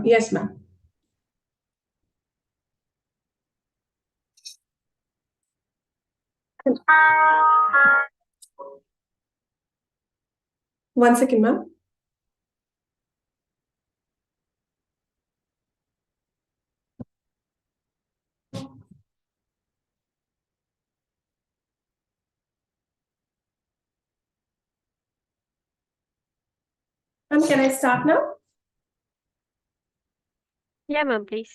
Yes, ma'am. One second, ma'am. Ma'am, can I start now? Yeah, ma'am, please.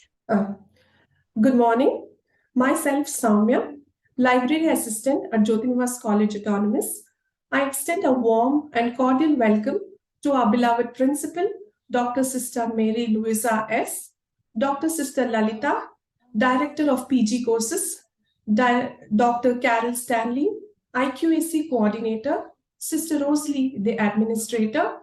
Good morning. Myself, Soumya, Library Assistant at JYOTI NIVAS College Autonomous. I extend a warm and cordial welcome to our beloved principal, Dr. Sister Mary Louisa S., Dr. Sister Lalita, Director of PG Courses, Dr. Carol Stanley, IQAC Coordinator, Sister Rosalie, the Administrator,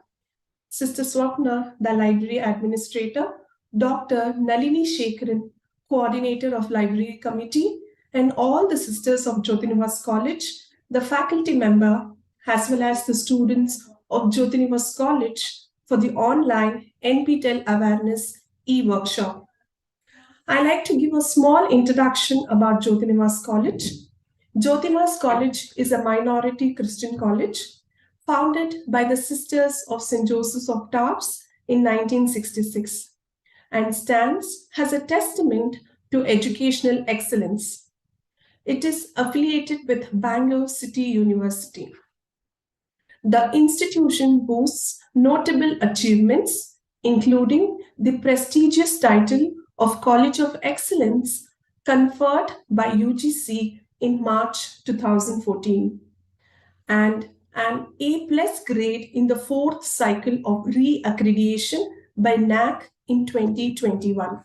Sister Swapna, the Library Administrator, Dr. Nalini Shekharan, Coordinator of Library Committee, and all the sisters of JYOTI NIVAS College, the faculty member, as well as the students of JYOTI NIVAS College for the online NPTEL Awareness e-workshop. I like to give a small introduction about JYOTI NIVAS College. JYOTI NIVAS College is a minority Christian college founded by the Sisters of St. Joseph's of Tarbes in 1966 and stands as a testament to educational excellence. It is affiliated with Bangalore City University. The institution boasts notable achievements, including the prestigious title of College of Excellence conferred by UGC in March 2014 and an A+ grade in the fourth cycle of re-accreditation by NAC in 2021.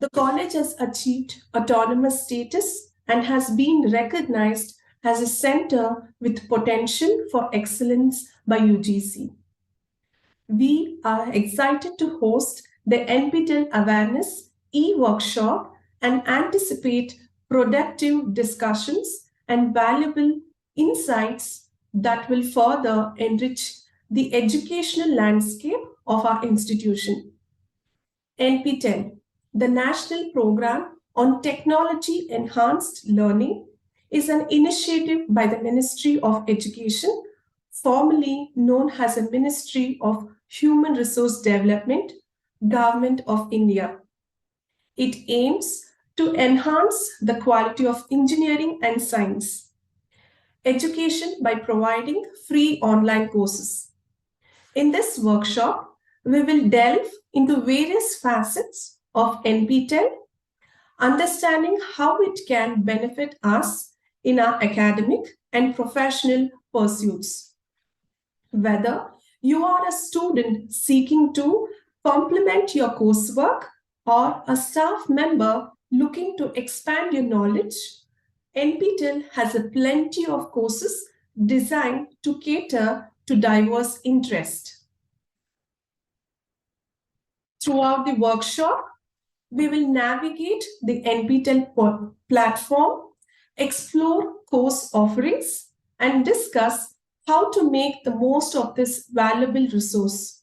The college has achieved autonomous status and has been recognized as a center with potential for excellence by UGC. We are excited to host the NPTEL Awareness e-workshop and anticipate productive discussions and valuable insights that will further enrich the educational landscape of our institution. NPTEL, the National Program on Technology Enhanced Learning, is an initiative by the Ministry of Education, formerly known as the Ministry of Human Resource Development, Government of India. It aims to enhance the quality of engineering and science education by providing free online courses. In this workshop, we will delve into various facets of NPTEL, understanding how it can benefit us in our academic and professional pursuits. Whether you are a student seeking to complement your coursework or a staff member looking to expand your knowledge, NPTEL has a plenty of courses designed to cater to diverse interests. Throughout the workshop, we will navigate the NPTEL platform, explore course offerings, and discuss how to make the most of this valuable resource.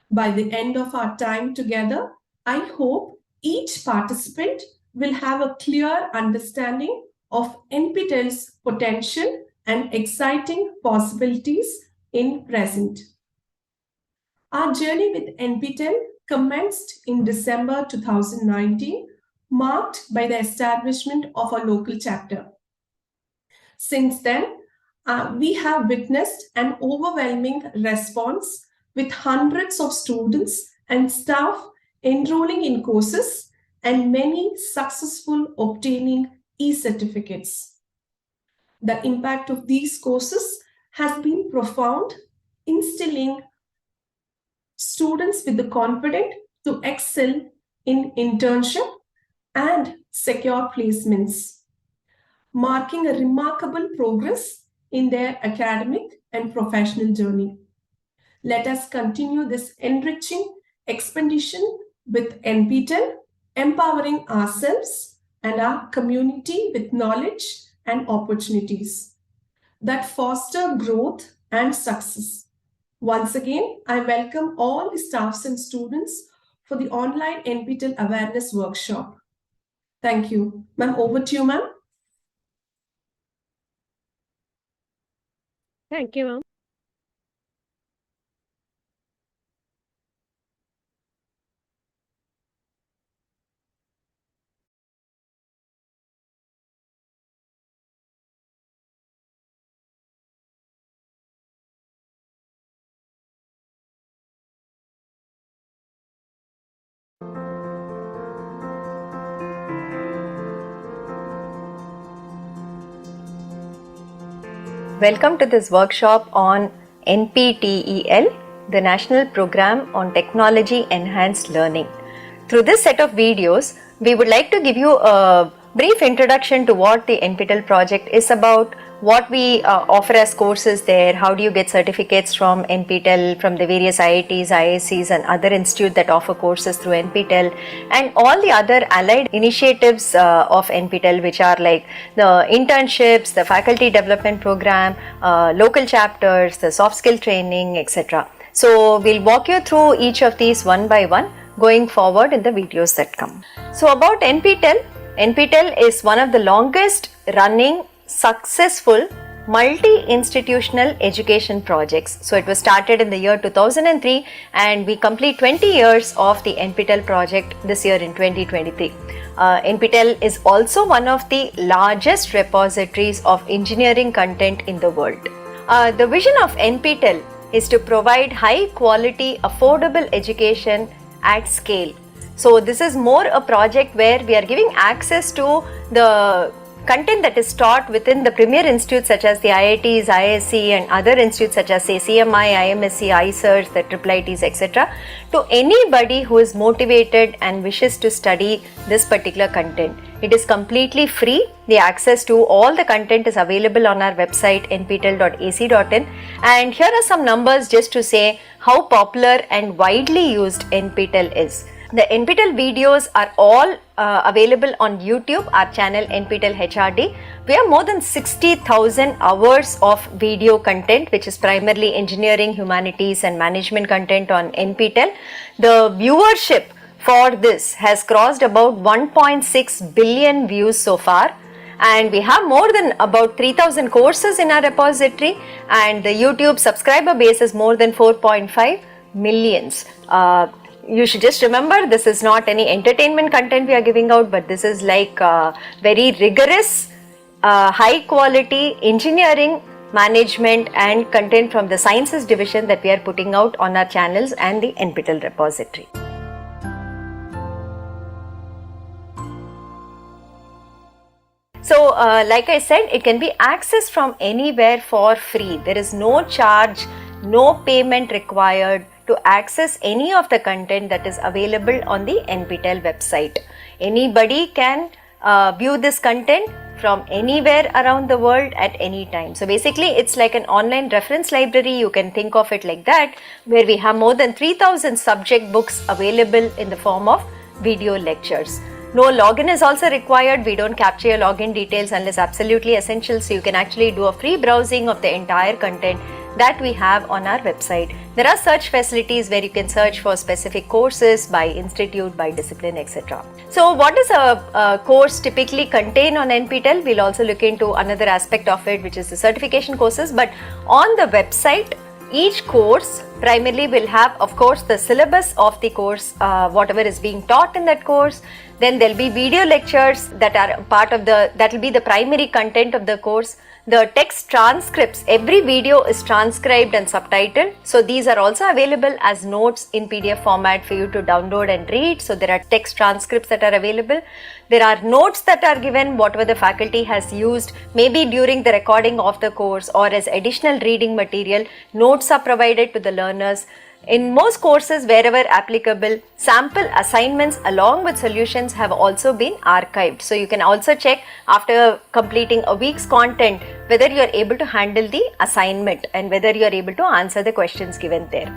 By the end of our time together, I hope each participant will have a clear understanding of NPTEL's potential and exciting possibilities in present. Our journey with NPTEL commenced in December 2019, marked by the establishment of a local chapter. Since then, we have witnessed an overwhelming response with hundreds of students and staff enrolling in courses and many successful obtaining e-certificates. The impact of these courses has been profound, instilling students with the confidence to excel in internship and secure placements, marking a remarkable progress in their academic and professional journey. Let us continue this enriching expedition with NPTEL, empowering ourselves and our community with knowledge and opportunities that foster growth and success. Once again, I welcome all the staffs and students for the online NPTEL awareness workshop. Thank you. Ma'am, over to you, ma'am. Thank you, ma'am. Welcome to this workshop on NPTEL, the National Program on Technology Enhanced Learning. Through this set of videos, we would like to give you a brief introduction to what the NPTEL project is about, what we offer as courses there, how do you get certificates from NPTEL, from the various IITs, IIScs and other institutes that offer courses through NPTEL, and all the other allied initiatives of NPTEL, which are like the internships, the faculty development program, local chapters, the soft skill training, etc. So we'll walk you through each of these one by one going forward in the videos that come. So about NPTEL, NPTEL is one of the longest running successful multi-institutional education projects. So it was started in the year 2003 and we complete 20 years of the NPTEL project this year in 2023. NPTEL is also one of the largest repositories of engineering content in the world. The vision of NPTEL is to provide high quality, affordable education at scale. So this is more a project where we are giving access to the content that is taught within the premier institutes such as the IITs, IISc and other institutes such as say CMI, IMSc, ICERS, the IIITs, etc. to anybody who is motivated and wishes to study this particular content. It is completely free. The access to all the content is available on our website nptel.ac.in, and here are some numbers just to say how popular and widely used NPTEL is. The NPTEL videos are all available on YouTube, our channel NPTEL HRD. We have more than 60,000 hours of video content, which is primarily engineering, humanities and management content on NPTEL. The viewership for this has crossed about 1.6 billion views so far. And we have more than about 3,000 courses in our repository, and the YouTube subscriber base is more than 4.5 millions. You should just remember, this is not any entertainment content we are giving out, but this is like very rigorous, high quality engineering, management and content from the sciences division that we are putting out on our channels and the NPTEL repository. So like I said, it can be accessed from anywhere for free. There is no charge, no payment required to access any of the content that is available on the NPTEL website. Anybody can view this content from anywhere around the world at any time. So basically it's like an online reference library, you can think of it like that, where we have more than 3,000 subject books available in the form of video lectures. No login is also required. We don't capture your login details unless absolutely essential, so you can actually do a free browsing of the entire content that we have on our website. There are search facilities where you can search for specific courses by institute, by discipline, etc. So what does a course typically contain on NPTEL? We'll also look into another aspect of it, which is the certification courses. But on the website, each course primarily will have, of course, the syllabus of the course, whatever is being taught in that course. Then there'll be video lectures that are part of that will be the primary content of the course. The text transcripts, every video is transcribed and subtitled. So these are also available as notes in PDF format for you to download and read. So there are text transcripts that are available. There are notes that are given, whatever the faculty has used, maybe during the recording of the course or as additional reading material. Notes are provided to the learners. In most courses, wherever applicable, sample assignments along with solutions have also been archived. So you can also check after completing a week's content whether you are able to handle the assignment and whether you are able to answer the questions given there.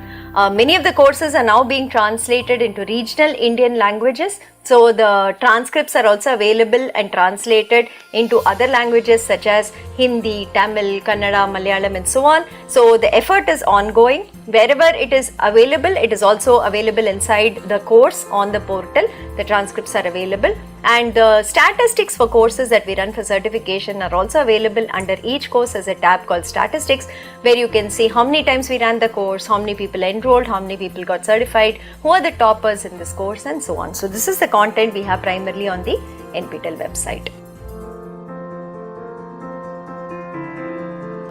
Many of the courses are now being translated into regional Indian languages. So the transcripts are also available and translated into other languages such as Hindi, Tamil, Kannada, Malayalam and so on. So the effort is ongoing. Wherever it is available, it is also available inside the course on the portal. The transcripts are available, and the statistics for courses that we run for certification are also available under each course as a tab called statistics, where you can see how many times we ran the course, how many people enrolled, how many people got certified, who are the toppers in this course and so on. So this is the content we have primarily on the NPTEL website.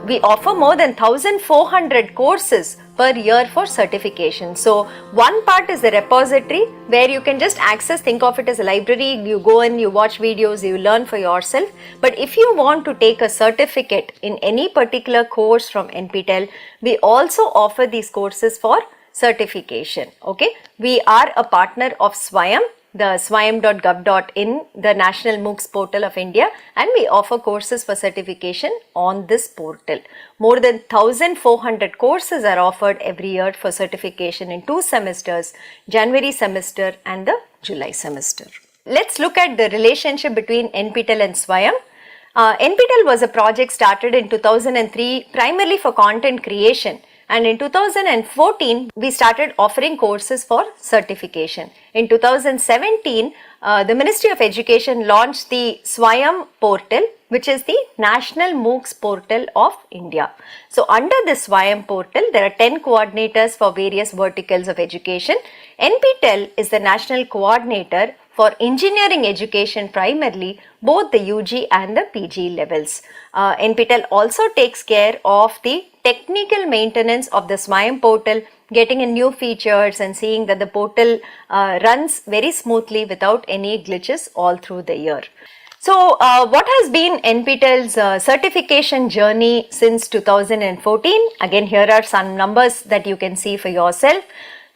We offer more than 1,400 courses per year for certification. So one part is the repository where you can just access, think of it as a library, you go in, you watch videos, you learn for yourself. But if you want to take a certificate in any particular course from NPTEL, we also offer these courses for certification. Okay, we are a partner of SWAYAM, the swayam.gov.in, the National MOOCs portal of India, and we offer courses for certification on this portal. More than 1,400 courses are offered every year for certification in 2 semesters, January semester and the July semester. Let's look at the relationship between NPTEL and SWAYAM. NPTEL was a project started in 2003 primarily for content creation. And in 2014, we started offering courses for certification. In 2017, the Ministry of Education launched the SWAYAM portal, which is the National MOOCs portal of India. So under the SWAYAM portal, there are 10 coordinators for various verticals of education. NPTEL is the national coordinator for engineering education primarily, both the UG and the PG levels. NPTEL also takes care of the technical maintenance of the SWAYAM portal, getting in new features and seeing that the portal runs very smoothly without any glitches all through the year. So what has been NPTEL's certification journey since 2014? Again, here are some numbers that you can see for yourself.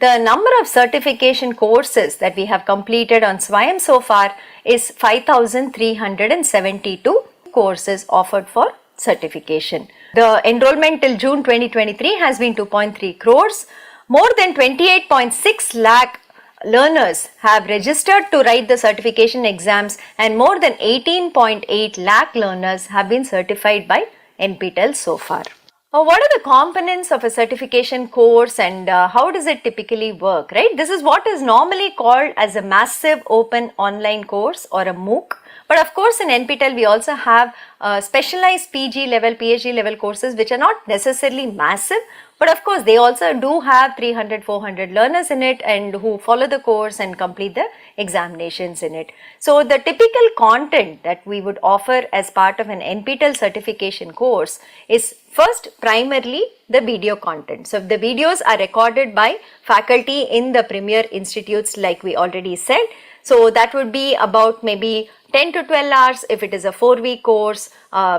The number of certification courses that we have completed on SWAYAM so far is 5,372 courses offered for certification. The enrollment till June 2023 has been 2.3 crores. More than 28.6 lakh learners have registered to write the certification exams, and more than 18.8 lakh learners have been certified by NPTEL so far. What are the components of a certification course and how does it typically work, right? This is what is normally called as a massive open online course or a MOOC. But of course in NPTEL we also have specialized PG level, PhD level courses which are not necessarily massive, but of course they also do have 300-400 learners in it and who follow the course and complete the examinations in it. So the typical content that we would offer as part of an NPTEL certification course is first primarily the video content. So the videos are recorded by faculty in the premier institutes like we already said. So that would be about maybe 10 to 12 hours if it is a 4-week course.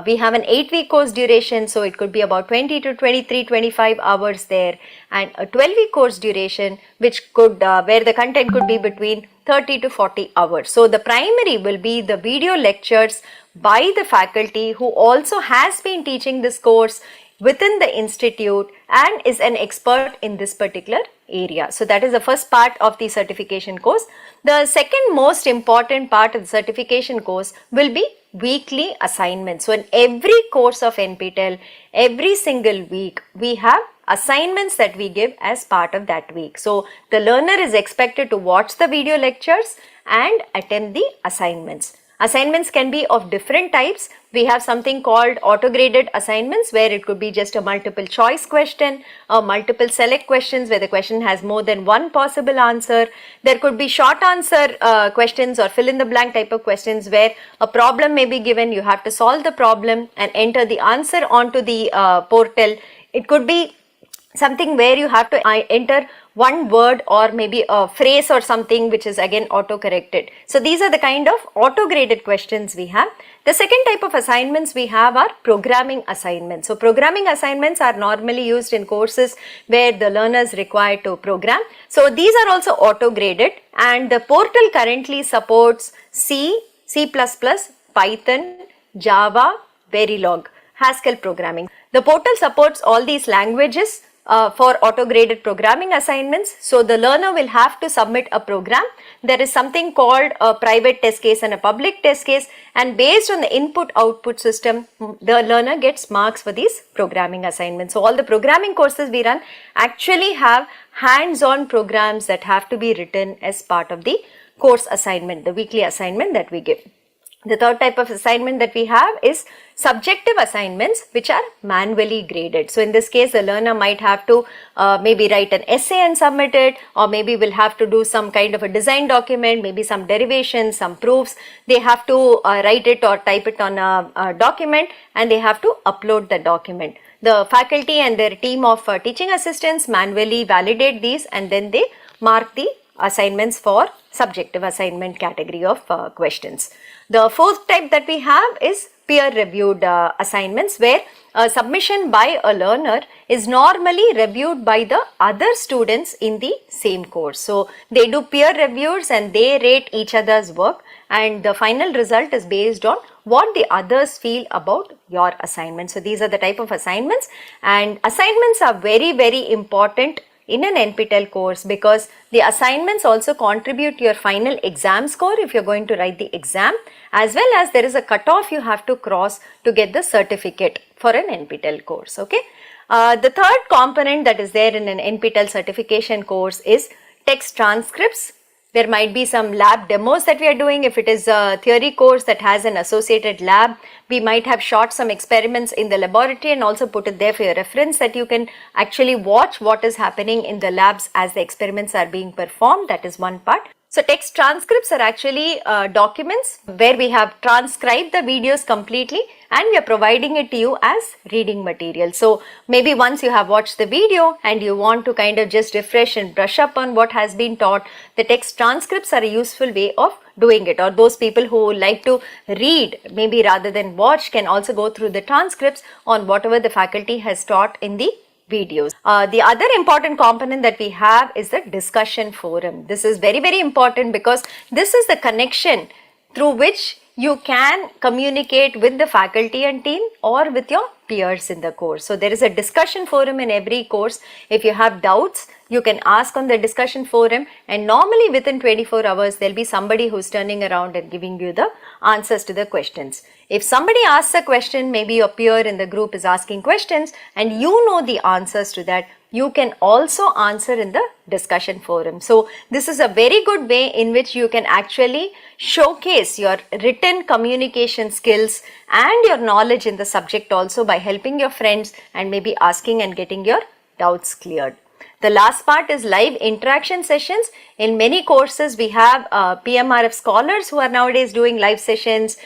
We have an 8-week course duration, so it could be about 20 to 23, 25 hours there, and a 12-week course duration which could where the content could be between 30 to 40 hours. So the primary will be the video lectures by the faculty who also has been teaching this course within the institute and is an expert in this particular area. So that is the first part of the certification course. The second most important part of the certification course will be weekly assignments. So in every course of NPTEL, every single week we have assignments that we give as part of that week. So the learner is expected to watch the video lectures and attend the assignments. Assignments can be of different types. We have something called auto-graded assignments where it could be just a multiple choice question or multiple select questions where the question has more than one possible answer. There could be short answer questions or fill in the blank type of questions where a problem may be given, you have to solve the problem and enter the answer onto the portal. It could be something where you have to enter one word or maybe a phrase or something which is again auto-corrected. So these are the kind of auto-graded questions we have. The second type of assignments we have are programming assignments. So programming assignments are normally used in courses where the learner is required to program. So these are also auto-graded, and the portal currently supports C, C++, Python, Java, Verilog. Haskell programming. The portal supports all these languages for auto-graded programming assignments. So the learner will have to submit a program. There is something called a private test case and a public test case, and based on the input-output system, the learner gets marks for these programming assignments. So all the programming courses we run actually have hands-on programs that have to be written as part of the course assignment, the weekly assignment that we give. The third type of assignment that we have is subjective assignments, which are manually graded. So in this case, the learner might have to maybe write an essay and submit it, or maybe will have to do some kind of a design document, maybe some derivations, some proofs. They have to write it or type it on a document, and they have to upload the document. The faculty and their team of teaching assistants manually validate these, and then they mark the assignments for subjective assignment category of questions. The fourth type that we have is peer reviewed assignments, where a submission by a learner is normally reviewed by the other students in the same course. So they do peer reviews and they rate each other's work, and the final result is based on what the others feel about your assignment. So these are the type of assignments, and assignments are very, very important in an NPTEL course, because the assignments also contribute to your final exam score if you're going to write the exam, as well as there is a cutoff you have to cross to get the certificate for an NPTEL course. Okay. The third component that is there in an NPTEL certification course is text transcripts. There might be some lab demos that we are doing. If it is a theory course that has an associated lab, we might have shot some experiments in the laboratory and also put it there for your reference, that you can actually watch what is happening in the labs as the experiments are being performed. That is one part. So text transcripts are actually documents where we have transcribed the videos completely and we are providing it to you as reading material. So maybe once you have watched the video and you want to kind of just refresh and brush up on what has been taught, the text transcripts are a useful way of doing it. Or those people who like to read maybe rather than watch can also go through the transcripts on whatever the faculty has taught in the videos. The other important component that we have is the discussion forum. This is very, very important because this is the connection through which you can communicate with the faculty and team or with your peers in the course. So there is a discussion forum in every course. If you have doubts, you can ask on the discussion forum, and normally within 24 hours there will be somebody who's turning around and giving you the answers to the questions. If somebody asks a question, maybe your peer in the group is asking questions and you know the answers to that, you can also answer in the discussion forum. So this is a very good way in which you can actually showcase your written communication skills and your knowledge in the subject also by helping your friends and maybe asking and getting your doubts cleared. The last part is live interaction sessions. In many courses, we have PMRF scholars who are nowadays doing live sessions,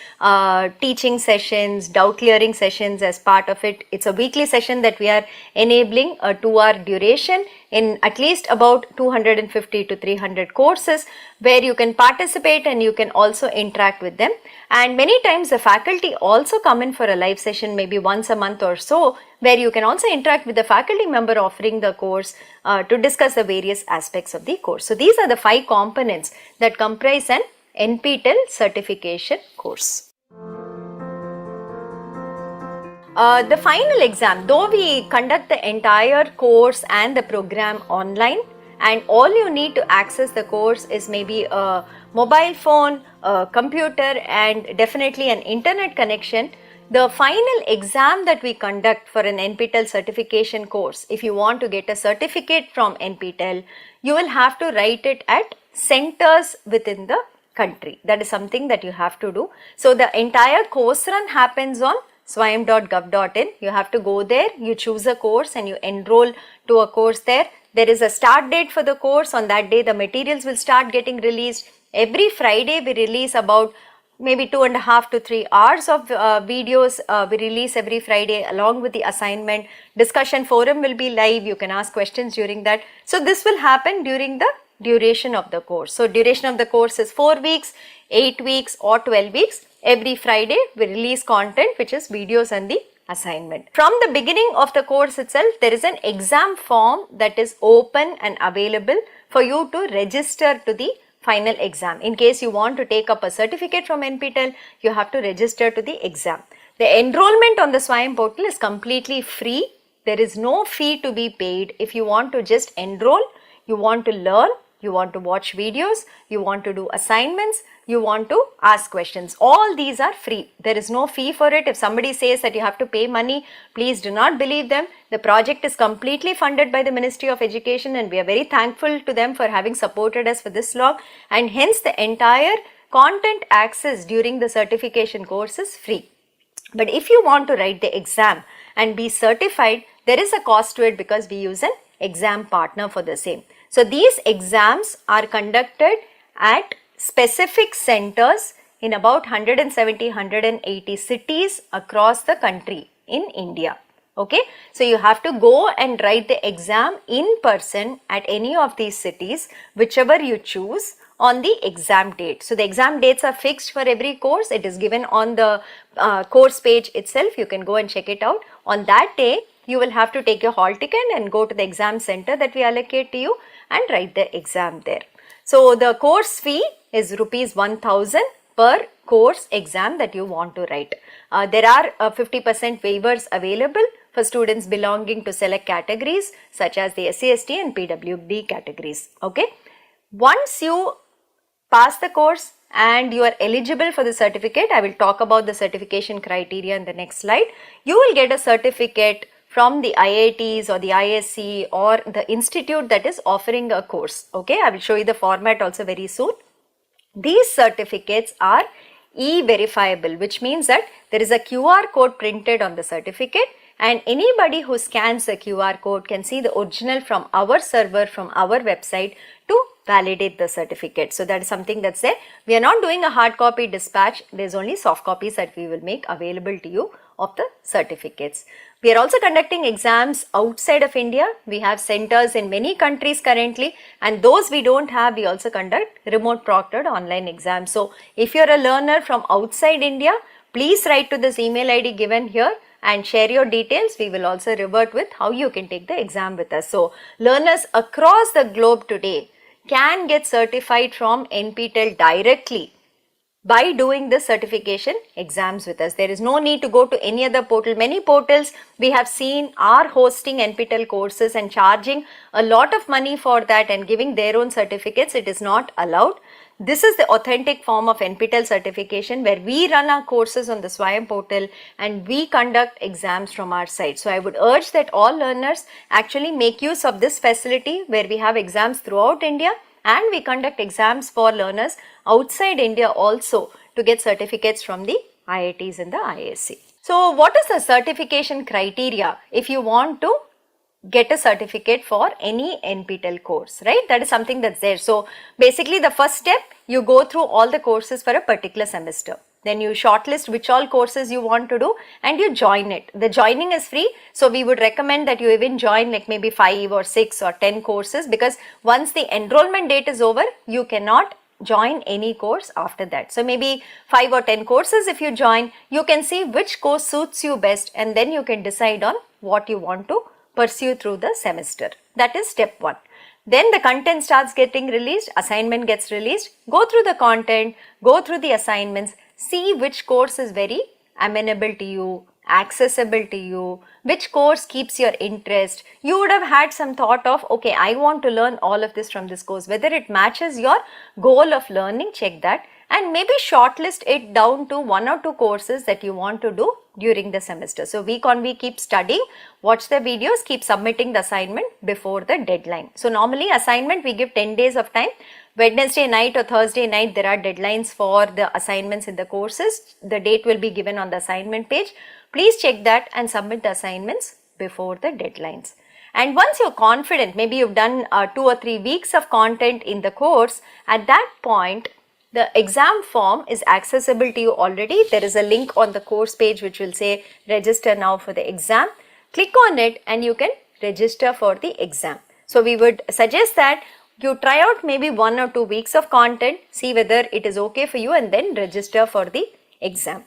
teaching sessions, doubt clearing sessions as part of it. It's a weekly session that we are enabling, a 2-hour duration in at least about 250 to 300 courses, where you can participate and you can also interact with them. And many times the faculty also come in for a live session maybe once a month or so, where you can also interact with the faculty member offering the course to discuss the various aspects of the course. So these are the 5 components that comprise an NPTEL certification course. The final exam, though we conduct the entire course and the program online, and all you need to access the course is maybe a mobile phone, a computer, and definitely an internet connection. The final exam that we conduct for an NPTEL certification course, if you want to get a certificate from NPTEL, you will have to write it at centers within the country. That is something that you have to do. So the entire course run happens on swayam.gov.in. You have to go there, you choose a course and you enroll to a course there. There is a start date for the course. On that day, the materials will start getting released. Every Friday, we release about maybe 2.5 to 3 hours of videos we release every Friday along with the assignment. Discussion forum will be live. You can ask questions during that. So this will happen during the duration of the course. So duration of the course is 4 weeks, 8 weeks or 12 weeks. Every Friday we release content which is videos and the assignment. From the beginning of the course itself, there is an exam form that is open and available for you to register to the final exam. In case you want to take up a certificate from NPTEL, you have to register to the exam. The enrollment on the SWAYAM portal is completely free. There is no fee to be paid. If you want to just enroll, you want to learn, you want to watch videos, you want to do assignments, you want to ask questions. All these are free. There is no fee for it. If somebody says that you have to pay money, please do not believe them. The project is completely funded by the Ministry of Education, and we are very thankful to them for having supported us for this long, and hence the entire content access during the certification course is free. But if you want to write the exam and be certified, there is a cost to it because we use an exam partner for the same. So these exams are conducted at specific centers in about 170-180 cities across the country in India. Okay, so you have to go and write the exam in person at any of these cities, whichever you choose, on the exam date. So the exam dates are fixed for every course. It is given on the course page itself. You can go and check it out. On that day, you will have to take your hall ticket and go to the exam center that we allocate to you and write the exam there. So the course fee is rupees 1000 per course exam that you want to write. There are 50% waivers available for students belonging to select categories such as the SC/ST and PWD categories. Okay. Once you pass the course and you are eligible for the certificate, I will talk about the certification criteria in the next slide. You will get a certificate from the IITs or the ISC or the institute that is offering a course. Okay, I will show you the format also very soon. These certificates are e-verifiable, which means that there is a QR code printed on the certificate, and anybody who scans the QR code can see the original from our server, from our website, to validate the certificate. So that is something that's there. We are not doing a hard copy dispatch. There's only soft copies that we will make available to you of the certificates. We are also conducting exams outside of India. We have centers in many countries currently, and those we don't have, we also conduct remote proctored online exams. So if you're a learner from outside India, please write to this email ID given here and share your details. We will also revert with how you can take the exam with us. So learners across the globe today can get certified from NPTEL directly by doing the certification exams with us. There is no need to go to any other portal. Many portals we have seen are hosting NPTEL courses and charging a lot of money for that and giving their own certificates. It is not allowed. This is the authentic form of NPTEL certification, where we run our courses on the SWAYAM portal and we conduct exams from our side. So I would urge that all learners actually make use of this facility, where we have exams throughout India and we conduct exams for learners outside India also to get certificates from the IITs and the ISC. So what is the certification criteria if you want to get a certificate for any NPTEL course, right? That is something that's there. So basically the first step, you go through all the courses for a particular semester. Then you shortlist which all courses you want to do and you join it. The joining is free. So we would recommend that you even join like maybe 5 or 6 or 10 courses, because once the enrollment date is over, you cannot join any course after that. So maybe 5 or 10 courses if you join, you can see which course suits you best, and then you can decide on what you want to pursue through the semester. That is step 1. Then the content starts getting released, assignment gets released. Go through the content, go through the assignments, see which course is very amenable to you, accessible to you, which course keeps your interest. You would have had some thought of, okay, I want to learn all of this from this course. Whether it matches your goal of learning, check that, and maybe shortlist it down to 1 or 2 courses that you want to do during the semester. So week on week keep studying, watch the videos, keep submitting the assignment before the deadline. So normally assignment we give 10 days of time. Wednesday night or Thursday night there are deadlines for the assignments in the courses. The date will be given on the assignment page. Please check that and submit the assignments before the deadlines. And once you're confident, maybe you've done 2 or 3 weeks of content in the course, at that point the exam form is accessible to you already. There is a link on the course page which will say register now for the exam. Click on it and you can register for the exam. So we would suggest that you try out maybe 1 or 2 weeks of content, see whether it is okay for you, and then register for the exam.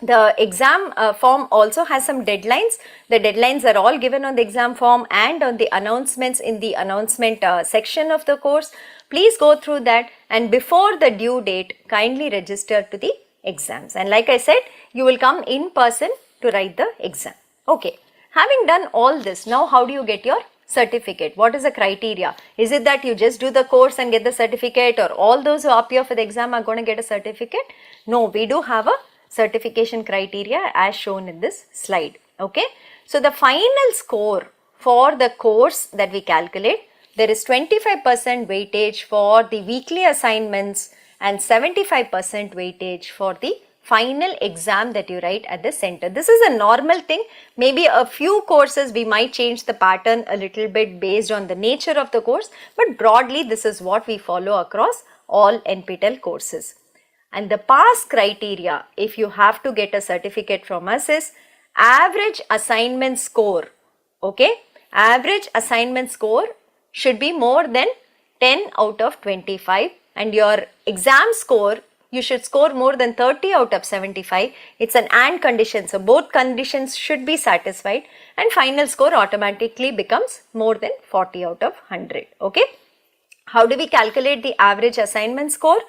The exam form also has some deadlines. The deadlines are all given on the exam form and on the announcements in the announcement section of the course. Please go through that, and before the due date, kindly register to the exams. And like I said, you will come in person to write the exam. Okay. Having done all this, now how do you get your certificate? What is the criteria? Is it that you just do the course and get the certificate, or all those who appear for the exam are going to get a certificate? No, we do have a certification criteria as shown in this slide. Okay. So the final score for the course that we calculate, there is 25% weightage for the weekly assignments and 75% weightage for the final exam that you write at the center. This is a normal thing. Maybe a few courses we might change the pattern a little bit based on the nature of the course, but broadly this is what we follow across all NPTEL courses. And the pass criteria, if you have to get a certificate from us, is average assignment score. Okay, average assignment score should be more than 10 out of 25, and your exam score, you should score more than 30 out of 75. It's an and condition, so both conditions should be satisfied, and final score automatically becomes more than 40 out of 100. Okay. How do we calculate the average assignment score?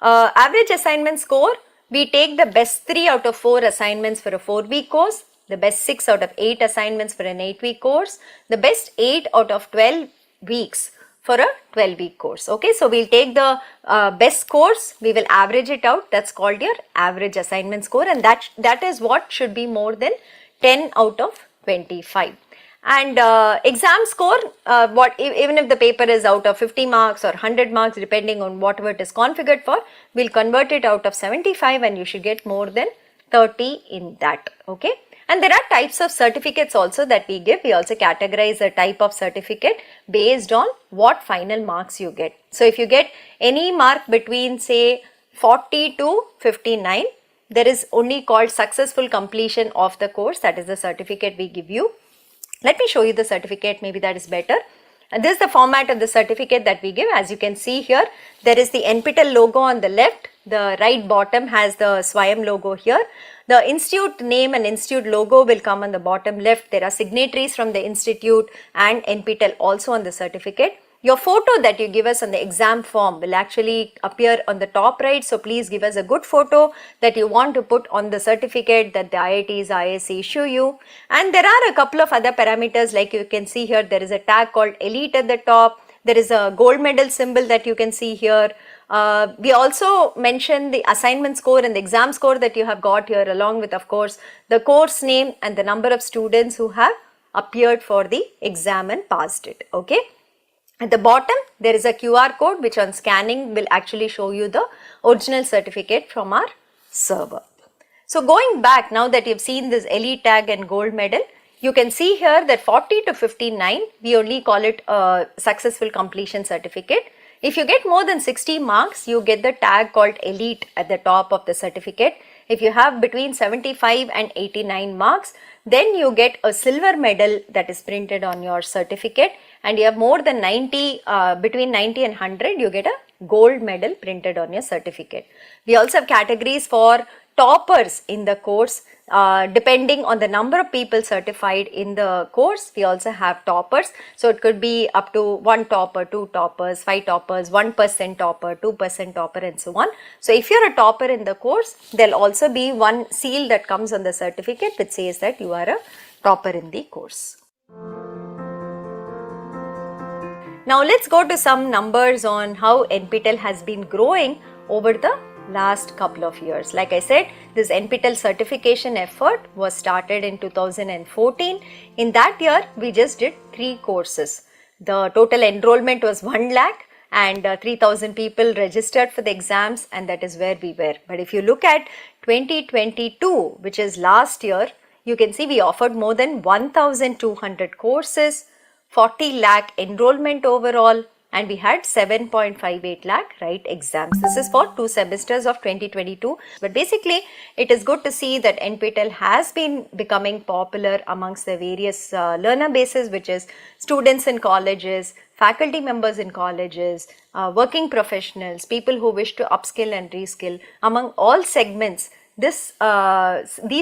Average assignment score, we take the best 3 out of 4 assignments for a 4-week course, the best 6 out of 8 assignments for an 8-week course, the best 8 out of 12 weeks for a 12-week course. Okay, so we'll take the best scores, we will average it out. That's called your average assignment score, and that is what should be more than 10 out of 25. And exam score, even if the paper is out of 50 marks or 100 marks, depending on whatever it is configured for, we'll convert it out of 75, and you should get more than 30 in that. Okay. And there are types of certificates also that we give. We also categorize a type of certificate based on what final marks you get. So if you get any mark between say 40 to 59, there is only called successful completion of the course. That is the certificate we give you. Let me show you the certificate, maybe that is better. And this is the format of the certificate that we give. As you can see here, there is the NPTEL logo on the left. The right bottom has the SWAYAM logo here. The institute name and institute logo will come on the bottom left. There are signatories from the institute and NPTEL also on the certificate. Your photo that you give us on the exam form will actually appear on the top right. So please give us a good photo that you want to put on the certificate that the IITs, IISc issue you. And there are a couple of other parameters, like you can see here, there is a tag called elite at the top. There is a gold medal symbol that you can see here. We also mentioned the assignment score and the exam score that you have got here, along with of course the course name and the number of students who have appeared for the exam and passed it. Okay. At the bottom, there is a QR code which on scanning will actually show you the original certificate from our server. So going back, now that you've seen this elite tag and gold medal, you can see here that 40 to 59, we only call it a successful completion certificate. If you get more than 60 marks, you get the tag called elite at the top of the certificate. If you have between 75 and 89 marks, then you get a silver medal that is printed on your certificate, and you have more than 90, between 90 and 100, you get a gold medal printed on your certificate. We also have categories for toppers in the course. Depending on the number of people certified in the course, we also have toppers. So it could be up to 1 topper, 2 toppers, 5 toppers, 1% topper, 2% topper, and so on. So if you're a topper in the course, there'll also be one seal that comes on the certificate which says that you are a topper in the course. Now let's go to some numbers on how NPTEL has been growing over the last couple of years. Like I said, this NPTEL certification effort was started in 2014. In that year, we just did 3 courses. The total enrollment was 1 lakh and 3,000 people registered for the exams, and that is where we were. But if you look at 2022, which is last year, you can see we offered more than 1,200 courses, 40 lakh enrollment overall, and we had 7.58 lakh write exams. This is for 2 semesters of 2022. But basically, it is good to see that NPTEL has been becoming popular amongst the various learner bases, which is students in colleges, faculty members in colleges, working professionals, people who wish to upskill and reskill. Among all segments, these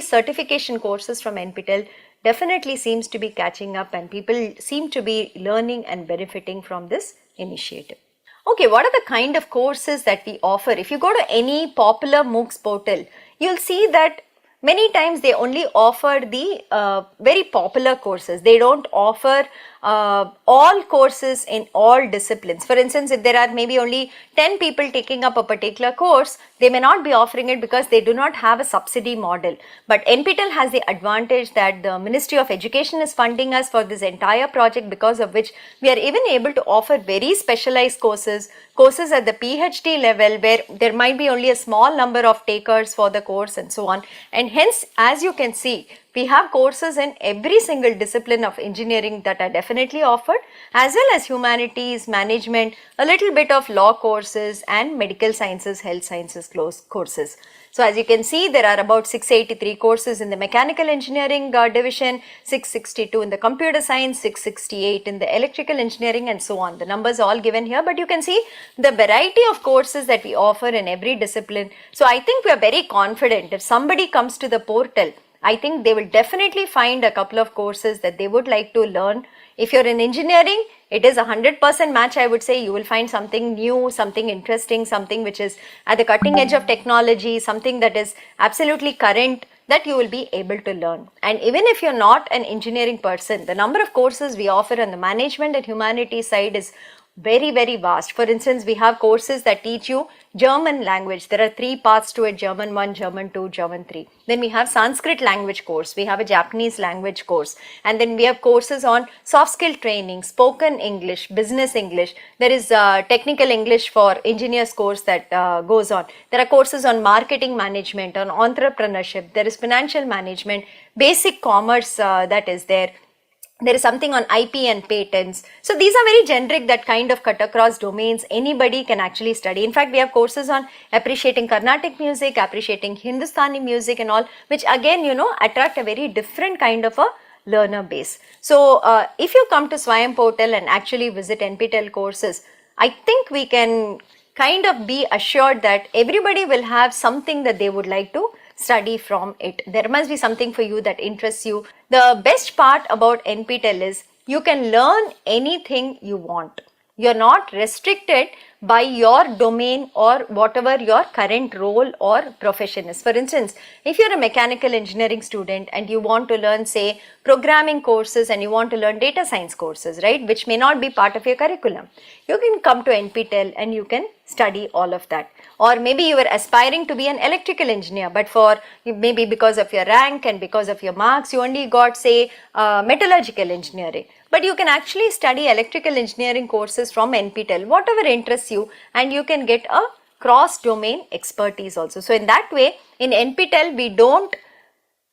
certification courses from NPTEL definitely seems to be catching up, and people seem to be learning and benefiting from this initiative. Okay, what are the kind of courses that we offer? If you go to any popular MOOCs portal, you'll see that many times they only offer the very popular courses. They don't offer all courses in all disciplines. For instance, if there are maybe only 10 people taking up a particular course, they may not be offering it because they do not have a subsidy model. But NPTEL has the advantage that the Ministry of Education is funding us for this entire project, because of which we are even able to offer very specialized courses at the PhD level, where there might be only a small number of takers for the course and so on. And hence, as you can see, we have courses in every single discipline of engineering that are definitely offered, as well as humanities, management, a little bit of law courses, and medical sciences, health sciences courses. So as you can see, there are about 683 courses in the mechanical engineering division, 662 in the computer science, 668 in the electrical engineering, and so on. The numbers are all given here, but you can see the variety of courses that we offer in every discipline. So I think we are very confident if somebody comes to the portal, I think they will definitely find a couple of courses that they would like to learn. If you're in engineering, it is a 100% match. I would say you will find something new, something interesting, something which is at the cutting edge of technology, something that is absolutely current, that you will be able to learn. And even if you're not an engineering person, the number of courses we offer on the management and humanities side is very, very vast. For instance, we have courses that teach you German language. There are 3 parts to it: German 1, German 2, German 3. Then we have Sanskrit language course, we have a Japanese language course, and then we have courses on soft skill training, spoken English, business English. There is technical English for engineers course that goes on. There are courses on marketing management, on entrepreneurship. There is financial management, basic commerce that is there. There is something on IP and patents. So these are very generic, that kind of cut across domains anybody can actually study. In fact, we have courses on appreciating Carnatic music, appreciating Hindustani music and all, which again, attract a very different kind of a learner base. So if you come to Swayam portal and actually visit NPTEL courses, I think we can kind of be assured that everybody will have something that they would like to study from it. There must be something for you that interests you. The best part about NPTEL is you can learn anything you want. You're not restricted by your domain or whatever your current role or profession is. For instance, if you're a mechanical engineering student and you want to learn, say, programming courses, and you want to learn data science courses, right, which may not be part of your curriculum, you can come to NPTEL and you can study all of that. Or maybe you were aspiring to be an electrical engineer, but maybe because of your rank and because of your marks, you only got, say, metallurgical engineering. But you can actually study electrical engineering courses from NPTEL, whatever interests you, and you can get a cross-domain expertise also. So in that way, in NPTEL, we don't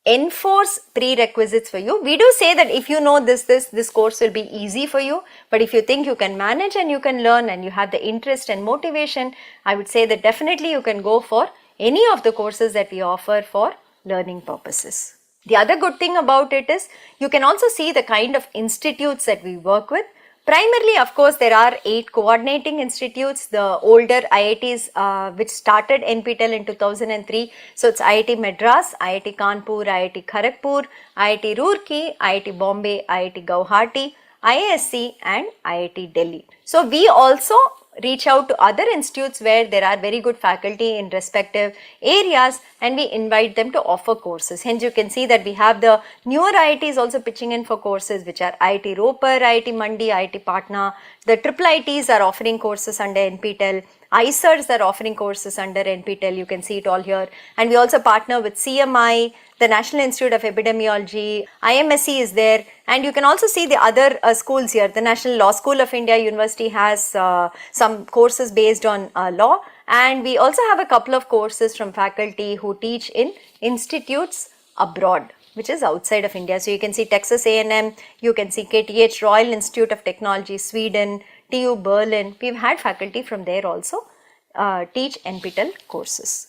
enforce prerequisites for you. We do say that if you know this course will be easy for you, but if you think you can manage and you can learn and you have the interest and motivation, I would say that definitely you can go for any of the courses that we offer for learning purposes. The other good thing about it is you can also see the kind of institutes that we work with. Primarily, of course, there are 8 coordinating institutes, the older IITs which started NPTEL in 2003. So it's IIT Madras, IIT Kanpur, IIT Kharagpur, IIT Roorkee, IIT Bombay, IIT Guwahati, IISc and IIT Delhi. So we also reach out to other institutes where there are very good faculty in respective areas, and we invite them to offer courses. Hence you can see that we have the newer IITs also pitching in for courses, which are IIT Ropar, IIT Mandi, IIT Patna. The triple IITs are offering courses under NPTEL. ICERs are offering courses under NPTEL. You can see it all here. And we also partner with CMI, the National Institute of Epidemiology, IMSC is there, and you can also see the other schools here. The National Law School of India University has some courses based on law, and we also have a couple of courses from faculty who teach in institutes abroad, which is outside of India. So you can see Texas A&M, you can see KTH, Royal Institute of Technology, Sweden, TU Berlin. We've had faculty from there also teach NPTEL courses.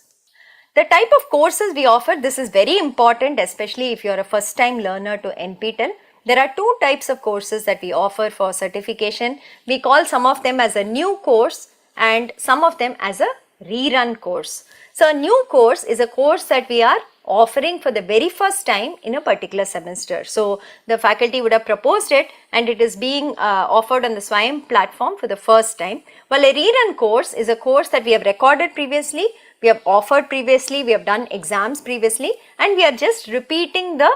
The type of courses we offer, this is very important, especially if you're a first time learner to NPTEL. There are 2 types of courses that we offer for certification. We call some of them as a new course and some of them as a rerun course. So a new course is a course that we are offering for the very first time in a particular semester. So the faculty would have proposed it and it is being offered on the SWAYAM platform for the first time. While a rerun course is a course that we have recorded previously, we have offered previously, we have done exams previously, and we are just repeating the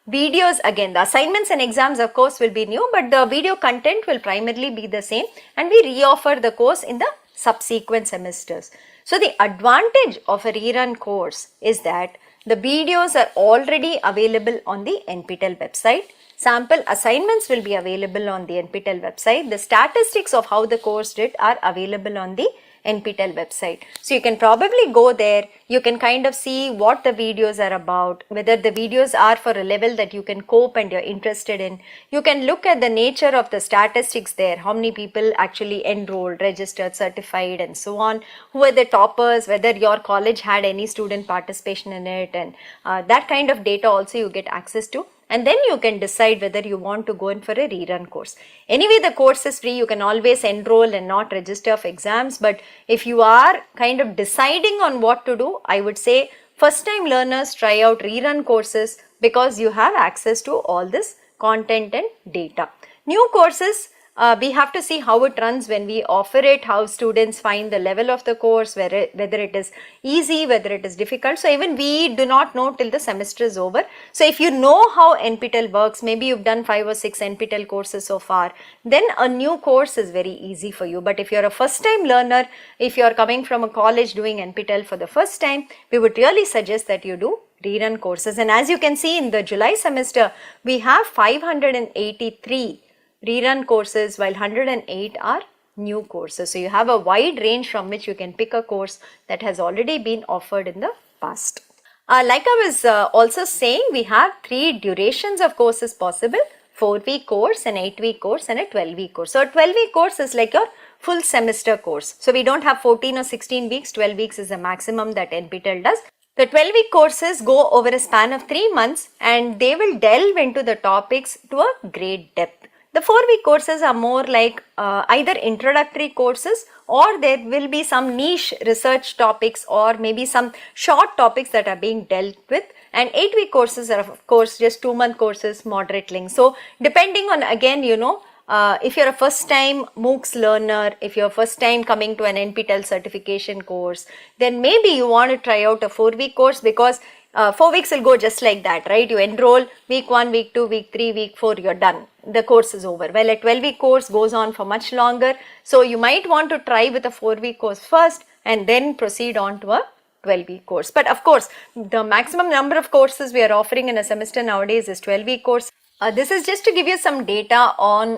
videos again. The assignments and exams of course will be new, but the video content will primarily be the same, and we reoffer the course in the subsequent semesters. So the advantage of a rerun course is that the videos are already available on the NPTEL website. Sample assignments will be available on the NPTEL website. The statistics of how the course did are available on the NPTEL website. So you can probably go there, you can kind of see what the videos are about, whether the videos are for a level that you can cope and you're interested in. You can look at the nature of the statistics there, how many people actually enrolled, registered, certified and so on, who are the toppers, whether your college had any student participation in it, and that kind of data also you get access to. And then you can decide whether you want to go in for a rerun course. Anyway, the course is free. You can always enroll and not register for exams. But if you are kind of deciding on what to do, I would say first time learners try out rerun courses because you have access to all this content and data. New courses, we have to see how it runs when we offer it, how students find the level of the course, whether it is easy, whether it is difficult. So even we do not know till the semester is over. So if you know how NPTEL works, maybe you've done 5 or 6 NPTEL courses so far, then a new course is very easy for you. But if you're a first time learner, if you're coming from a college doing NPTEL for the first time, we would really suggest that you do rerun courses. And as you can see in the July semester, we have 583 rerun courses, while 108 are new courses. So you have a wide range from which you can pick a course that has already been offered in the past. Like I was also saying, we have 3 durations of courses possible: 4-week course, an 8-week course and a 12-week course. So a 12-week course is like your full semester course. So we don't have 14 or 16 weeks, 12 weeks is the maximum that NPTEL does. The 12-week courses go over a span of 3 months and they will delve into the topics to a great depth. The 4-week courses are more like either introductory courses, or there will be some niche research topics or maybe some short topics that are being dealt with. And 8-week courses are of course just 2-month courses, moderate length. So depending on, again, if you're a first time MOOCs learner, if you're first time coming to an NPTEL certification course, then maybe you want to try out a 4-week course, because 4 weeks will go just like that, right? You enroll week 1, week 2, week 3, week 4, you're done. The course is over. Well, a 12-week course goes on for much longer. So you might want to try with a 4-week course first and then proceed on to a 12-week course. But of course, the maximum number of courses we are offering in a semester nowadays is 12-week course. This is just to give you some data on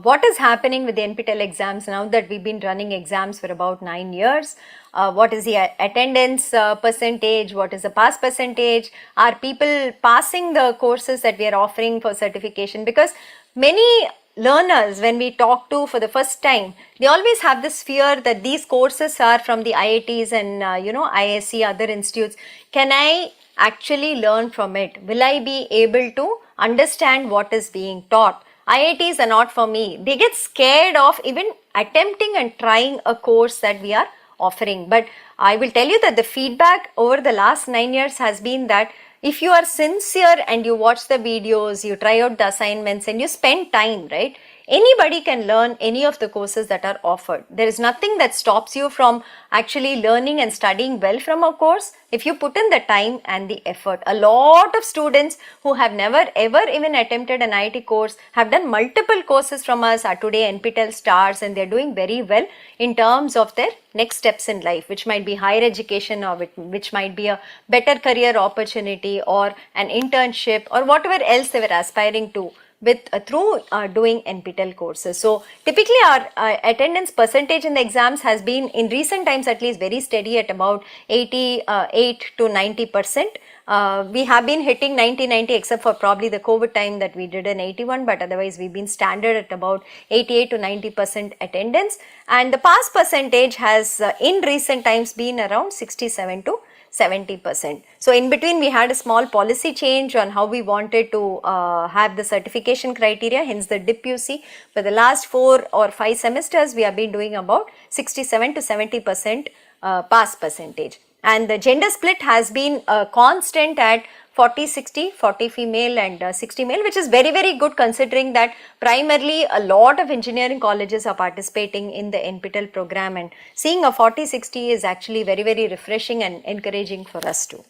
what is happening with the NPTEL exams now that we've been running exams for about 9 years. What is the attendance percentage, what is the pass percentage, are people passing the courses that we are offering for certification? Because many learners, when we talk to for the first time, they always have this fear that these courses are from the IITs and ISC, other institutes. Can I actually learn from it? Will I be able to understand what is being taught? IITs are not for me. They get scared of even attempting and trying a course that we are offering. But I will tell you that the feedback over the last 9 years has been that if you are sincere and you watch the videos, you try out the assignments and you spend time, right? Anybody can learn any of the courses that are offered. There is nothing that stops you from actually learning and studying well from a course if you put in the time and the effort. A lot of students who have never ever even attempted an IIT course have done multiple courses from us, are today NPTEL stars, and they're doing very well in terms of their next steps in life, which might be higher education or which might be a better career opportunity or an internship or whatever else they were aspiring to with through doing NPTEL courses. So typically our attendance percentage in the exams has been in recent times at least very steady at about 88 to 90%. We have been hitting 90 except for probably the COVID time that we did an 81, but otherwise we've been standard at about 88 to 90% attendance, and the pass percentage has in recent times been around 67 to 70%. So in between we had a small policy change on how we wanted to have the certification criteria, hence the dip you see. For the last 4 or 5 semesters we have been doing about 67 to 70% pass percentage. and the gender split has been constant at 40-60, 40 female and 60 male, which is very good considering that primarily a lot of engineering colleges are participating in the NPTEL program, and seeing a 40-60 is actually very refreshing and encouraging for us too.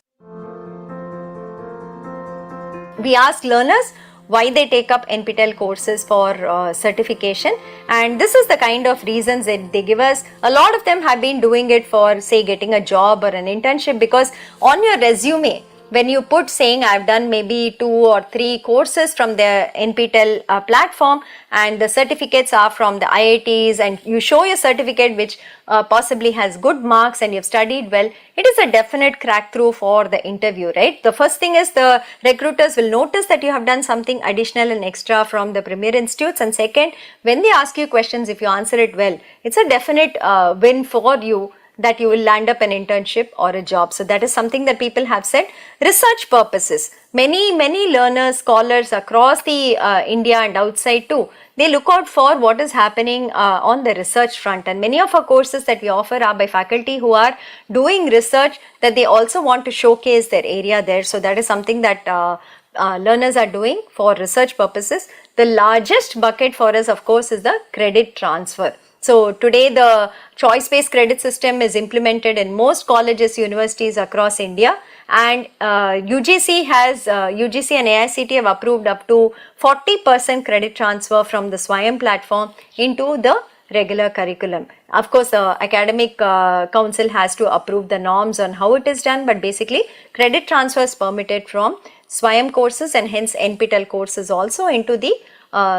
We asked learners why they take up NPTEL courses for certification, and this is the kind of reasons that they give us. A lot of them have been doing it for, say, getting a job or an internship, because on your resume, when you put saying I've done maybe 2 or 3 courses from the NPTEL platform and the certificates are from the IITs, and you show your certificate which possibly has good marks and you've studied well, it is a definite crack through for the interview, right? The first thing is the recruiters will notice that you have done something additional and extra from the premier institutes, and second, when they ask you questions, if you answer it well, it's a definite win for you that you will land up an internship or a job. So that is something that people have said. Research purposes, many learners, scholars across the India and outside too, they look out for what is happening on the research front, and many of our courses that we offer are by faculty who are doing research that they also want to showcase their area there. So that is something that learners are doing for research purposes. The largest bucket for us, of course, is the credit transfer. So today the choice-based credit system is implemented in most colleges, universities across India, and UGC and AICT have approved up to 40% credit transfer from the SWAYAM platform into the regular curriculum. Of course, the academic council has to approve the norms on how it is done, but basically credit transfer is permitted from SWAYAM courses and hence NPTEL courses also into the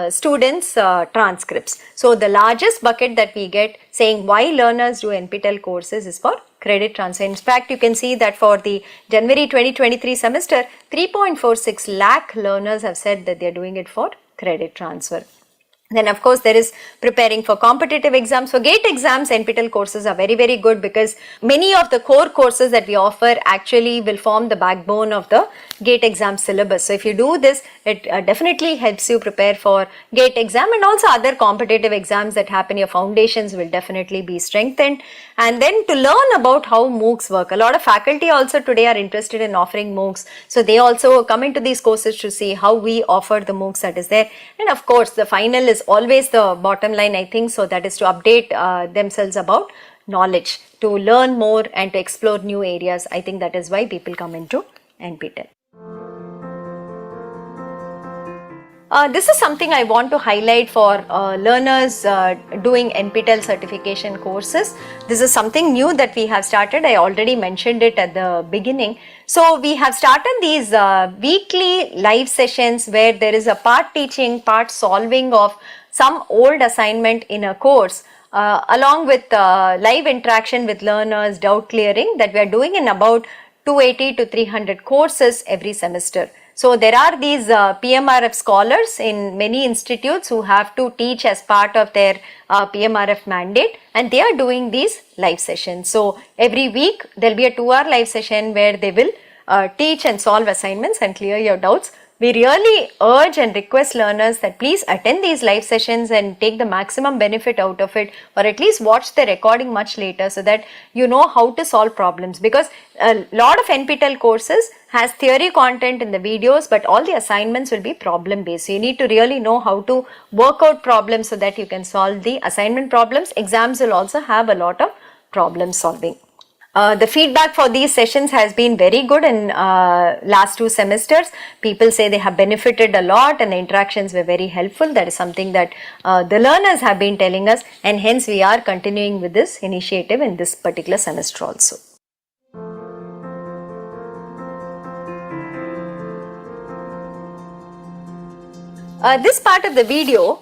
students' transcripts. So the largest bucket that we get saying why learners do NPTEL courses is for credit transfer. In fact, you can see that for the January 2023 semester, 3.46 lakh learners have said that they are doing it for credit transfer. Then of course there is preparing for competitive exams. For GATE exams, NPTEL courses are very good, because many of the core courses that we offer actually will form the backbone of the GATE exam syllabus. So if you do this, it definitely helps you prepare for GATE exam, and also other competitive exams that happen. Your foundations will definitely be strengthened. And then to learn about how MOOCs work, a lot of faculty also today are interested in offering MOOCs. So they also come into these courses to see how we offer the MOOCs that is there. And of course the final is always the bottom line, I think, so that is to update themselves about knowledge, to learn more and to explore new areas. I think that is why people come into NPTEL. This is something I want to highlight for learners doing NPTEL certification courses. This is something new that we have started. I already mentioned it at the beginning. So we have started these weekly live sessions where there is a part teaching, part solving of some old assignment in a course, along with live interaction with learners, doubt clearing, that we are doing in about 280 to 300 courses every semester. So there are these PMRF scholars in many institutes who have to teach as part of their PMRF mandate, and they are doing these live sessions. So every week there will be a 2-hour live session where they will teach and solve assignments and clear your doubts. We really urge and request learners that please attend these live sessions and take the maximum benefit out of it, or at least watch the recording much later so that you know how to solve problems, because a lot of NPTEL courses has theory content in the videos, but all the assignments will be problem based. So you need to really know how to work out problems so that you can solve the assignment problems. Exams will also have a lot of problem solving. The feedback for these sessions has been very good in last 2 semesters. People say they have benefited a lot and the interactions were very helpful. That is something that the learners have been telling us, and hence we are continuing with this initiative in this particular semester also. This part of the video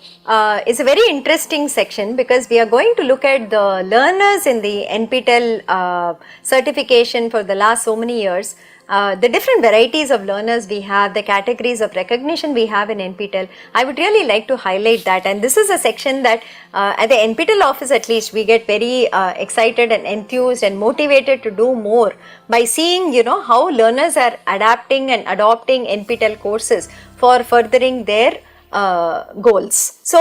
is a very interesting section, because we are going to look at the learners in the NPTEL certification for the last so many years, the different varieties of learners we have, the categories of recognition we have in NPTEL. I would really like to highlight that, and this is a section that at the NPTEL office at least we get very excited and enthused and motivated to do more by seeing, you know, how learners are adapting and adopting NPTEL courses for furthering their goals. So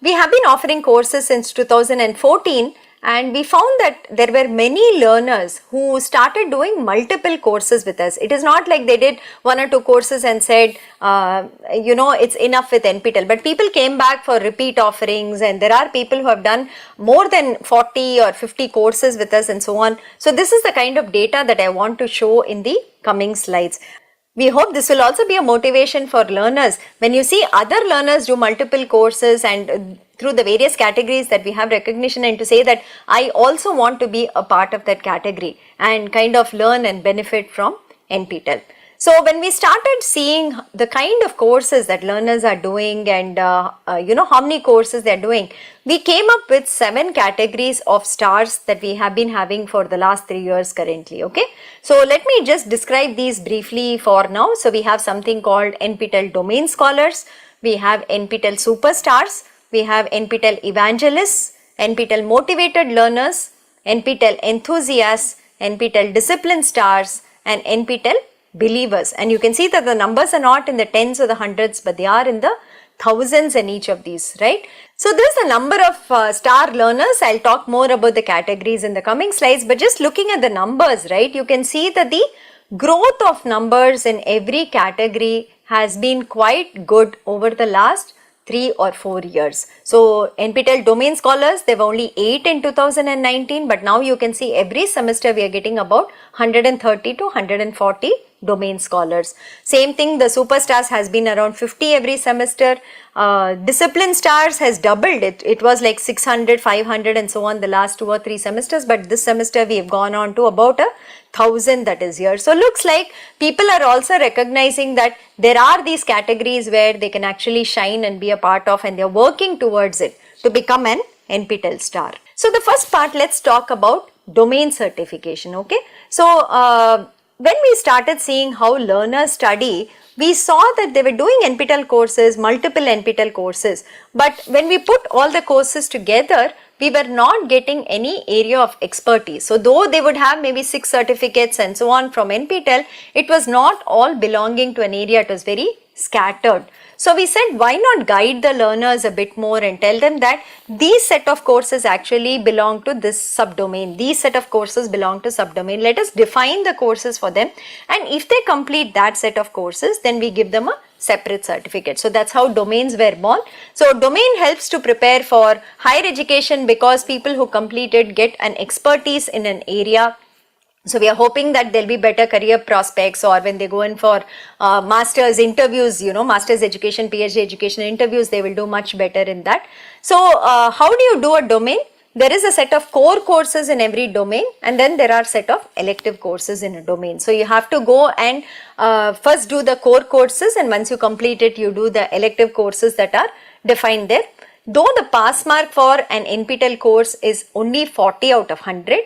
we have been offering courses since 2014, and we found that there were many learners who started doing multiple courses with us. It is not like they did 1 or 2 courses and said, it's enough with NPTEL, but people came back for repeat offerings, and there are people who have done more than 40 or 50 courses with us and so on. So this is the kind of data that I want to show in the coming slides. We hope this will also be a motivation for learners. When you see other learners do multiple courses and through the various categories that we have recognition, and to say that I also want to be a part of that category and kind of learn and benefit from NPTEL. So when we started seeing the kind of courses that learners are doing and how many courses they are doing, we came up with 7 categories of stars that we have been having for the last 3 years currently. Okay, so let me just describe these briefly for now. So we have something called NPTEL Domain Scholars, we have NPTEL Superstars, we have NPTEL Evangelists, NPTEL Motivated Learners, NPTEL Enthusiasts, NPTEL Discipline Stars, and NPTEL Believers. And you can see that the numbers are not in the tens or the hundreds, but they are in the thousands in each of these, right? So there's a number of star learners. I'll talk more about the categories in the coming slides, but just looking at the numbers, right, you can see that the growth of numbers in every category has been quite good over the last 3 or 4 years. So NPTEL Domain Scholars, there were only 8 in 2019, but now you can see every semester we are getting about 130 to 140 domain scholars. Same thing, the Superstars has been around 50 every semester. Discipline Stars has doubled it. It was like 600, 500 and so on the last 2 or 3 semesters, but this semester we have gone on to about 1,000 that is here. So looks like people are also recognizing that there are these categories where they can actually shine and be a part of, and they are working towards it to become an NPTEL star. So the first part, let's talk about domain certification. Okay, so when we started seeing how learners study, we saw that they were doing NPTEL courses, multiple NPTEL courses, but when we put all the courses together, we were not getting any area of expertise. So though they would have maybe 6 certificates and so on from NPTEL, it was not all belonging to an area, it was very scattered. So we said, why not guide the learners a bit more and tell them that these set of courses actually belong to this subdomain, these set of courses belong to subdomain. Let us define the courses for them, and if they complete that set of courses, then we give them a separate certificate. So that's how domains were born. So domain helps to prepare for higher education because people who complete it get an expertise in an area. So we are hoping that there will be better career prospects, or when they go in for master's interviews, master's education, PhD education interviews, they will do much better in that. So how do you do a domain? There is a set of core courses in every domain, and then there are set of elective courses in a domain. So you have to go and first do the core courses, and once you complete it, you do the elective courses that are defined there. Though the pass mark for an NPTEL course is only 40 out of 100,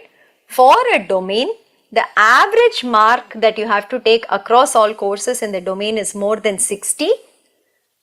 for a domain, the average mark that you have to take across all courses in the domain is more than 60,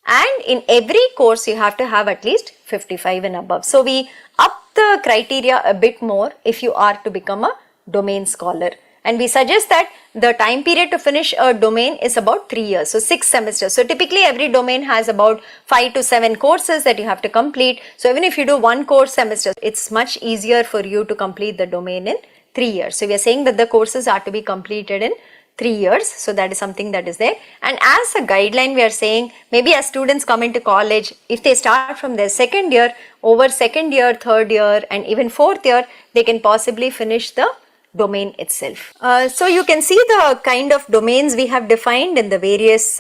and in every course you have to have at least 55 and above. So we up the criteria a bit more if you are to become a domain scholar, and we suggest that the time period to finish a domain is about 3 years, so 6 semesters. So typically every domain has about 5 to 7 courses that you have to complete. So even if you do 1 course semester, it's much easier for you to complete the domain in 3 years. So we are saying that the courses are to be completed in 3 years. So that is something that is there. And as a guideline, we are saying maybe as students come into college, if they start from their second year, over second year, third year and even fourth year, they can possibly finish the domain itself. So you can see the kind of domains we have defined in the various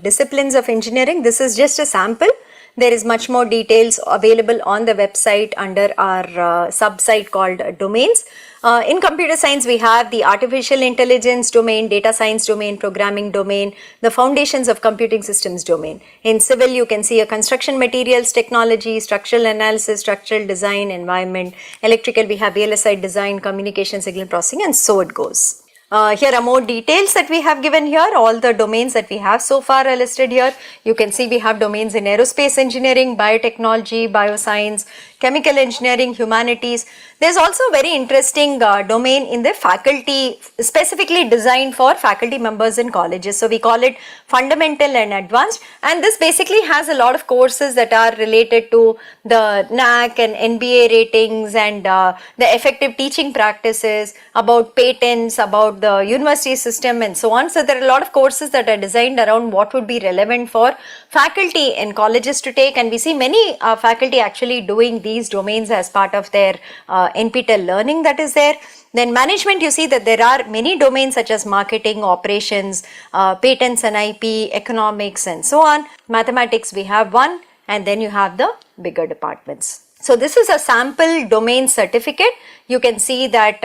disciplines of engineering. This is just a sample. There is much more details available on the website under our sub-site called domains. In computer science, we have the artificial intelligence domain, data science domain, programming domain, the foundations of computing systems domain. In civil, you can see a construction materials technology, structural analysis, structural design, environment. Electrical, we have VLSI design, communication, signal processing, and so it goes. Here are more details that we have given here. All the domains that we have so far are listed here. You can see we have domains in aerospace engineering, biotechnology, bioscience, chemical engineering, humanities. There's also a very interesting domain in the faculty, specifically designed for faculty members in colleges. So we call it fundamental and advanced, and this basically has a lot of courses that are related to the NAC and NBA ratings and the effective teaching practices, about patents, about the university system and so on. So there are a lot of courses that are designed around what would be relevant for faculty in colleges to take, and we see many faculty actually doing these domains as part of their NPTEL learning that is there. Then management, you see that there are many domains such as marketing, operations, patents and IP, economics and so on. Mathematics, we have one, and then you have the bigger departments. So this is a sample domain certificate. You can see that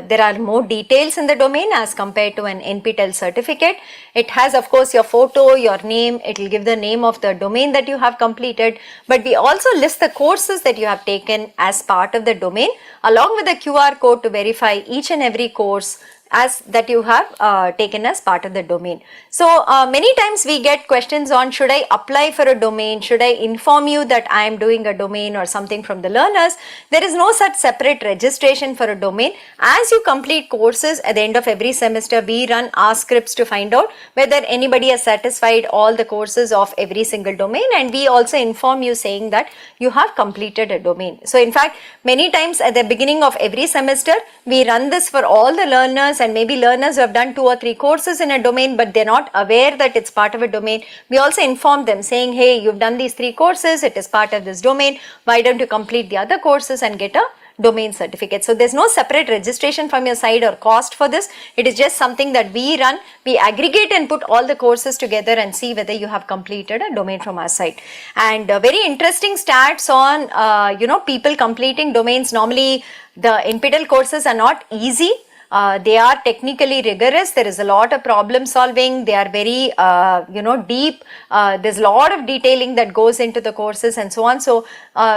there are more details in the domain as compared to an NPTEL certificate. It has of course your photo, your name, it will give the name of the domain that you have completed, but we also list the courses that you have taken as part of the domain along with the QR code to verify each and every course as that you have taken as part of the domain. So many times we get questions on, should I apply for a domain, should I inform you that I am doing a domain or something from the learners. There is no such separate registration for a domain. As you complete courses at the end of every semester, we run ask scripts to find out whether anybody has satisfied all the courses of every single domain, and we also inform you saying that you have completed a domain. So in fact, many times at the beginning of every semester, we run this for all the learners, and maybe learners who have done 2 or 3 courses in a domain but they're not aware that it's part of a domain. We also inform them saying, hey, you've done these 3 courses, it is part of this domain, why don't you complete the other courses and get a domain certificate. So there's no separate registration from your side or cost for this. It is just something that we run. We aggregate and put all the courses together and see whether you have completed a domain from our side. And very interesting stats on people completing domains. Normally the NPTEL courses are not easy. They are technically rigorous. There is a lot of problem solving. They are very, deep. There's a lot of detailing that goes into the courses and so on. So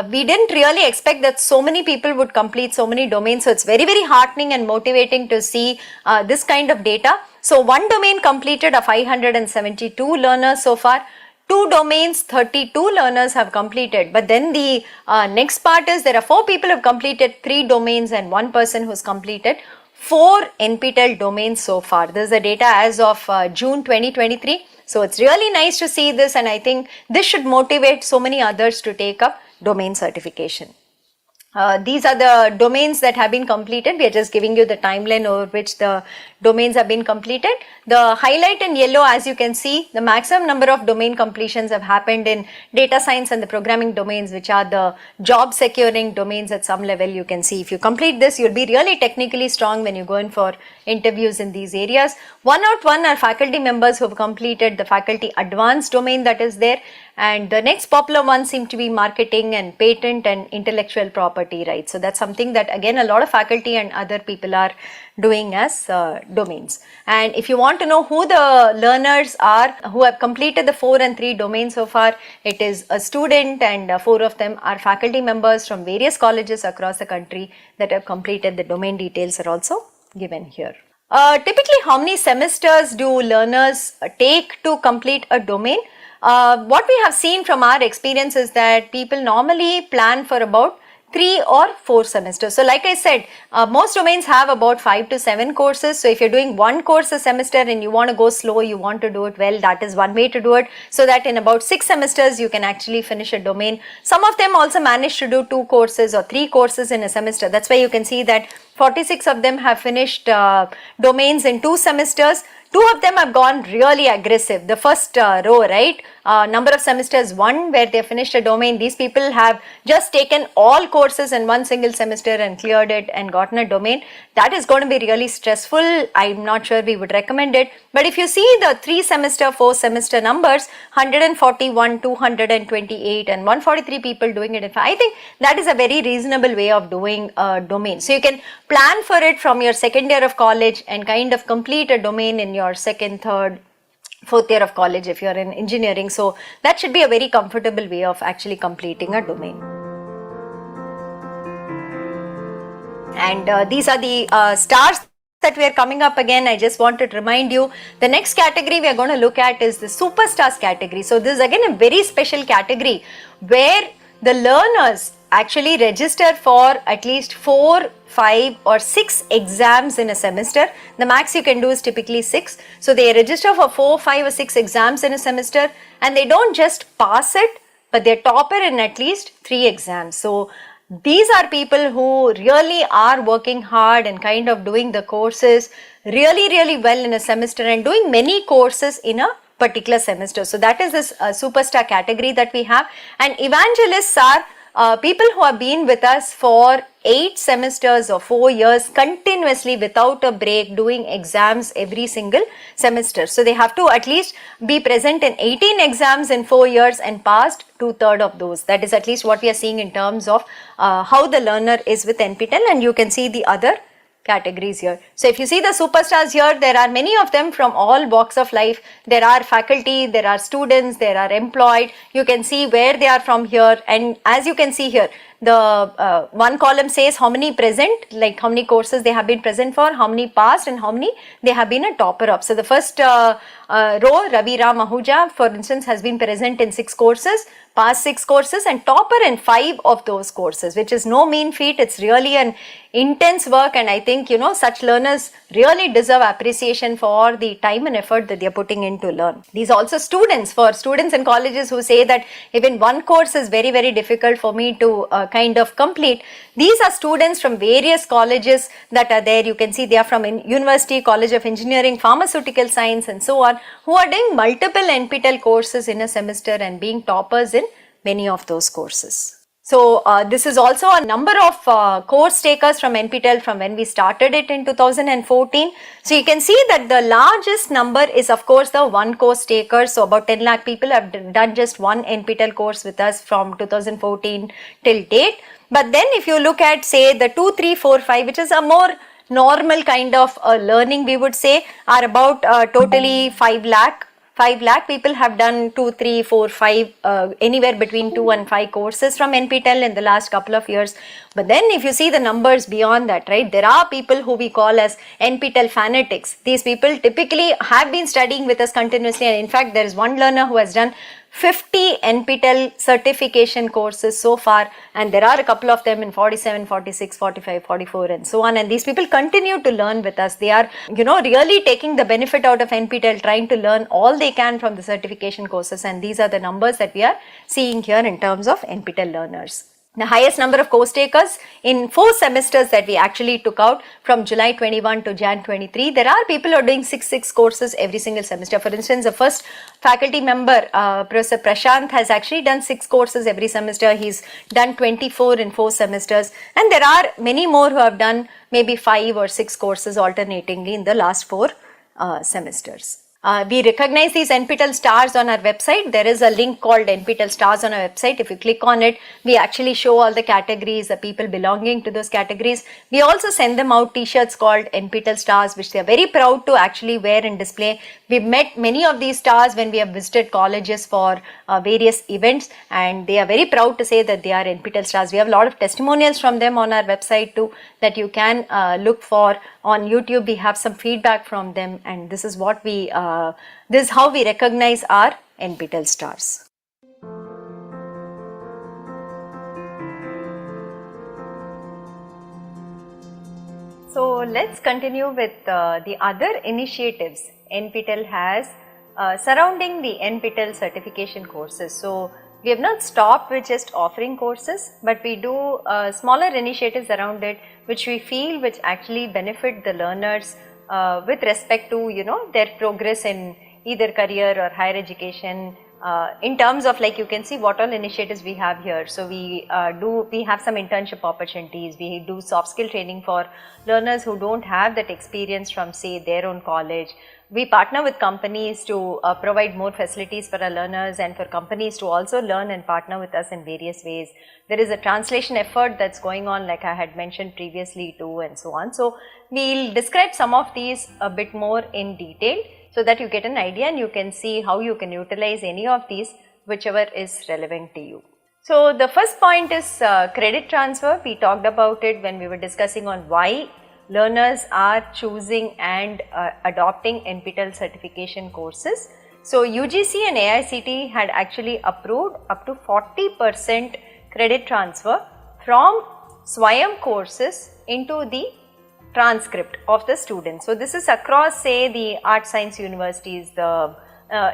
we didn't really expect that so many people would complete so many domains. So it's very, very heartening and motivating to see this kind of data. So one domain completed are 572 learners so far. 2 domains, 32 learners have completed. But then the next part is there are 4 people who have completed 3 domains and 1 person who's completed 4 NPTEL domains so far. This is the data as of June 2023. So it's really nice to see this, and I think this should motivate so many others to take up domain certification. These are the domains that have been completed. We are just giving you the timeline over which the domains have been completed. The highlight in yellow, as you can see, the maximum number of domain completions have happened in data science and the programming domains, which are the job securing domains at some level. You can see if you complete this, you'll be really technically strong when you go in for interviews in these areas. 101 are faculty members who have completed the faculty advanced domain that is there. And the next popular one seem to be marketing and patent and intellectual property rights. So that's something that again a lot of faculty and other people are doing as domains. And if you want to know who the learners are who have completed the 4 and 3 domains so far, it is a student, and 4 of them are faculty members from various colleges across the country that have completed. The domain details are also given here. Typically, how many semesters do learners take to complete a domain? What we have seen from our experience is that people normally plan for about 3 or 4 semesters. So like I said, most domains have about 5 to 7 courses. So if you're doing 1 course a semester and you want to go slow, you want to do it well, that is one way to do it, so that in about 6 semesters you can actually finish a domain. Some of them also manage to do 2 courses or 3 courses in a semester. That's why you can see that 46 of them have finished domains in 2 semesters. 2 of them have gone really aggressive. The first row, right? Number of semesters 1 where they finished a domain. These people have just taken all courses in 1 single semester and cleared it and gotten a domain. That is going to be really stressful. I'm not sure we would recommend it. But if you see the 3 semester, 4 semester numbers, 141, 228 and 143 people doing it. I think that is a very reasonable way of doing a domain. So you can plan for it from your second year of college and kind of complete a domain in your second, third, 4th year of college if you are in engineering. So that should be a very comfortable way of actually completing a domain. And these are the stars that we are coming up again. I just wanted to remind you, the next category we are going to look at is the superstars category. So this is again a very special category where the learners actually register for at least 4, 5 or 6 exams in a semester. The max you can do is typically 6. So they register for 4, 5 or 6 exams in a semester, and they don't just pass it, but they're topper in at least 3 exams. So these are people who really are working hard and kind of doing the courses really well in a semester and doing many courses in a particular semester. So that is this superstar category that we have. And evangelists are people who have been with us for 8 semesters or 4 years continuously without a break, doing exams every single semester. So they have to at least be present in 18 exams in 4 years and passed 2/3 of those. That is at least what we are seeing in terms of how the learner is with NPTEL, and you can see the other categories here. So if you see the superstars here, there are many of them from all walks of life. There are faculty, there are students, there are employed. You can see where they are from here, and as you can see here, the one column says how many present, like how many courses they have been present for, how many passed, and how many they have been a topper of. So the first row, Ravi Ram Ahuja, for instance, has been present in 6 courses, passed 6 courses and topper in 5 of those courses, which is no mean feat. It's really an intense work, and I think, you know, such learners really deserve appreciation for the time and effort that they are putting in to learn. These also students, for students in colleges who say that even one course is very difficult for me to kind of complete. These are students from various colleges that are there. You can see they are from University, College of Engineering, Pharmaceutical Science and so on, who are doing multiple NPTEL courses in a semester and being toppers in many of those courses. So this is also a number of course takers from NPTEL from when we started it in 2014. So you can see that the largest number is of course the one course takers. So about 10 lakh people have done just one NPTEL course with us from 2014 till date. But then if you look at say the 2, 3, 4, 5, which is a more normal kind of learning, we would say, are about totally 5 lakh. 5 lakh people have done 2, 3, 4, 5, anywhere between 2 and 5 courses from NPTEL in the last couple of years. But then if you see the numbers beyond that, right, there are people who we call as NPTEL fanatics. These people typically have been studying with us continuously, and in fact there is one learner who has done 50 NPTEL certification courses so far, and there are a couple of them in 47, 46, 45, 44 and so on, and these people continue to learn with us. They are, you know, really taking the benefit out of NPTEL, trying to learn all they can from the certification courses, and these are the numbers that we are seeing here in terms of NPTEL learners. The highest number of course takers in 4 semesters that we actually took out from July 21 to Jan 23. There are people who are doing 6 courses every single semester. For instance, the first faculty member, Professor Prashant, has actually done 6 courses every semester. He's done 24 in 4 semesters, and there are many more who have done maybe 5 or 6 courses alternatingly in the last 4 semesters. We recognize these NPTEL stars on our website. There is a link called NPTEL stars on our website. If you click on it, we actually show all the categories, the people belonging to those categories. We also send them out t-shirts called NPTEL stars, which they are very proud to actually wear and display. We've met many of these stars when we have visited colleges for various events, and they are very proud to say that they are NPTEL stars. We have a lot of testimonials from them on our website too that you can look for. On YouTube, we have some feedback from them, and this is what we this is how we recognize our NPTEL stars. So let's continue with the other initiatives NPTEL has surrounding the NPTEL certification courses. So we have not stopped with just offering courses, but we do smaller initiatives around it, which we feel which actually benefit the learners with respect to, you know, their progress in either career or higher education. In terms of, like, you can see what all initiatives we have here. So we have some internship opportunities. We do soft skill training for learners who don't have that experience from, say, their own college. We partner with companies to provide more facilities for our learners, and for companies to also learn and partner with us in various ways. There is a translation effort that's going on, like I had mentioned previously too, and so on. So we'll describe some of these a bit more in detail, so that you get an idea and you can see how you can utilize any of these, whichever is relevant to you. So the first point is credit transfer. We talked about it when we were discussing on why learners are choosing and adopting NPTEL certification courses. So UGC and AICTE had actually approved up to 40% credit transfer from Swayam courses into the transcript of the students. So, this is across say the art science universities, the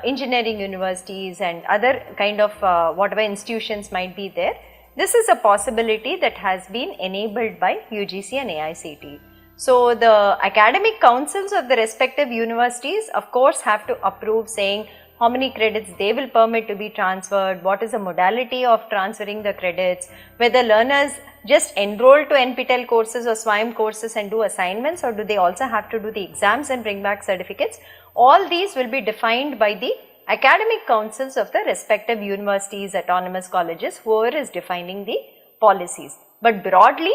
engineering universities and other kind of whatever institutions might be there. This is a possibility that has been enabled by UGC and AICTE. So, the academic councils of the respective universities of course have to approve, saying how many credits they will permit to be transferred, what is the modality of transferring the credits, whether learners just enroll to NPTEL courses or SWAYAM courses and do assignments, or do they also have to do the exams and bring back certificates. All these will be defined by the academic councils of the respective universities, autonomous colleges, whoever is defining the policies. But broadly,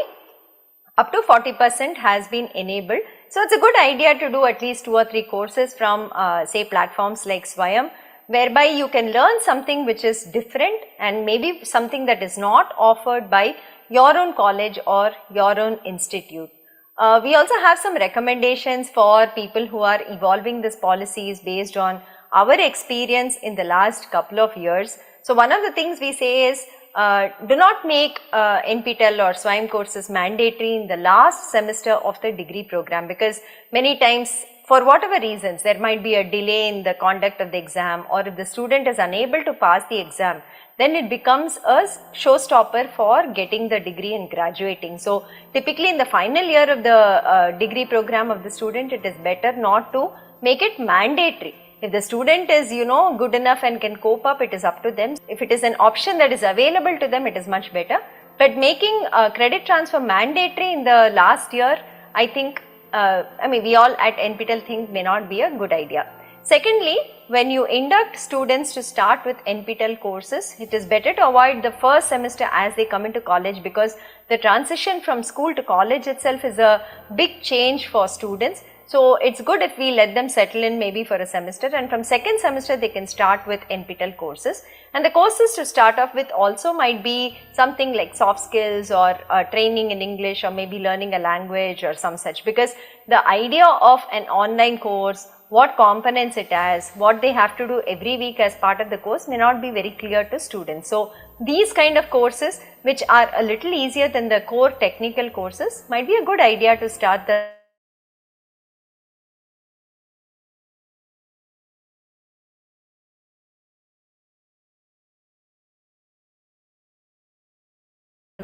up to 40% has been enabled. So, it is a good idea to do at least 2 or 3 courses from say platforms like Swayam, whereby you can learn something which is different and maybe something that is not offered by your own college or your own institute. We also have some recommendations for people who are evolving these policies based on our experience in the last couple of years. So, one of the things we say is do not make NPTEL or SWAYAM courses mandatory in the last semester of the degree program, because many times for whatever reasons there might be a delay in the conduct of the exam, or if the student is unable to pass the exam, then it becomes a showstopper for getting the degree and graduating. So, typically in the final year of the degree program of the student, it is better not to make it mandatory. If the student is good enough and can cope up, it is up to them. If it is an option that is available to them, it is much better. But making credit transfer mandatory in the last year, I think, we all at NPTEL think may not be a good idea. Secondly, when you induct students to start with NPTEL courses, it is better to avoid the first semester as they come into college, because the transition from school to college itself is a big change for students. So, it is good if we let them settle in maybe for a semester, and from second semester they can start with NPTEL courses. And the courses to start off with also might be something like soft skills or training in English, or maybe learning a language or some such, because the idea of an online course, what components it has, what they have to do every week as part of the course may not be very clear to students. So, these kind of courses which are a little easier than the core technical courses might be a good idea to start the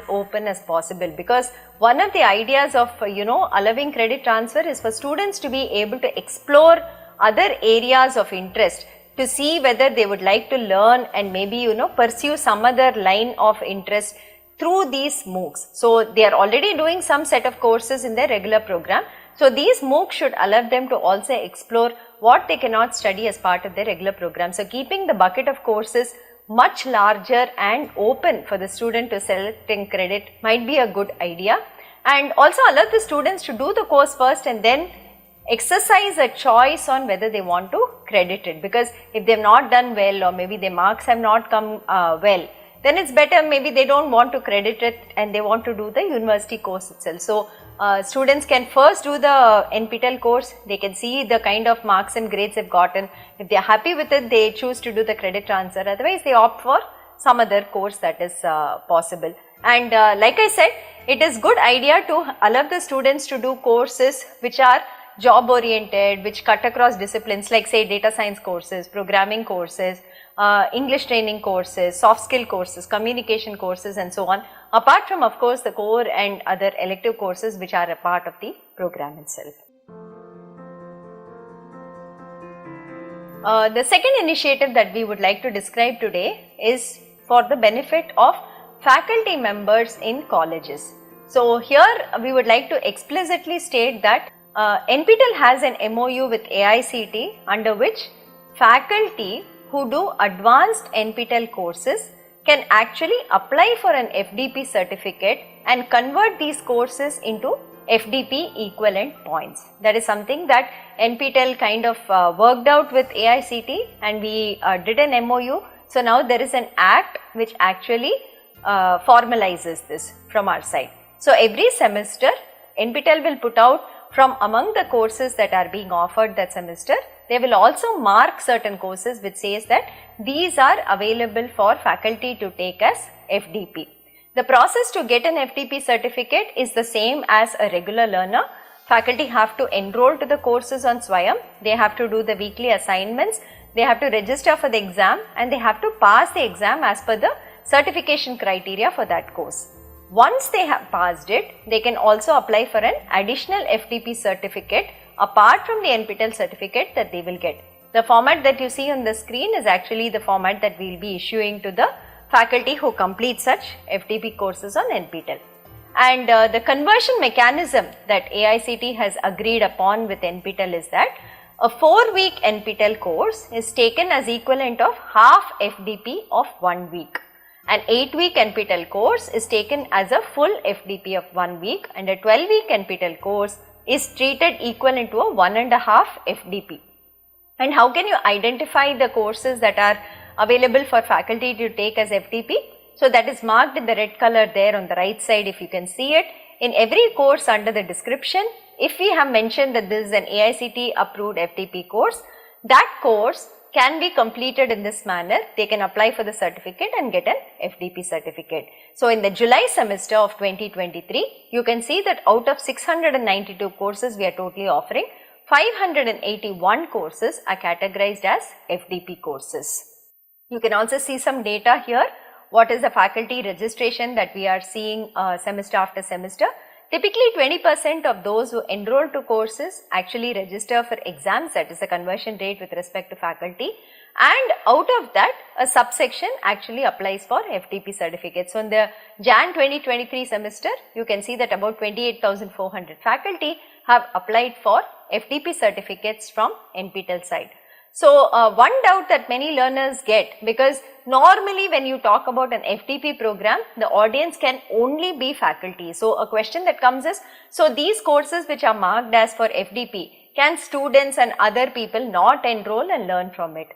open as possible, because one of the ideas of allowing credit transfer is for students to be able to explore other areas of interest, to see whether they would like to learn and maybe pursue some other line of interest through these MOOCs. So, they are already doing some set of courses in their regular program. So, these MOOCs should allow them to also explore what they cannot study as part of their regular program. So, keeping the bucket of courses much larger and open for the student to select and credit might be a good idea, and also allow the students to do the course first and then exercise a choice on whether they want to credit it, because if they have not done well or maybe their marks have not come well, then it is better maybe they do not want to credit it and they want to do the university course itself. So, students can first do the NPTEL course, they can see the kind of marks and grades they have gotten. If they are happy with it, they choose to do the credit transfer, otherwise they opt for some other course that is possible. And like I said, it is good idea to allow the students to do courses which are job oriented, which cut across disciplines, like say data science courses, programming courses, English training courses, soft skill courses, communication courses and so on, apart from of course the core and other elective courses which are a part of the program itself. The second initiative that we would like to describe today is for the benefit of faculty members in colleges. So, here we would like to explicitly state that NPTEL has an MOU with AICTE, under which faculty who do advanced NPTEL courses can actually apply for an FDP certificate and convert these courses into FDP equivalent points. That is something that NPTEL kind of worked out with AICTE, and we did an MOU. So, now there is an act which actually formalizes this from our side. So, every semester NPTEL will put out from among the courses that are being offered that semester, they will also mark certain courses which says that these are available for faculty to take as FDP. The process to get an FTP certificate is the same as a regular learner. Faculty have to enroll to the courses on Swayam, they have to do the weekly assignments, they have to register for the exam, and they have to pass the exam as per the certification criteria for that course. Once they have passed it, they can also apply for an additional FTP certificate apart from the NPTEL certificate that they will get. The format that you see on the screen is actually the format that we will be issuing to the faculty who complete such FTP courses on NPTEL. And the conversion mechanism that AICTE has agreed upon with NPTEL is that a 4-week NPTEL course is taken as equivalent of half FDP of 1 week. An 8-week NPTEL course is taken as a full FDP of 1 week, and a 12-week NPTEL course is treated equivalent to a 1.5 FDP. And how can you identify the courses that are available for faculty to take as FTP? So that is marked in the red color there on the right side, if you can see it. In every course under the description, if we have mentioned that this is an AICTE approved FTP course, that course can be completed in this manner. They can apply for the certificate and get an FTP certificate. So in the July semester of 2023, you can see that out of 692 courses we are totally offering, 581 courses are categorized as FDP courses. You can also see some data here. What is the faculty registration that we are seeing semester after semester? Typically 20% of those who enroll to courses actually register for exams, that is the conversion rate with respect to faculty, and out of that a subsection actually applies for FTP certificates. So in the Jan 2023 semester, you can see that about 28,400 faculty have applied for FTP certificates from NPTEL side. So one doubt that many learners get, because normally when you talk about an FTP program, the audience can only be faculty. So a question that comes is, so these courses which are marked as for FDP, can students and other people not enroll and learn from it?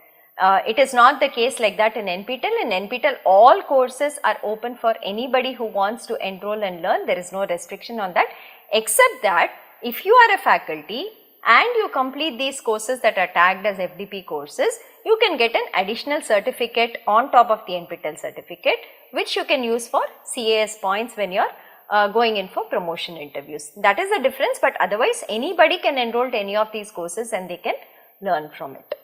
It is not the case like that in NPTEL. In NPTEL, all courses are open for anybody who wants to enroll and learn. There is no restriction on that, except that if you are a faculty and you complete these courses that are tagged as FDP courses, you can get an additional certificate on top of the NPTEL certificate, which you can use for CAS points when you are going in for promotion interviews. That is the difference, but otherwise anybody can enroll to any of these courses and they can learn from it.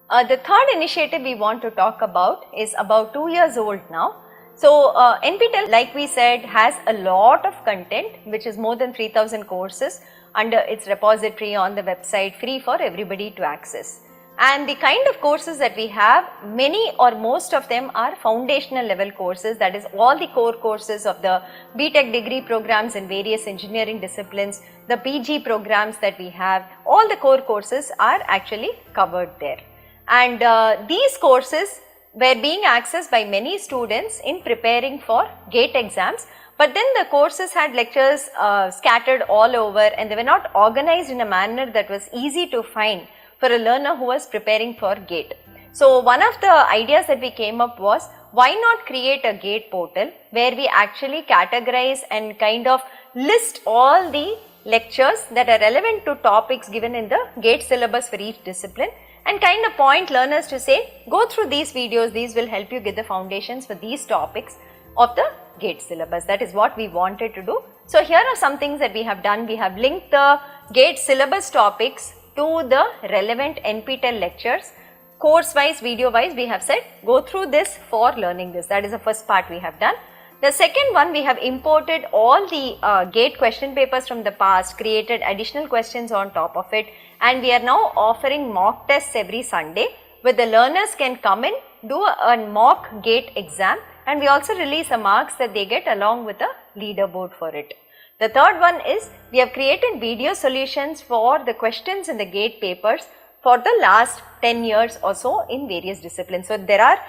The third initiative we want to talk about is about 2 years old now. So NPTEL, like we said, has a lot of content, which is more than 3,000 courses under its repository on the website, free for everybody to access. And the kind of courses that we have, many or most of them are foundational level courses, that is all the core courses of the BTech degree programs in various engineering disciplines, the PG programs that we have, all the core courses are actually covered there. And these courses were being accessed by many students in preparing for GATE exams, but then the courses had lectures scattered all over and they were not organized in a manner that was easy to find for a learner who was preparing for GATE. So one of the ideas that we came up was, why not create a GATE portal where we actually categorize and kind of list all the lectures that are relevant to topics given in the GATE syllabus for each discipline, and kind of point learners to say, go through these videos, these will help you get the foundations for these topics of the GATE syllabus. That is what we wanted to do. So here are some things that we have done. We have linked the GATE syllabus topics to the relevant NPTEL lectures. Course wise, video wise, we have said, go through this for learning this. That is the first part we have done. The second one, we have imported all the GATE question papers from the past, created additional questions on top of it, and we are now offering mock tests every Sunday where the learners can come in, do a mock GATE exam, and we also release the marks that they get along with a leaderboard for it. The third one is, we have created video solutions for the questions in the GATE papers for the last 10 years or so in various disciplines. So there are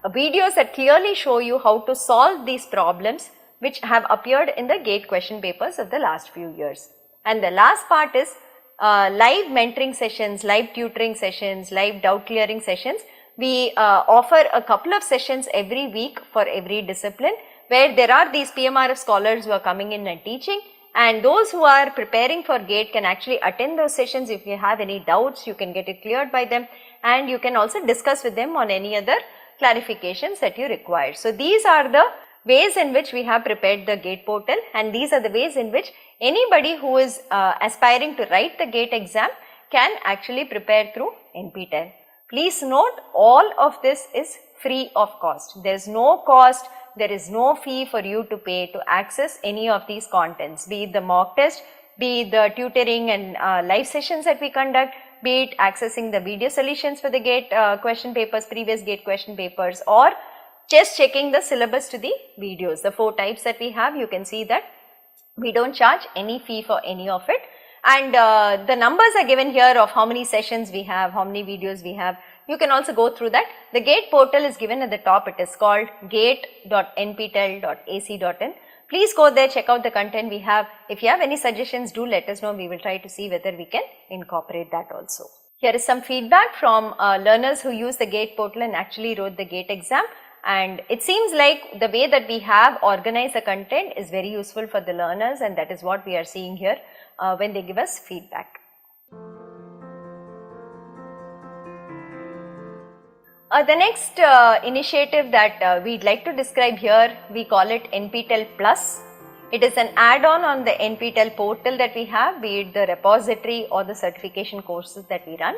videos that clearly show you how to solve these problems which have appeared in the GATE question papers of the last few years. And the last part is live mentoring sessions, live tutoring sessions, live doubt clearing sessions. We offer a couple of sessions every week for every discipline, where there are these PMRF scholars who are coming in and teaching, and those who are preparing for GATE can actually attend those sessions. If you have any doubts, you can get it cleared by them, and you can also discuss with them on any other clarifications that you require. So these are the ways in which we have prepared the GATE portal, and these are the ways in which anybody who is aspiring to write the GATE exam can actually prepare through NPTEL. Please note, all of this is free of cost. There is no cost, there is no fee for you to pay to access any of these contents, be it the mock test, be it the tutoring and live sessions that we conduct, be it accessing the video solutions for the GATE question papers, previous GATE question papers, or just checking the syllabus to the videos. The 4 types that we have, you can see that we don't charge any fee for any of it, and the numbers are given here of how many sessions we have, how many videos we have. You can also go through that. The GATE portal is given at the top. It is called gate.nptel.ac.in. Please go there, check out the content we have. If you have any suggestions, do let us know. We will try to see whether we can incorporate that also. Here is some feedback from learners who use the GATE portal and actually wrote the GATE exam. And it seems like the way that we have organized the content is very useful for the learners, and that is what we are seeing here when they give us feedback. The next initiative that we'd like to describe here, we call it NPTEL Plus. It is an add-on on the NPTEL portal that we have, be it the repository or the certification courses that we run.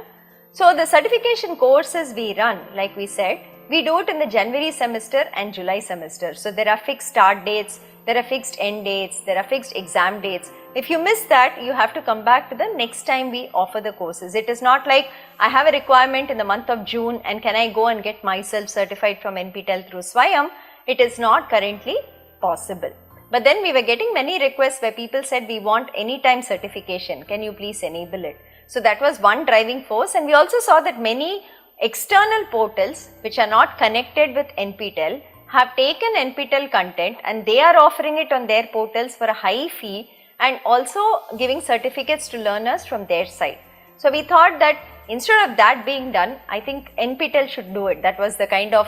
So the certification courses we run, like we said, we do it in the January semester and July semester. So there are fixed start dates, there are fixed end dates, there are fixed exam dates. If you miss that, you have to come back to the next time we offer the courses. It is not like I have a requirement in the month of June and can I go and get myself certified from NPTEL through SWAYAM. It is not currently possible. But then we were getting many requests where people said we want anytime certification. Can you please enable it? So that was one driving force, and we also saw that many external portals which are not connected with NPTEL have taken NPTEL content and they are offering it on their portals for a high fee and also giving certificates to learners from their side. So we thought that instead of that being done, I think NPTEL should do it. That was the kind of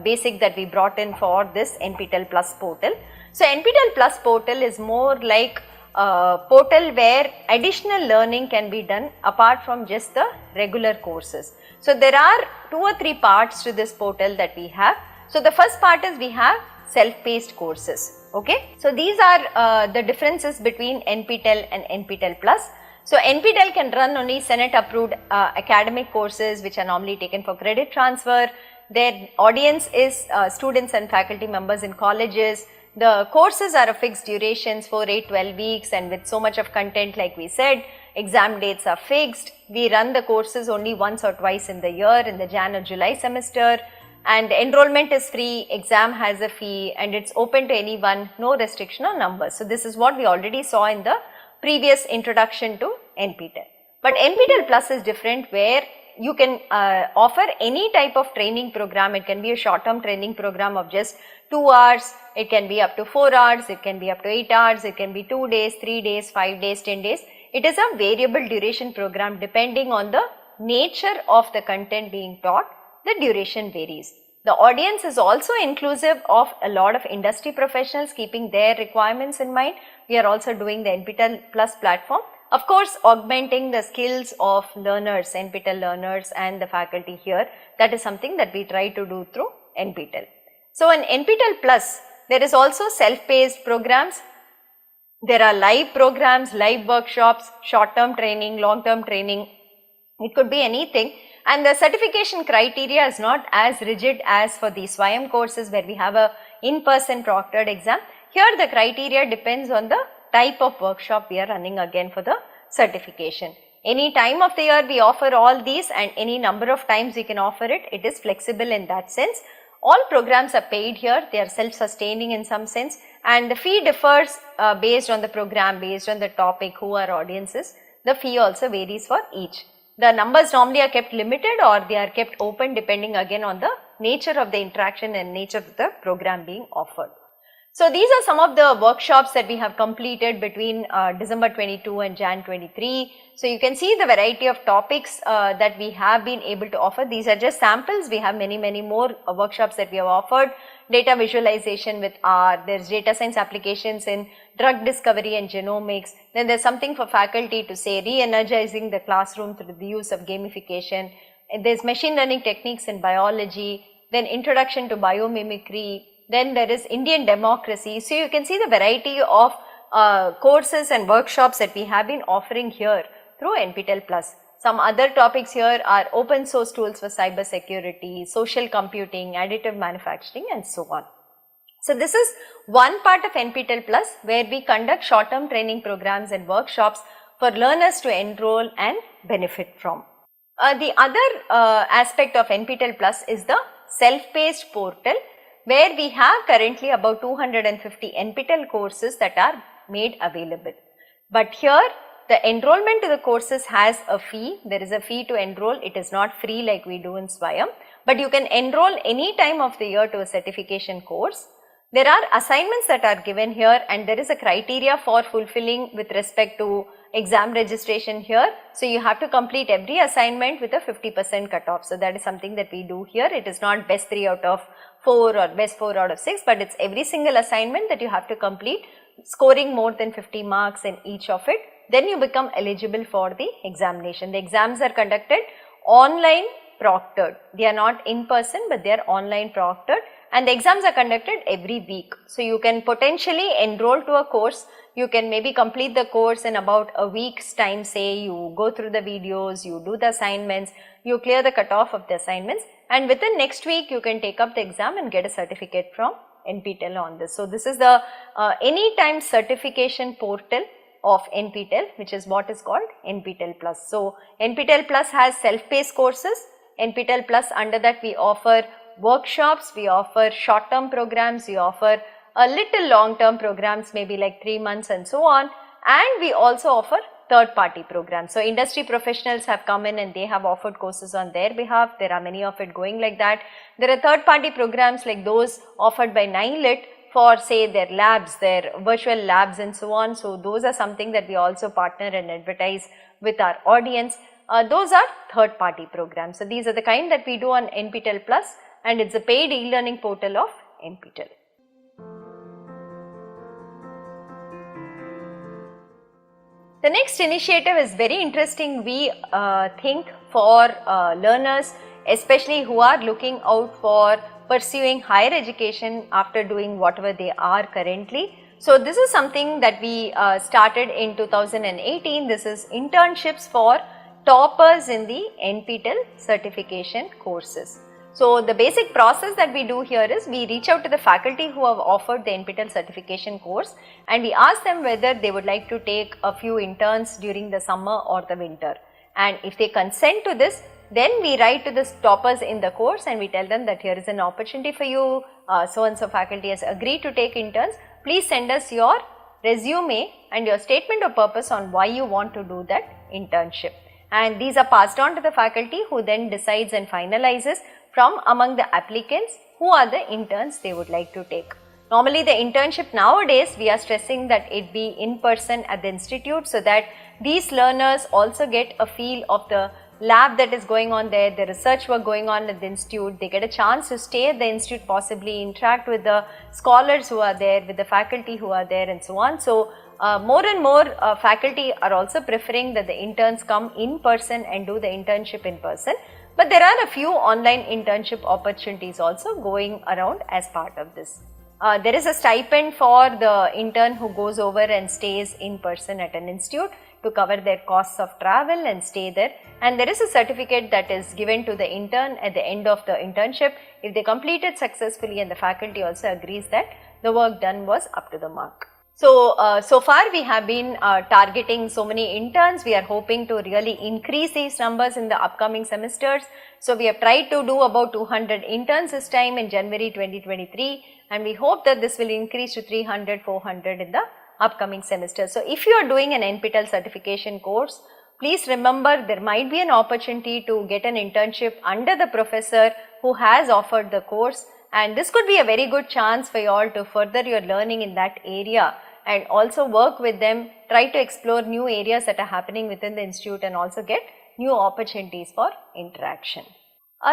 basic that we brought in for this NPTEL Plus portal. So NPTEL Plus portal is more like a portal where additional learning can be done apart from just the regular courses. So there are 2 or 3 parts to this portal that we have. So the first part is we have self-paced courses. Okay, so these are the differences between NPTEL and NPTEL Plus. So NPTEL can run only Senate approved academic courses which are normally taken for credit transfer. Their audience is students and faculty members in colleges. The courses are of fixed durations, 4, 8, 12 weeks, and with so much of content, like we said. Exam dates are fixed. We run the courses only once or twice in the year, in the Jan or July semester, and the enrollment is free, exam has a fee, and it's open to anyone, no restriction on numbers. So this is what we already saw in the previous introduction to NPTEL. But NPTEL Plus is different, where you can offer any type of training program. It can be a short-term training program of just 2 hours, it can be up to 4 hours, it can be up to 8 hours, it can be 2 days, 3 days, 5 days, 10 days. It is a variable duration program depending on the nature of the content being taught, the duration varies. The audience is also inclusive of a lot of industry professionals, keeping their requirements in mind. We are also doing the NPTEL Plus platform. Of course, augmenting the skills of learners, NPTEL learners and the faculty here. That is something that we try to do through NPTEL. So in NPTEL Plus, there is also self-paced programs. There are live programs, live workshops, short-term training, long-term training. It could be anything. And the certification criteria is not as rigid as for the SWAYAM courses where we have a in-person proctored exam. Here the criteria depends on the type of workshop we are running again for the certification. Any time of the year we offer all these, and any number of times we can offer it. It is flexible in that sense. All programs are paid here, they are self-sustaining in some sense, and the fee differs based on the program, based on the topic, who our audience is. The fee also varies for each. The numbers normally are kept limited or they are kept open depending again on the nature of the interaction and nature of the program being offered. So these are some of the workshops that we have completed between December 22 and Jan 23. So you can see the variety of topics that we have been able to offer. These are just samples. We have many more workshops that we have offered. Data visualization with R, there's data science applications in drug discovery and genomics. Then there's something for faculty to say re-energizing the classroom through the use of gamification. And there's machine learning techniques in biology, then introduction to biomimicry. Then there is Indian democracy. So you can see the variety of courses and workshops that we have been offering here through NPTEL Plus. Some other topics here are open source tools for cyber security, social computing, additive manufacturing and so on. So this is one part of NPTEL Plus where we conduct short-term training programs and workshops for learners to enroll and benefit from. The other aspect of NPTEL Plus is the self-paced portal, where we have currently about 250 NPTEL courses that are made available. But here the enrollment to the courses has a fee. There is a fee to enroll. It is not free like we do in Swayam, but you can enroll any time of the year to a certification course. There are assignments that are given here and there is a criteria for fulfilling with respect to exam registration here. So you have to complete every assignment with a 50% cutoff. So that is something that we do here. It is not best 3 out of 4 or best 4 out of 6, but it's every single assignment that you have to complete, scoring more than 50 marks in each of it. Then you become eligible for the examination. The exams are conducted online proctored. They are not in person, but they are online proctored, and the exams are conducted every week. So you can potentially enroll to a course. You can maybe complete the course in about a week's time. Say you go through the videos, you do the assignments, you clear the cutoff of the assignments, and within next week you can take up the exam and get a certificate from NPTEL on this. So this is the anytime certification portal of NPTEL, which is what is called NPTEL Plus. So NPTEL Plus has self-paced courses. NPTEL Plus, under that we offer workshops, we offer short-term programs, we offer a little long-term programs, maybe like 3 months and so on, and we also offer third-party programs. So industry professionals have come in and they have offered courses on their behalf. There are many of it going like that. There are third-party programs like those offered by 9LIT for say their labs, their virtual labs and so on. So those are something that we also partner and advertise with our audience. Those are third-party programs. So these are the kind that we do on NPTEL Plus, and it's a paid e-learning portal of NPTEL. The next initiative is very interesting, we think, for learners, especially who are looking out for pursuing higher education after doing whatever they are currently. So this is something that we started in 2018. This is internships for toppers in the NPTEL certification courses. So the basic process that we do here is we reach out to the faculty who have offered the NPTEL certification course, and we ask them whether they would like to take a few interns during the summer or the winter. And if they consent to this, then we write to the toppers in the course and we tell them that here is an opportunity for you, so and so faculty has agreed to take interns. Please send us your resume and your statement of purpose on why you want to do that internship. And these are passed on to the faculty, who then decides and finalizes from among the applicants who are the interns they would like to take. Normally the internship nowadays, we are stressing that it be in person at the institute, so that these learners also get a feel of the lab that is going on there, the research work going on at the institute. They get a chance to stay at the institute, possibly interact with the scholars who are there, with the faculty who are there and so on. So more and more faculty are also preferring that the interns come in person and do the internship in person. But there are a few online internship opportunities also going around as part of this. There is a stipend for the intern who goes over and stays in person at an institute to cover their costs of travel and stay there. And there is a certificate that is given to the intern at the end of the internship if they complete it successfully, and the faculty also agrees that the work done was up to the mark. So far we have been targeting so many interns. We are hoping to really increase these numbers in the upcoming semesters. So we have tried to do about 200 interns this time in January 2023, and we hope that this will increase to 300, 400 in the upcoming semester. So if you are doing an NPTEL certification course, please remember there might be an opportunity to get an internship under the professor who has offered the course, and this could be a very good chance for you all to further your learning in that area and also work with them, try to explore new areas that are happening within the institute and also get new opportunities for interaction.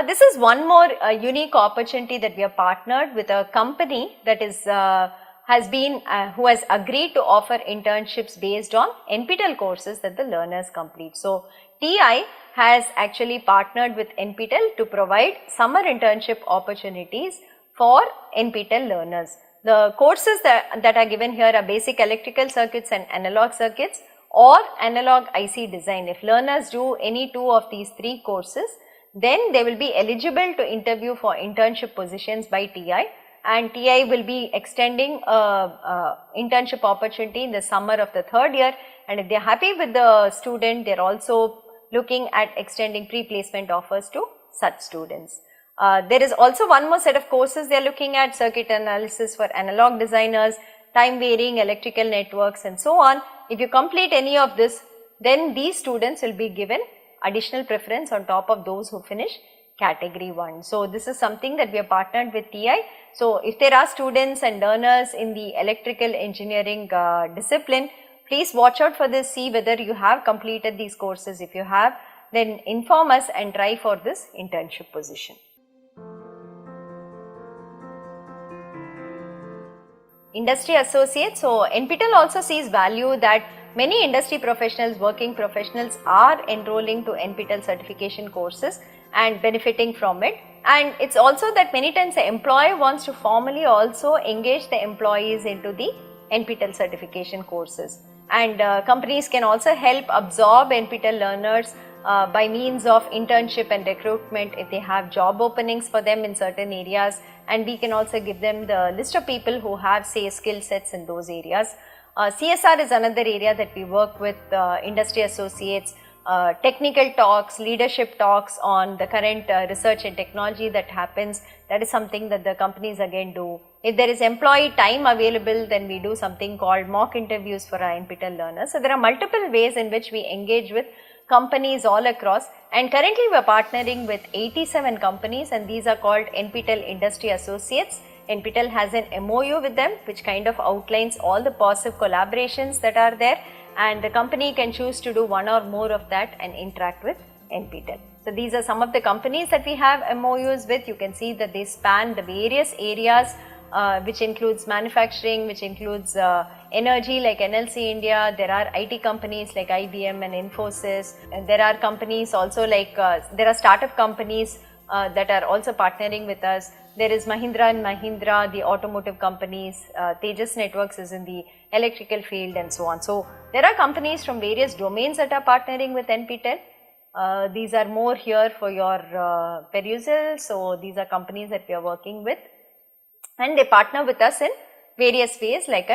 This is one more unique opportunity that we have partnered with a company that is who has agreed to offer internships based on NPTEL courses that the learners complete. So, TI has actually partnered with NPTEL to provide summer internship opportunities for NPTEL learners. The courses that are given here are basic electrical circuits and analog circuits or analog IC design. If learners do any two of these three courses, then they will be eligible to interview for internship positions by TI, and TI will be extending internship opportunity in the summer of the third year, and if they are happy with the student, they are also looking at extending pre-placement offers to such students. There is also one more set of courses they are looking at: circuit analysis for analog designers, time varying electrical networks and so on. If you complete any of this, then these students will be given additional preference on top of those who finish category 1. So, this is something that we have partnered with TI. So, if there are students and learners in the electrical engineering discipline, please watch out for this, see whether you have completed these courses. If you have, then inform us and try for this internship position. Industry associates. So, NPTEL also sees value that many industry professionals, working professionals are enrolling to NPTEL certification courses and benefiting from it, and it is also that many times the employer wants to formally also engage the employees into the NPTEL certification courses, and companies can also help absorb NPTEL learners by means of internship and recruitment if they have job openings for them in certain areas, and we can also give them the list of people who have, say, skill sets in those areas. CSR is another area that we work with industry associates, technical talks, leadership talks on the current research and technology that happens. That is something that the companies again do. If there is employee time available, then we do something called mock interviews for our NPTEL learners. So, there are multiple ways in which we engage with companies all across, and currently we are partnering with 87 companies, and these are called NPTEL Industry Associates. NPTEL has an MOU with them which kind of outlines all the positive collaborations that are there, and the company can choose to do one or more of that and interact with NPTEL. So, these are some of the companies that we have MOUs with. You can see that they span the various areas which includes manufacturing, which includes energy like NLC India. There are IT companies like IBM and Infosys, and there are companies also like there are startup companies that are also partnering with us. There is Mahindra and Mahindra, the automotive companies, Tejas Networks is in the electrical field and so on. So, there are companies from various domains that are partnering with NPTEL. These are more here for your perusal. So, these are companies that we are working with, and they partner with us in various ways like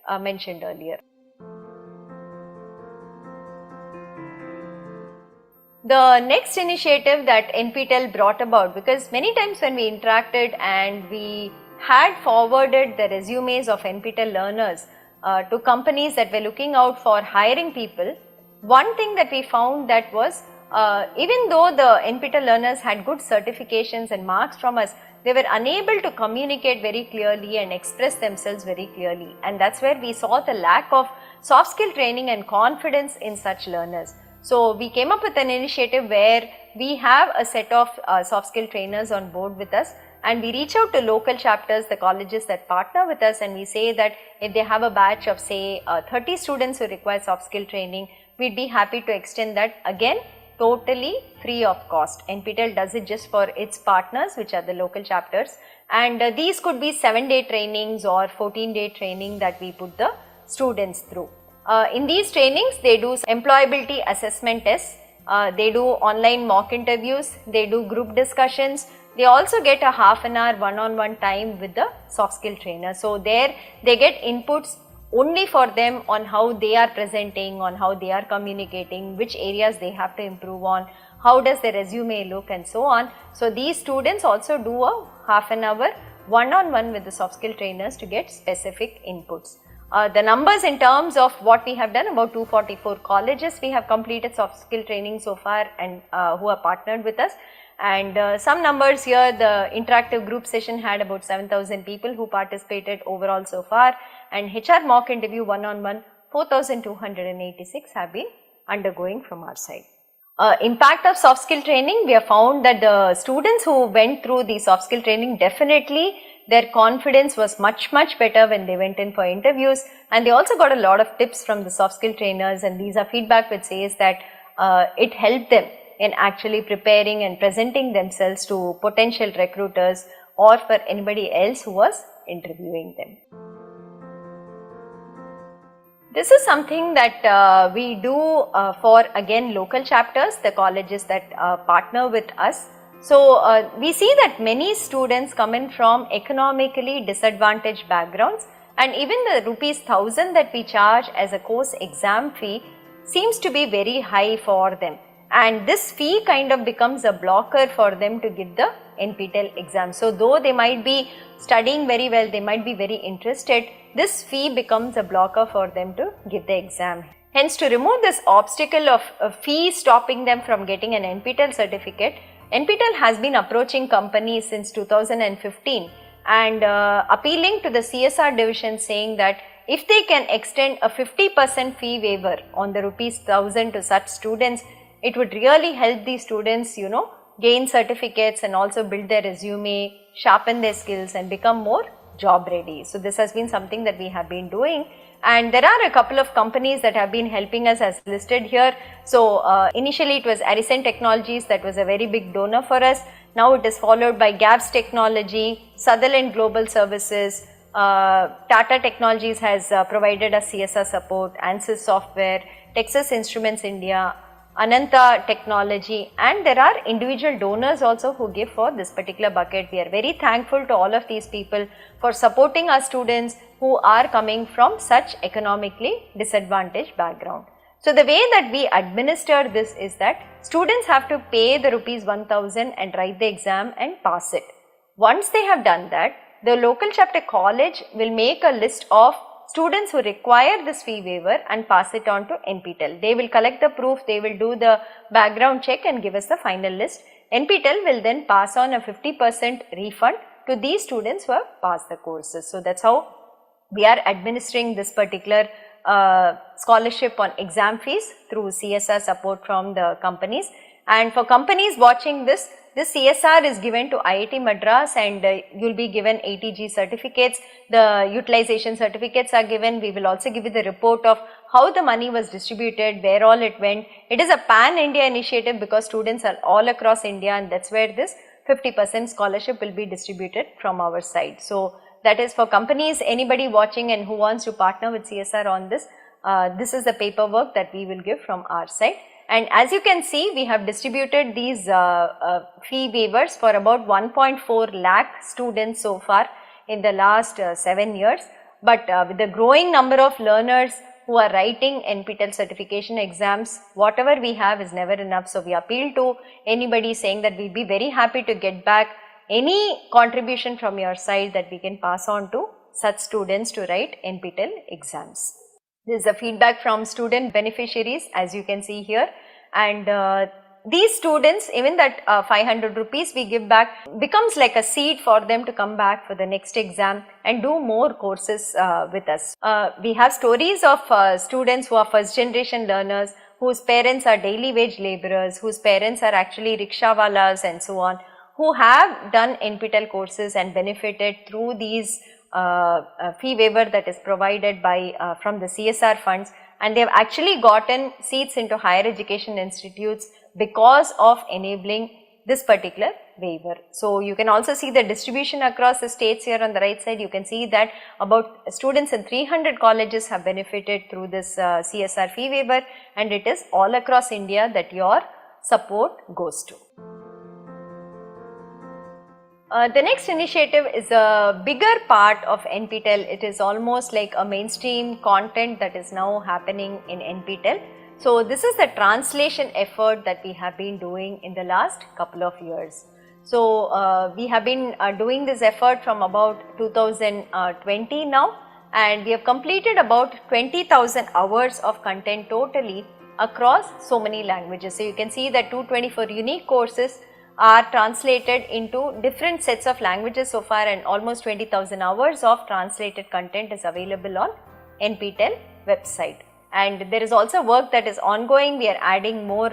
I mentioned earlier. The next initiative that NPTEL brought about, because many times when we interacted and we had forwarded the resumes of NPTEL learners to companies that were looking out for hiring people, one thing that we found that was even though the NPTEL learners had good certifications and marks from us, they were unable to communicate very clearly and express themselves very clearly, and that is where we saw the lack of soft skill training and confidence in such learners. So, we came up with an initiative where we have a set of soft skill trainers on board with us, and we reach out to local chapters, the colleges that partner with us, and we say that if they have a batch of say 30 students who require soft skill training, we would be happy to extend that, again totally free of cost. NPTEL does it just for its partners, which are the local chapters, and these could be 7-day trainings or 14-day training that we put the students through. In these trainings, they do employability assessment tests, they do online mock interviews, they do group discussions, they also get a half an hour one-on-one time with the soft skill trainer. So, there they get inputs only for them on how they are presenting, on how they are communicating, which areas they have to improve on, how does their resume look and so on. So, these students also do a half an hour one-on-one with the soft skill trainers to get specific inputs. The numbers in terms of what we have done, about 244 colleges we have completed soft skill training so far and who are partnered with us, And some numbers here, the interactive group session had about 7,000 people who participated overall so far, and HR mock interview one-on-one 4,286 have been undergoing from our side. Impact of soft skill training, we have found that the students who went through the soft skill training, definitely their confidence was much better when they went in for interviews, and they also got a lot of tips from the soft skill trainers, and these are feedback which says that it helped them in actually preparing and presenting themselves to potential recruiters or for anybody else who was interviewing them. This is something that we do for again local chapters, the colleges that partner with us. So we see that many students come in from economically disadvantaged backgrounds, and even the ₹1,000 that we charge as a course exam fee seems to be very high for them, and this fee kind of becomes a blocker for them to give the NPTEL exam. So though they might be studying very well, they might be very interested, this fee becomes a blocker for them to give the exam. Hence, to remove this obstacle of a fee stopping them from getting an NPTEL certificate, NPTEL has been approaching companies since 2015 and appealing to the CSR division, saying that if they can extend a 50% fee waiver on the ₹1,000 to such students, it would really help these students, gain certificates and also build their resume, sharpen their skills and become more job ready. So this has been something that we have been doing, and there are a couple of companies that have been helping us as listed here. So initially it was Arisen Technologies that was a very big donor for us. Now it is followed by Gaps Technology, Sutherland Global Services, Tata Technologies has provided us CSR support, ANSYS Software, Texas Instruments India, Ananta Technology, and there are individual donors also who give for this particular bucket. We are very thankful to all of these people for supporting our students who are coming from such economically disadvantaged background. So the way that we administer this is that students have to pay the ₹1,000 and write the exam and pass it. Once they have done that, the local chapter college will make a list of students who require this fee waiver and pass it on to NPTEL. They will collect the proof, they will do the background check and give us the final list. NPTEL will then pass on a 50% refund to these students who have passed the courses. So that's how we are administering this particular scholarship on exam fees through CSR support from the companies. And for companies watching this CSR is given to IIT Madras, and you will be given ATG certificates. The utilization certificates are given. We will also give you the report of how the money was distributed, where all it went. It is a pan-India initiative because students are all across India, and that's where this 50% scholarship will be distributed from our side. So that is for companies, anybody watching and who wants to partner with CSR on this, this is the paperwork that we will give from our side. And as you can see, we have distributed these fee waivers for about 1.4 lakh students so far in the last 7 years. But with the growing number of learners who are writing NPTEL certification exams, whatever we have is never enough. So we appeal to anybody saying that we'll be very happy to get back any contribution from your side that we can pass on to such students to write NPTEL exams. This is the feedback from student beneficiaries, as you can see here, and these students, even that 500 rupees we give back becomes like a seed for them to come back for the next exam and do more courses with us. We have stories of students who are first generation learners, whose parents are daily wage laborers, whose parents are actually rickshawalas and so on, who have done NPTEL courses and benefited through these fee waiver that is provided by from the CSR funds, and they have actually gotten seats into higher education institutes because of enabling this particular waiver. So you can also see the distribution across the states here on the right side. You can see that about students in 300 colleges have benefited through this CSR fee waiver, and it is all across India that your support goes to. The next initiative is a bigger part of NPTEL. It is almost like a mainstream content that is now happening in NPTEL. So this is the translation effort that we have been doing in the last couple of years. So we have been doing this effort from about 2020 now, and we have completed about 20,000 hours of content totally across so many languages. So you can see that 224 unique courses are translated into different sets of languages so far, and almost 20,000 hours of translated content is available on NPTEL website. And there is also work that is ongoing. We are adding more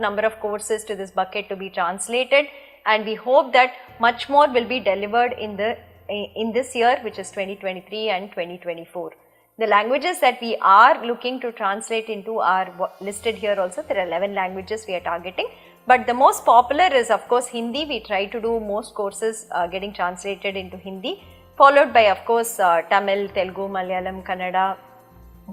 number of courses to this bucket to be translated, and we hope that much more will be delivered in this year, which is 2023 and 2024. The languages that we are looking to translate into are listed here also. There are 11 languages we are targeting, but the most popular is of course Hindi. We try to do most courses getting translated into Hindi, followed by of course Tamil, Telugu, Malayalam, Kannada,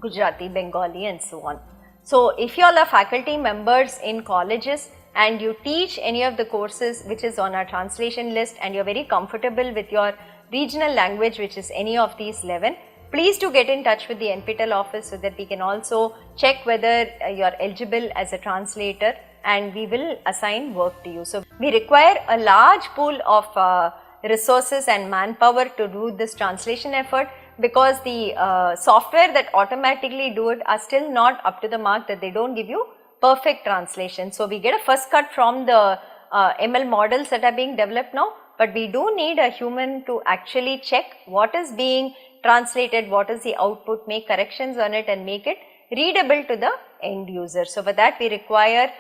Gujarati, Bengali and so on. So if you all are faculty members in colleges and you teach any of the courses which is on our translation list, and you are very comfortable with your regional language, which is any of these 11, please do get in touch with the NPTEL office so that we can also check whether you are eligible as a translator, and we will assign work to you. So we require a large pool of resources and manpower to do this translation effort, because the software that automatically do it are still not up to the mark, that they don't give you perfect translation. So we get a first cut from the ML models that are being developed now, but we do need a human to actually check what is being translated, what is the output, make corrections on it and make it readable to the end user. So for that we require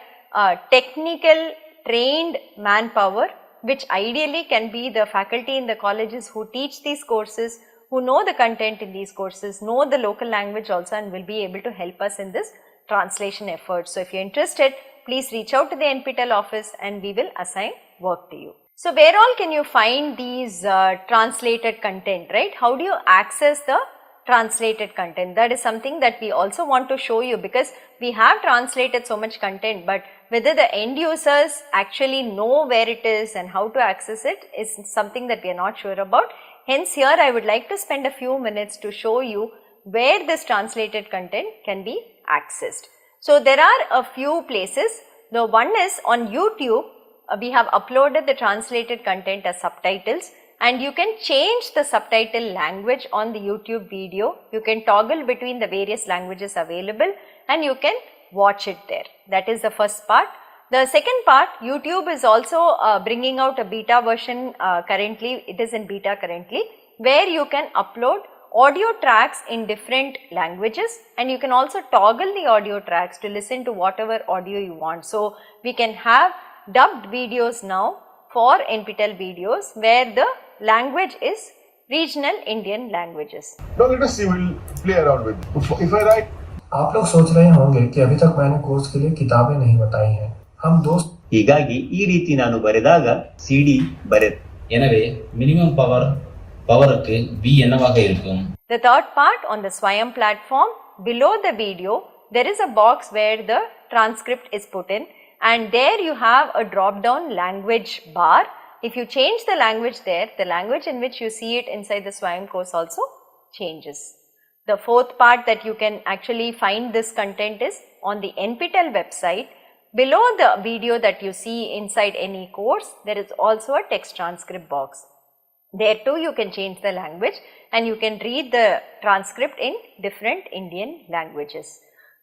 technical trained manpower, which ideally can be the faculty in the colleges who teach these courses, who know the content in these courses, know the local language also, and will be able to help us in this translation effort. So if you are interested, please reach out to the NPTEL office and we will assign work to you. So where all can you find these translated content, right? How do you access the translated content? That is something that we also want to show you, because we have translated so much content, but whether the end users actually know where it is and how to access it is something that we are not sure about. Hence here I would like to spend a few minutes to show you where this translated content can be accessed. So there are a few places. The one is on YouTube. We have uploaded the translated content as subtitles, and you can change the subtitle language on the YouTube video. You can toggle between the various languages available and you can watch it there. That is the first part. The second part, YouTube is also bringing out a beta version currently. It is in beta currently, where you can upload audio tracks in different languages, and you can also toggle the audio tracks to listen to whatever audio you want. So we can have dubbed videos now for NPTEL videos where the language is regional Indian languages. Now let us see, we'll play around with it. If I write, आप लोग सोच रहे होंगे कि अभी तक मैंने course के लिए किताबें नहीं बताई हैं. हम दोस्त ಹೀಗಾಗಿ ಈ ರೀತಿ ನಾನು ಬರೆದಾಗ ಸಿಡಿ ಬರೆದು, எனவே மினிமம் பவருக்கு V என்னவாக இருக்கும்? The third part, on the Swayam platform, below the video there is a box where the transcript is put in, and there you have a drop down language bar. If you change the language there, the language in which you see it inside the Swayam course also changes. The fourth part that you can actually find this content is on the NPTEL website. Below the video that you see inside any course, there is also a text transcript box. There too you can change the language and you can read the transcript in different Indian languages.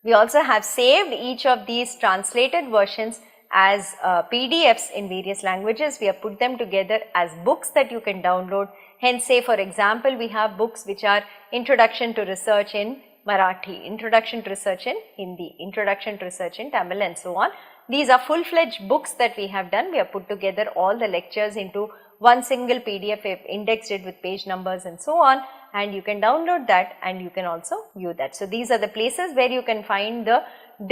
We also have saved each of these translated versions as PDFs in various languages. We have put them together as books that you can download. Hence, say for example, we have books which are Introduction to Research in Marathi, Introduction to Research in Hindi, Introduction to Research in Tamil and so on. These are full-fledged books that we have done. We have put together all the lectures into one single PDF, we have indexed it with page numbers and so on, and you can download that and you can also view that. So these are the places where you can find the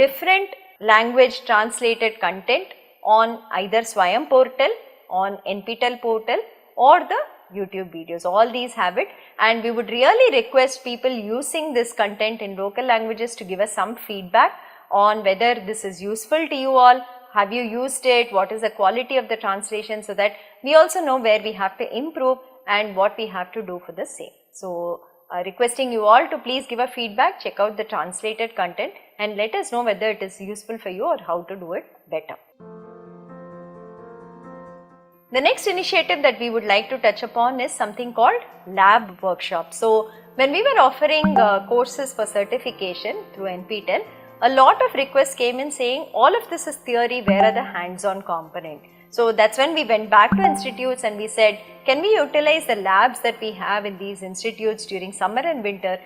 different language translated content on either Swayam portal, on NPTEL portal or the YouTube videos. All these have it, and we would really request people using this content in local languages to give us some feedback on whether this is useful to you all. Have you used it? What is the quality of the translation, so that we also know where we have to improve and what we have to do for the same. So requesting you all to please give a feedback, check out the translated content and let us know whether it is useful for you or how to do it better. The next initiative that we would like to touch upon is something called lab workshop. So when we were offering courses for certification through NPTEL, a lot of requests came in saying all of this is theory, where are the hands-on component? So that's when we went back to institutes and we said, can we utilize the labs that we have in these institutes during summer and winter,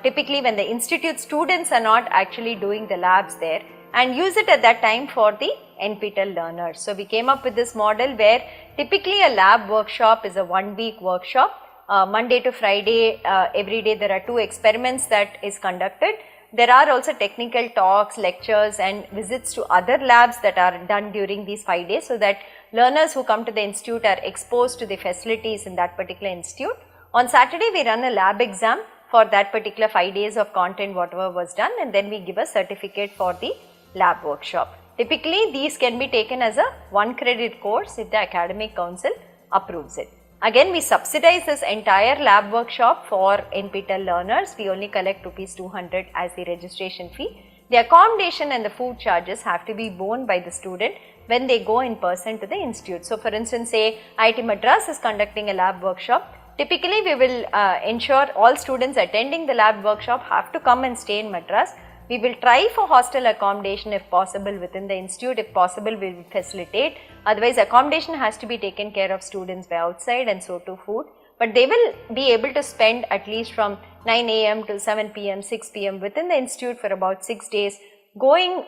typically when the institute students are not actually doing the labs there, and use it at that time for the NPTEL learners. So we came up with this model where typically a lab workshop is a 1-week workshop. Monday to Friday, every day there are 2 experiments that is conducted. There are also technical talks, lectures and visits to other labs that are done during these 5 days, so that learners who come to the institute are exposed to the facilities in that particular institute. On Saturday we run a lab exam for that particular 5 days of content whatever was done, and then we give a certificate for the lab workshop. Typically these can be taken as a 1 credit course if the academic council approves it. Again, we subsidize this entire lab workshop for NPTEL learners. We only collect rupees 200 as the registration fee. The accommodation and the food charges have to be borne by the student when they go in person to the institute. So, for instance, say IIT Madras is conducting a lab workshop. Typically, we will ensure all students attending the lab workshop have to come and stay in Madras. We will try for hostel accommodation if possible within the institute. If possible, we will facilitate. Otherwise, accommodation has to be taken care of students by outside, and so to food. But they will be able to spend at least from 9 a.m. to 7 p.m., 6 p.m. within the institute for about 6 days, going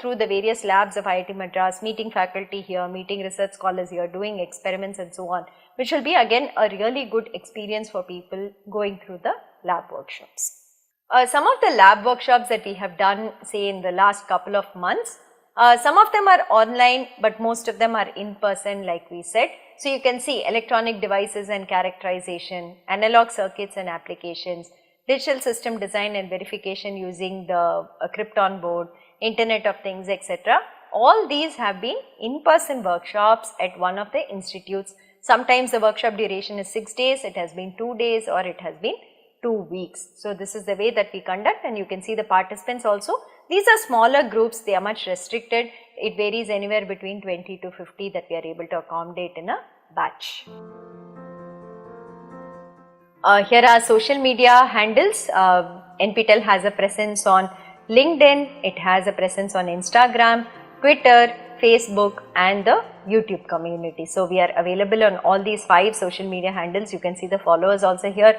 through the various labs of IIT Madras, meeting faculty here, meeting research scholars here, doing experiments and so on, which will be again a really good experience for people going through the lab workshops. Some of the lab workshops that we have done, say in the last couple of months, some of them are online, but most of them are in person like we said. So you can see electronic devices and characterization, analog circuits and applications, digital system design and verification using the Krypton board, Internet of Things, etc. All these have been in-person workshops at one of the institutes. Sometimes the workshop duration is 6 days, it has been 2 days, or it has been 2 weeks. So this is the way that we conduct, and you can see the participants also. These are smaller groups, they are much restricted. It varies anywhere between 20 to 50 that we are able to accommodate in a batch. Here are social media handles. NPTEL has a presence on LinkedIn, it has a presence on Instagram, Twitter, Facebook and the YouTube community. So we are available on all these 5 social media handles. You can see the followers also here.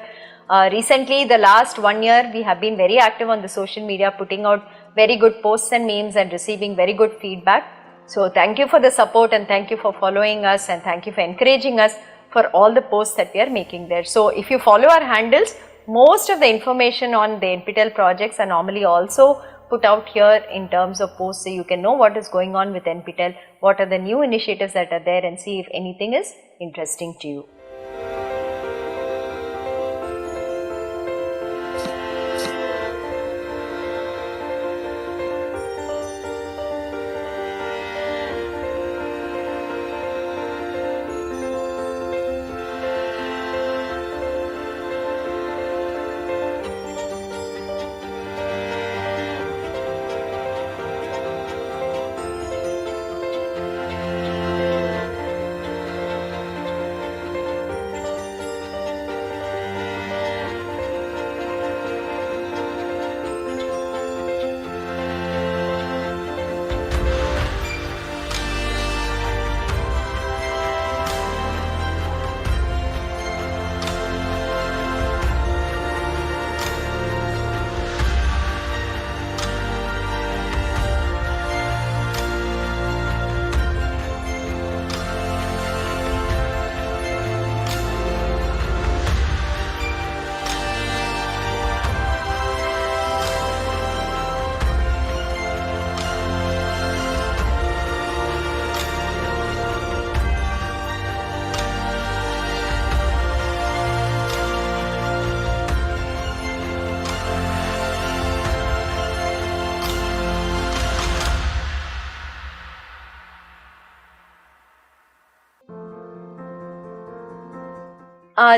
Recently, the last 1 year, we have been very active on the social media, putting out very good posts and memes and receiving very good feedback. So thank you for the support, and thank you for following us, and thank you for encouraging us for all the posts that we are making there. So if you follow our handles, most of the information on the NPTEL projects are normally also put out here in terms of posts, so you can know what is going on with NPTEL, what are the new initiatives that are there, and see if anything is interesting to you.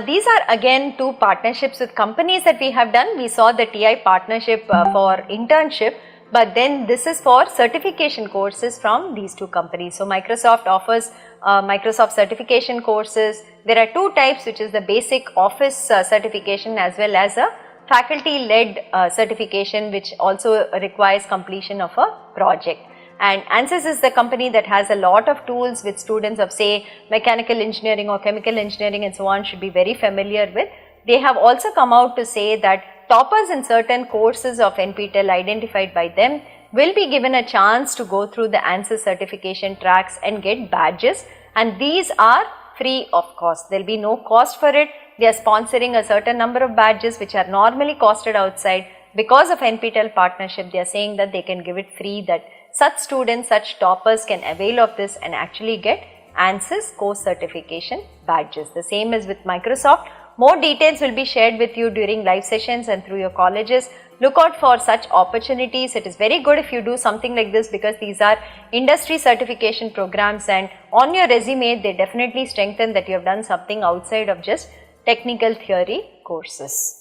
These are again 2 partnerships with companies that we have done. We saw the TI partnership for internship, but then this is for certification courses from these 2 companies. So Microsoft offers Microsoft certification courses. There are 2 types, which is the basic office certification as well as a faculty-led certification, which also requires completion of a project. And ANSYS is the company that has a lot of tools which students of say mechanical engineering or chemical engineering and so on should be very familiar with. They have also come out to say that toppers in certain courses of NPTEL identified by them will be given a chance to go through the ANSYS certification tracks and get badges, and these are free of cost. There will be no cost for it. They are sponsoring a certain number of badges which are normally costed outside. Because of NPTEL partnership, they are saying that they can give it free, that such students, such toppers can avail of this and actually get ANSYS course certification badges. The same is with Microsoft. More details will be shared with you during live sessions and through your colleges. Look out for such opportunities. It is very good if you do something like this because these are industry certification programs, and on your resume they definitely strengthen that you have done something outside of just technical theory courses.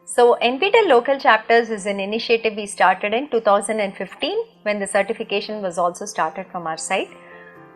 So NPTEL local chapters is an initiative we started in 2015 when the certification was also started from our side.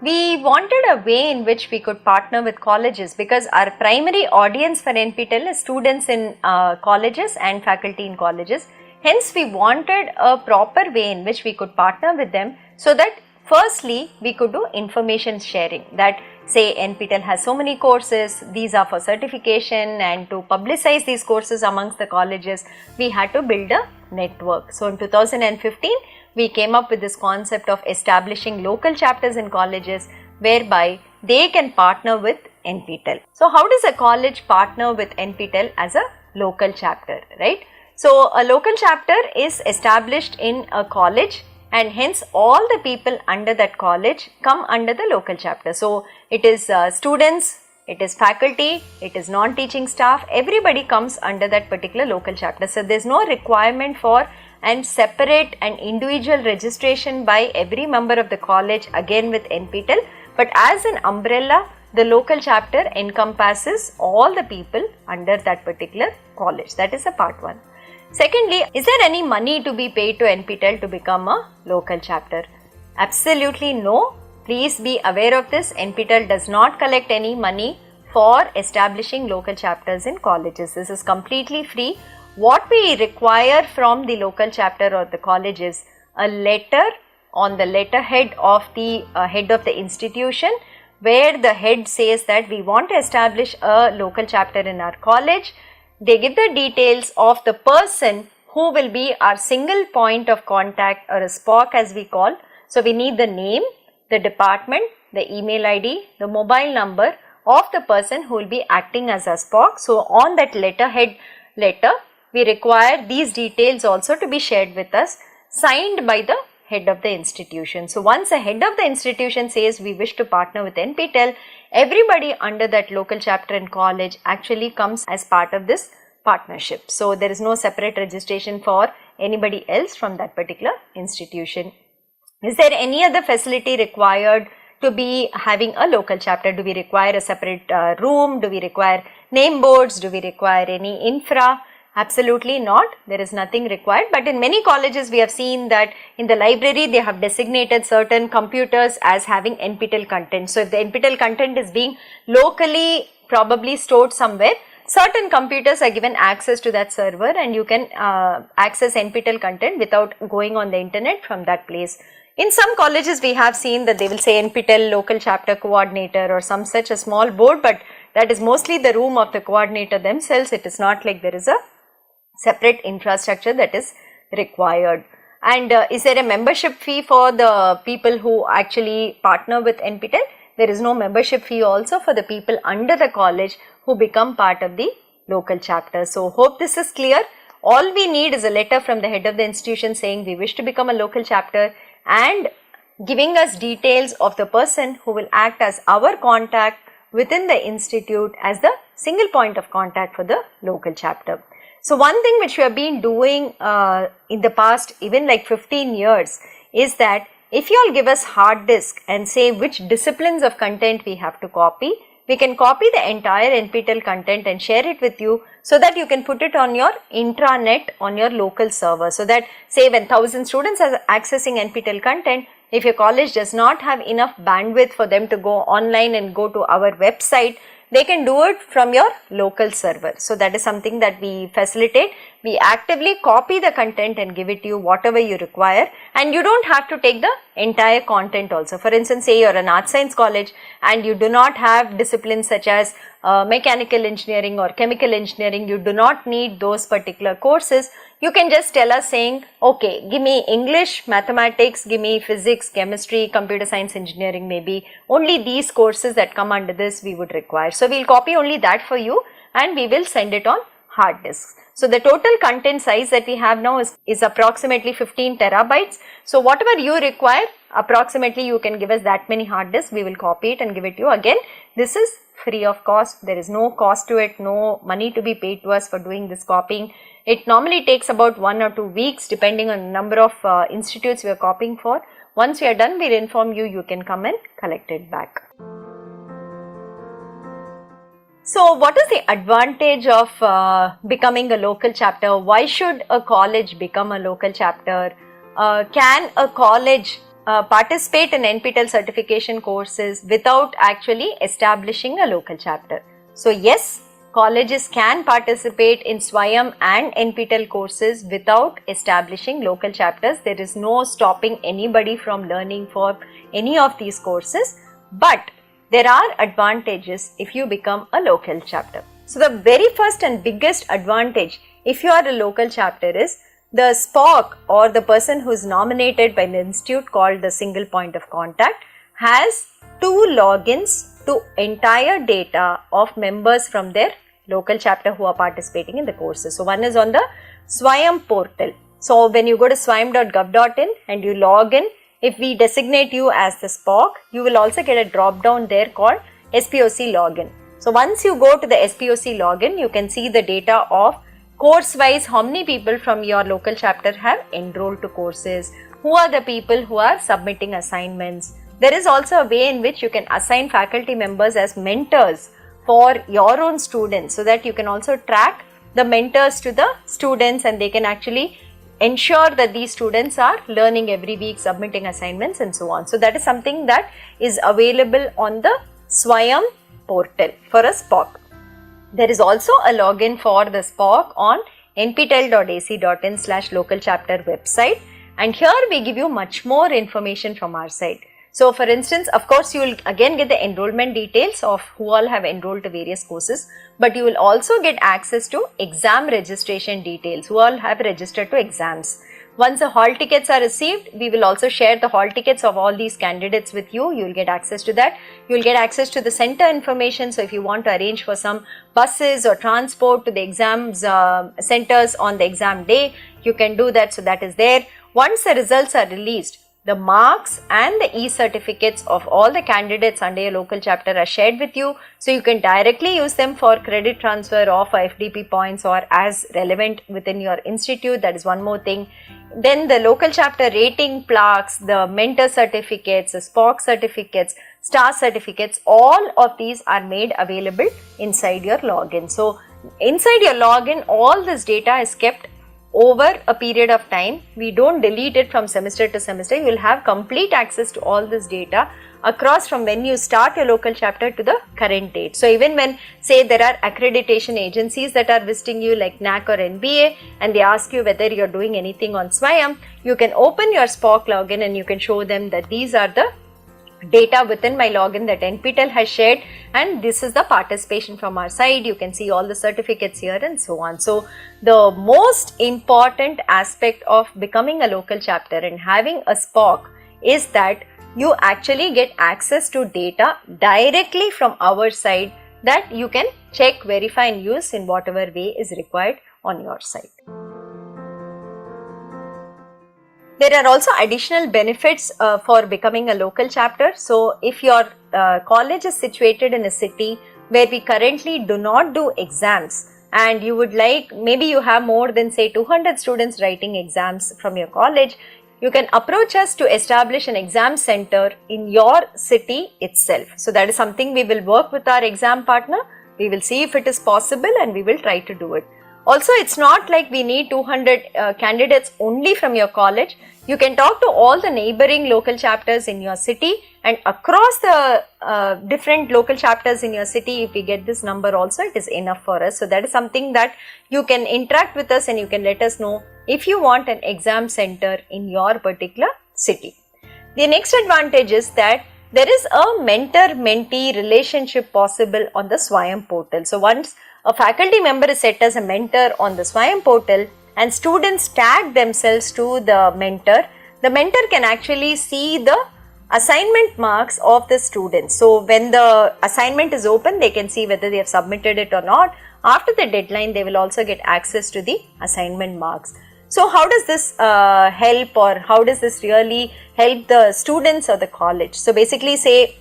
We wanted a way in which we could partner with colleges because our primary audience for NPTEL is students in colleges and faculty in colleges. Hence we wanted a proper way in which we could partner with them so that firstly we could do information sharing, that say NPTEL has so many courses, these are for certification, and to publicize these courses amongst the colleges we had to build a network. So in 2015 we came up with this concept of establishing local chapters in colleges whereby they can partner with NPTEL. So how does a college partner with NPTEL as a local chapter, right? So a local chapter is established in a college, and hence all the people under that college come under the local chapter. So it is students, it is faculty, it is non-teaching staff, everybody comes under that particular local chapter. So there is no requirement for and separate and individual registration by every member of the college again with NPTEL, but as an umbrella the local chapter encompasses all the people under that particular college. That is the part 1. Secondly, is there any money to be paid to NPTEL to become a local chapter? Absolutely no. Please be aware of this. NPTEL does not collect any money for establishing local chapters in colleges. This is completely free. What we require from the local chapter or the college is a letter on the letterhead of the head of the institution, where the head says that we want to establish a local chapter in our college. They give the details of the person who will be our single point of contact, or a SPOC as we call. So we need the name, the department, the email ID, the mobile number of the person who will be acting as a SPOC. So on that letterhead letter, we require these details also to be shared with us, signed by the head of the institution. So once the head of the institution says we wish to partner with NPTEL, everybody under that local chapter in college actually comes as part of this partnership. So there is no separate registration for anybody else from that particular institution. Is there any other facility required to be having a local chapter? Do we require a separate room? Do we require name boards? Do we require any infra? Absolutely not. There is nothing required, but in many colleges we have seen that in the library they have designated certain computers as having NPTEL content. So if the NPTEL content is being locally probably stored somewhere, certain computers are given access to that server and you can access NPTEL content without going on the internet from that place. In some colleges we have seen that they will say NPTEL local chapter coordinator or some such a small board, but that is mostly the room of the coordinator themselves. It is not like there is a separate infrastructure that is required. And is there a membership fee for the people who actually partner with NPTEL? There is no membership fee also for the people under the college who become part of the local chapter. So hope this is clear. All we need is a letter from the head of the institution saying we wish to become a local chapter and giving us details of the person who will act as our contact within the institute as the single point of contact for the local chapter. So one thing which we have been doing in the past even like 15 years is that if you all give us hard disk and say which disciplines of content we have to copy, we can copy the entire NPTEL content and share it with you so that you can put it on your intranet on your local server. So that say when 1000 students are accessing NPTEL content, If your college does not have enough bandwidth for them to go online and go to our website, they can do it from your local server. So that is something that we facilitate. We actively copy the content and give it to you whatever you require, and you don't have to take the entire content also. For instance, say you are an art science college and you do not have disciplines such as mechanical engineering or chemical engineering, you do not need those particular courses. You can just tell us saying, okay, give me English, mathematics, give me physics, chemistry, computer science, engineering, maybe only these courses that come under this we would require. So we'll copy only that for you and we will send it on hard disks. So the total content size that we have now is approximately 15 terabytes. So whatever you require, approximately you can give us that many hard disks, we will copy it and give it to you. Again, this is free of cost, there is no cost to it, no money to be paid to us for doing this copying. It normally takes about 1 or 2 weeks depending on the number of institutes we are copying for. Once we are done, we will inform you, you can come and collect it back. So what is the advantage of becoming a local chapter? Why should a college become a local chapter? Can a college participate in NPTEL certification courses without actually establishing a local chapter? So yes, colleges can participate in SWAYAM and NPTEL courses without establishing local chapters. There is no stopping anybody from learning for any of these courses, but there are advantages if you become a local chapter. So the very first and biggest advantage if you are a local chapter is the SPOC, or the person who is nominated by the institute called the single point of contact, has 2 logins to entire data of members from their local chapter who are participating in the courses. So one is on the SWAYAM portal. So when you go to swayam.gov.in and you log in, if we designate you as the SPOC, you will also get a drop down there called SPOC login. So once you go to the SPOC login, you can see the data of course wise how many people from your local chapter have enrolled to courses, who are the people who are submitting assignments. There is also a way in which you can assign faculty members as mentors for your own students, so that you can also track the mentors to the students and they can actually ensure that these students are learning every week, submitting assignments and so on. So that is something that is available on the SWAYAM portal for a SPOC. There is also a login for the SPOC on nptel.ac.in/local chapter website, and here we give you much more information from our side. So for instance, of course, you will again get the enrollment details of who all have enrolled to various courses, but you will also get access to exam registration details, who all have registered to exams. Once the hall tickets are received, we will also share the hall tickets of all these candidates with you. You will get access to that. You will get access to the center information. So if you want to arrange for some buses or transport to the exams centers on the exam day, you can do that. So that is there. Once the results are released, the marks and the e-certificates of all the candidates under your local chapter are shared with you. So you can directly use them for credit transfer or for FDP points or as relevant within your institute. That is one more thing. Then the local chapter rating plaques, the mentor certificates, the SPOC certificates, star certificates, all of these are made available inside your login. So inside your login, all this data is kept over a period of time. We don't delete it from semester to semester. You will have complete access to all this data across from when you start your local chapter to the current date. So even when, say, there are accreditation agencies that are visiting you like NAC or NBA and they ask you whether you're doing anything on SWAYAM, you can open your SPOC login and you can show them that these are the data within my login that NPTEL has shared, and this is the participation from our side. You can see all the certificates here and so on. So the most important aspect of becoming a local chapter and having a SPOC is that you actually get access to data directly from our side that you can check, verify and use in whatever way is required on your side. There are also additional benefits for becoming a local chapter. So if your college is situated in a city where we currently do not do exams and you would like, maybe you have more than say 200 students writing exams from your college, you can approach us to establish an exam center in your city itself. So that is something we will work with our exam partner. We will see if it is possible and we will try to do it. Also, it's not like we need 200 candidates only from your college. You can talk to all the neighboring local chapters in your city, and across the different local chapters in your city, if we get this number also, it is enough for us. So that is something that you can interact with us and you can let us know if you want an exam center in your particular city. The next advantage is that there is a mentor-mentee relationship possible on the SWAYAM portal. So once a faculty member is set as a mentor on the SWAYAM portal and students tag themselves to the mentor can actually see the assignment marks of the students. So when the assignment is open, they can see whether they have submitted it or not. After the deadline, they will also get access to the assignment marks. So how does this help, or how does this really help the students of the college? So basically, say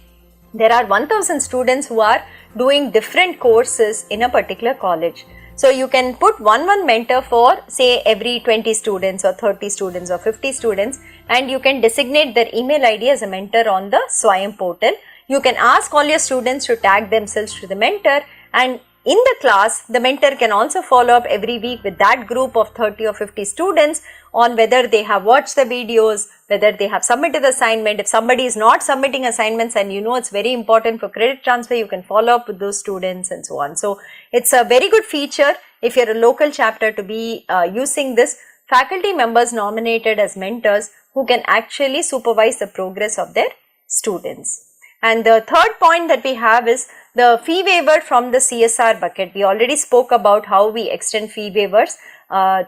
there are 1000 students who are doing different courses in a particular college. So you can put one mentor for say every 20 students or 30 students or 50 students, and you can designate their email ID as a mentor on the SWAYAM portal. You can ask all your students to tag themselves to the mentor, and in the class, the mentor can also follow up every week with that group of 30 or 50 students on whether they have watched the videos, whether they have submitted the assignment. If somebody is not submitting assignments and you know it's very important for credit transfer, you can follow up with those students and so on. So it's a very good feature if you're a local chapter to be using this. Faculty members nominated as mentors who can actually supervise the progress of their students. And the third point that we have is the fee waiver from the CSR bucket. We already spoke about how we extend fee waivers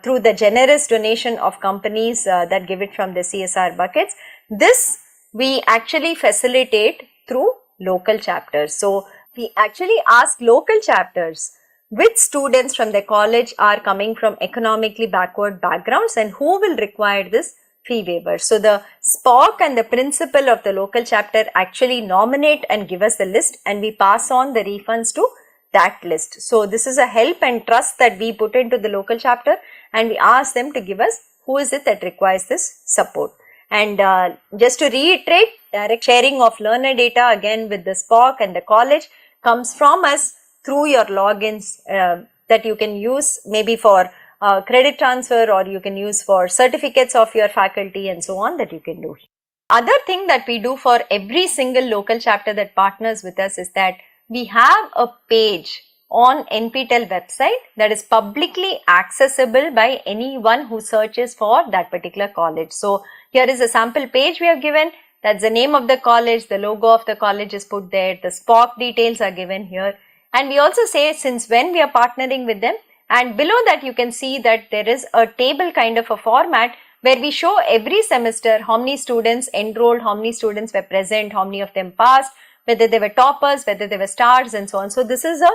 through the generous donation of companies that give it from the CSR buckets. This we actually facilitate through local chapters. So we actually ask local chapters which students from the college are coming from economically backward backgrounds and who will require this fee waiver. So the SPOC and the principal of the local chapter actually nominate and give us the list, and we pass on the refunds to that list. So this is a help and trust that we put into the local chapter, and we ask them to give us who is it that requires this support. And just to reiterate, direct sharing of learner data again with the SPOC and the college comes from us through your logins that you can use maybe for credit transfer, or you can use for certificates of your faculty and so on, that you can do. Other thing that we do for every single local chapter that partners with us is that we have a page on NPTEL website that is publicly accessible by anyone who searches for that particular college. So here is a sample page we have given. That's the name of the college, the logo of the college is put there, the SPOC details are given here, and we also say since when we are partnering with them. And below that you can see that there is a table kind of a format where we show every semester how many students enrolled, how many students were present, how many of them passed, whether they were toppers, whether they were stars and so on. So this is a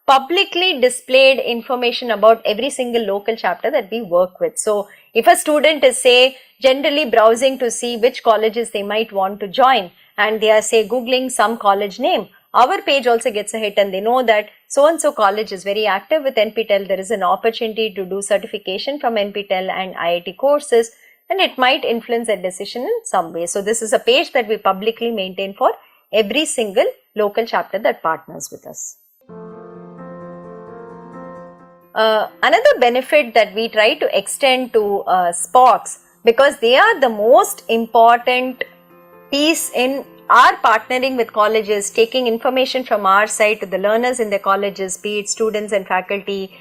publicly displayed information about every single local chapter that we work with. So if a student is say generally browsing to see which colleges they might want to join, and they are say googling some college name, our page also gets a hit and they know that so and so college is very active with NPTEL. There is an opportunity to do certification from NPTEL and IIT courses, and it might influence their decision in some way. So this is a page that we publicly maintain for every single local chapter that partners with us. Another benefit that we try to extend to SPOCs, because they are the most important piece in our partnering with colleges, taking information from our side to the learners in the colleges, be it students and faculty,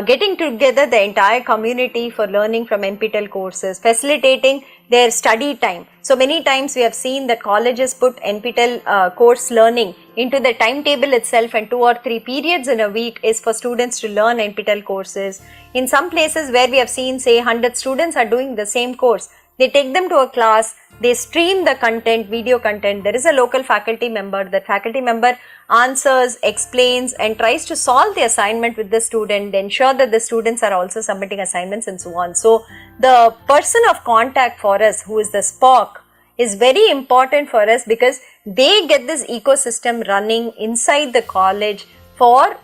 getting together the entire community for learning from NPTEL courses, facilitating their study time. So many times we have seen that colleges put NPTEL course learning into the timetable itself, and 2 or 3 periods in a week is for students to learn NPTEL courses. In some places where we have seen say 100 students are doing the same course, they take them to a class, they stream the content, video content. There is a local faculty member. That faculty member answers, explains and tries to solve the assignment with the student, ensure that the students are also submitting assignments and so on. So the person of contact for us, who is the SPOC, is very important for us, because they get this ecosystem running inside the college for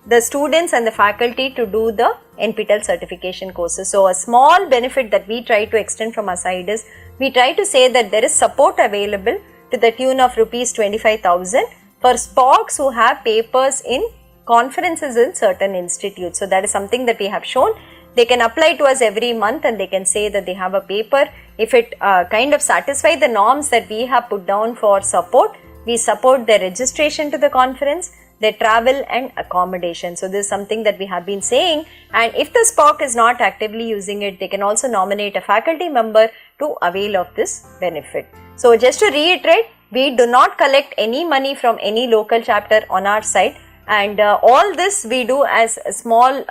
the students and the faculty to do the NPTEL certification courses. So a small benefit that we try to extend from our side is we try to say that there is support available to the tune of rupees 25,000 for SPOCs who have papers in conferences in certain institutes. So that is something that we have shown. They can apply to us every month and they can say that they have a paper. If it kind of satisfies the norms that we have put down for support, we support their registration to the conference, their travel and accommodation. So this is something that we have been saying, and if the SPOC is not actively using it, they can also nominate a faculty member to avail of this benefit. So just to reiterate, we do not collect any money from any local chapter on our side, and all this we do as small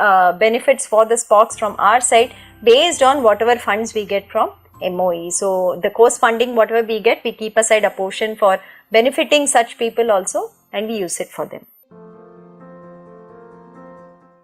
benefits for the SPOCs from our side based on whatever funds we get from MOE. So the course funding, whatever we get, we keep aside a portion for benefiting such people also, and we use it for them.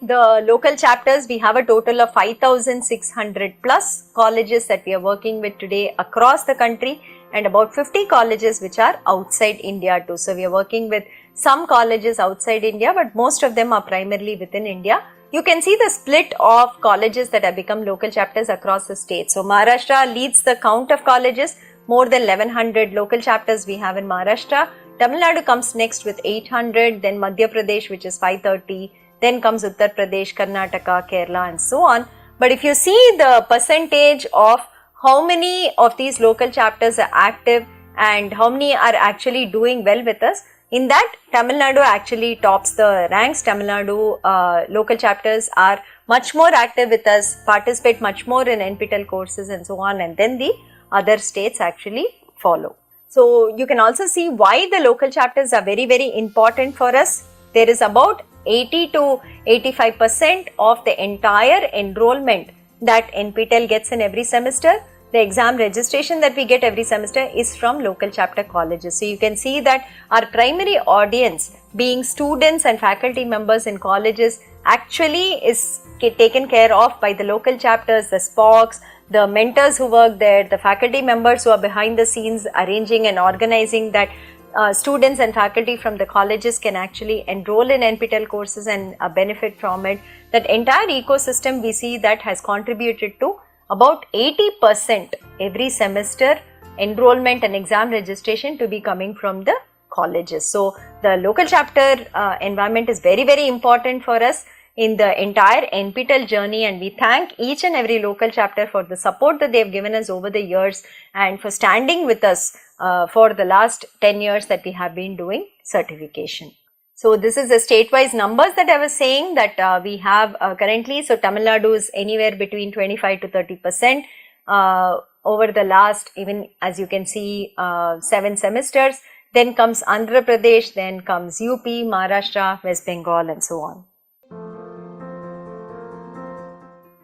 The local chapters, we have a total of 5,600 plus colleges that we are working with today across the country, and about 50 colleges which are outside India too. So we are working with some colleges outside India, but most of them are primarily within India. You can see the split of colleges that have become local chapters across the state. So Maharashtra leads the count of colleges, more than 1100 local chapters we have in Maharashtra. Tamil Nadu comes next with 800, then Madhya Pradesh which is 530, then comes Uttar Pradesh, Karnataka, Kerala and so on. But if you see the percentage of how many of these local chapters are active and how many are actually doing well with us, in that Tamil Nadu actually tops the ranks. Tamil Nadu local chapters are much more active with us, participate much more in NPTEL courses and so on, and then the other states actually follow. So you can also see why the local chapters are very, very important for us. There is about 80 to 85% of the entire enrollment that NPTEL gets in every semester. The exam registration that we get every semester is from local chapter colleges. So you can see that our primary audience, being students and faculty members in colleges, actually is taken care of by the local chapters, the SPOCs, the mentors who work there, the faculty members who are behind the scenes arranging and organizing that students and faculty from the colleges can actually enroll in NPTEL courses and benefit from it. That entire ecosystem we see that has contributed to about 80% every semester enrollment and exam registration to be coming from the colleges. So the local chapter environment is very, very important for us in the entire NPTEL journey, and we thank each and every local chapter for the support that they have given us over the years and for standing with us for the last 10 years that we have been doing certification. So this is the state-wise numbers that I was saying that we have currently. So Tamil Nadu is anywhere between 25 to 30% over the last, even as you can see, 7 semesters. Then comes Andhra Pradesh, then comes UP, Maharashtra, West Bengal and so on.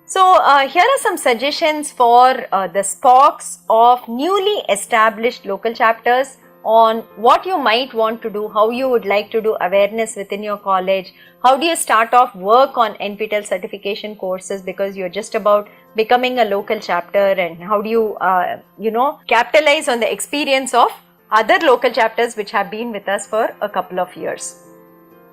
So here are some suggestions for the SPOCs of newly established local chapters on what you might want to do, how you would like to do awareness within your college, how do you start off work on NPTEL certification courses because you're just about becoming a local chapter, and how do you, capitalize on the experience of other local chapters which have been with us for a couple of years.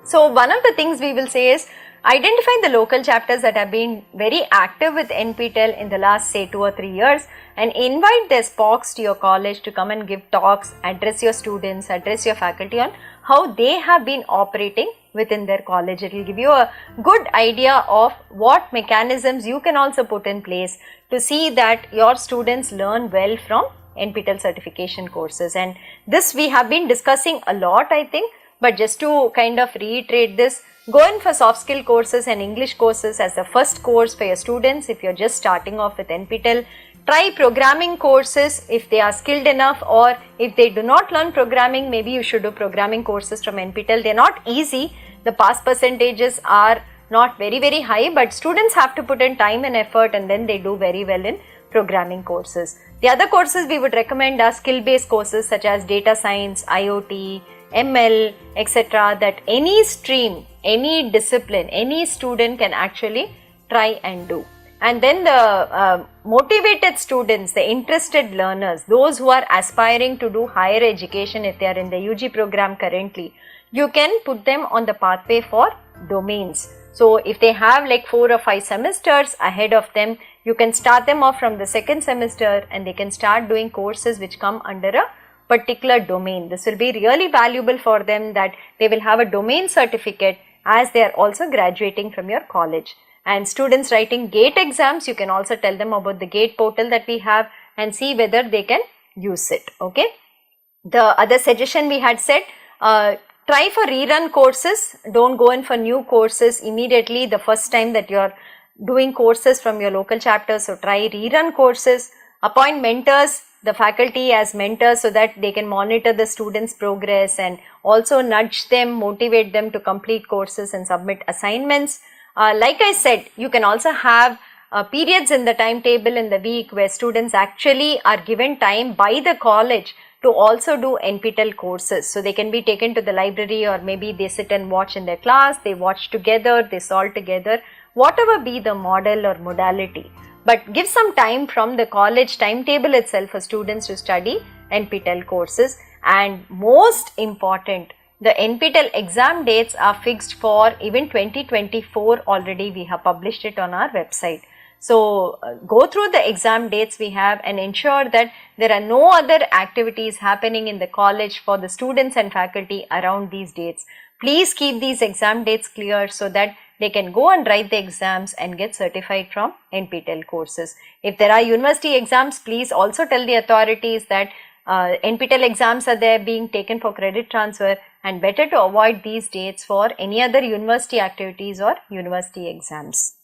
So one of the things we will say is identify the local chapters that have been very active with NPTEL in the last say 2 or 3 years and invite their SPOCs to your college to come and give talks, address your students, address your faculty on how they have been operating within their college. It will give you a good idea of what mechanisms you can also put in place to see that your students learn well from NPTEL certification courses. And this we have been discussing a lot, I think, but just to kind of reiterate this, go in for soft skill courses and English courses as the first course for your students if you're just starting off with NPTEL. Try programming courses if they are skilled enough, or if they do not learn programming, maybe you should do programming courses from NPTEL. They're not easy. The pass percentages are not very, very high, but students have to put in time and effort and then they do very well in programming courses. The other courses we would recommend are skill-based courses such as data science, IoT, ML, etc. that any stream, any discipline, any student can actually try and do. And then the motivated students, the interested learners, those who are aspiring to do higher education if they are in the UG program currently, you can put them on the pathway for domains. So if they have like 4 or 5 semesters ahead of them, you can start them off from the second semester and they can start doing courses which come under a particular domain. This will be really valuable for them, that they will have a domain certificate as they are also graduating from your college. And students writing GATE exams, you can also tell them about the GATE portal that we have and see whether they can use it. Okay. The other suggestion we had said, try for rerun courses. Don't go in for new courses immediately the first time that you are doing courses from your local chapter. So try rerun courses. Appoint mentors, the faculty as mentors, so that they can monitor the students' progress and also nudge them, motivate them to complete courses and submit assignments. Like I said, you can also have periods in the timetable in the week where students actually are given time by the college to also do NPTEL courses. So they can be taken to the library, or maybe they sit and watch in their class, they watch together, they solve together, whatever be the model or modality. But give some time from the college timetable itself for students to study NPTEL courses. And most important, the NPTEL exam dates are fixed for even 2024 already. We have published it on our website. So go through the exam dates we have and ensure that there are no other activities happening in the college for the students and faculty around these dates. Please keep these exam dates clear so that they can go and write the exams and get certified from NPTEL courses. If there are university exams, please also tell the authorities that NPTEL exams are there being taken for credit transfer, and better to avoid these dates for any other university activities or university exams.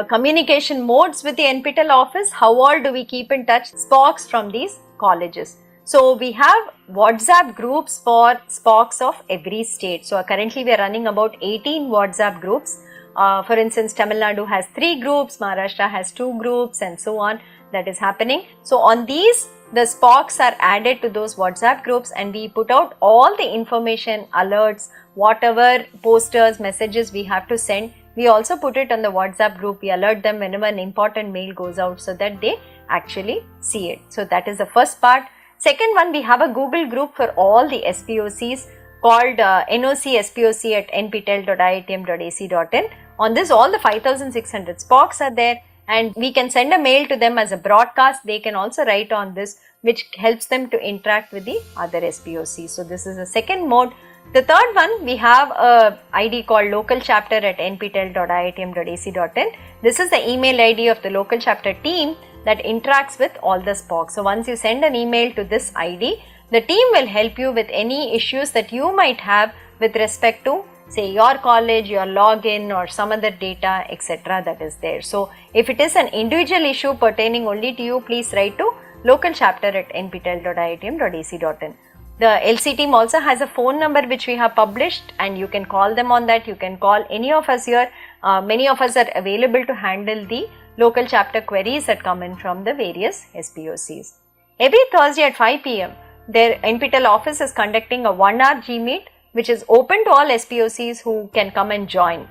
Communication modes with the NPTEL office. How all do we keep in touch? SPOCs from these colleges. So we have WhatsApp groups for SPOCs of every state. So currently we are running about 18 WhatsApp groups. For instance, Tamil Nadu has 3 groups, Maharashtra has 2 groups, and so on. That is happening. So on these, the SPOCs are added to those WhatsApp groups, and we put out all the information, alerts, whatever posters, messages we have to send. We also put it on the WhatsApp group. We alert them whenever an important mail goes out so that they actually see it. So that is the first part. Second one, we have a Google group for all the SPOCs called NOC SPOC at nptel.iitm.ac.in. On this, all the 5600 SPOCs are there, and we can send a mail to them as a broadcast. They can also write on this, which helps them to interact with the other SPOCs. So this is the second mode. The third one, we have a ID called local chapter at nptel.iitm.ac.in. This is the email ID of the local chapter team that interacts with all the SPOCs. So once you send an email to this ID, the team will help you with any issues that you might have with respect to, say, your college, your login, or some other data, etc. that is there. So if it is an individual issue pertaining only to you, please write to local chapter at nptel.iitm.ac.in. The LC team also has a phone number which we have published, and you can call them on that. You can call any of us here. Many of us are available to handle the local chapter queries that come in from the various SPOCs. Every Thursday at 5 p.m. their NPTEL office is conducting a 1-hour G-Meet, which is open to all SPOCs who can come and join.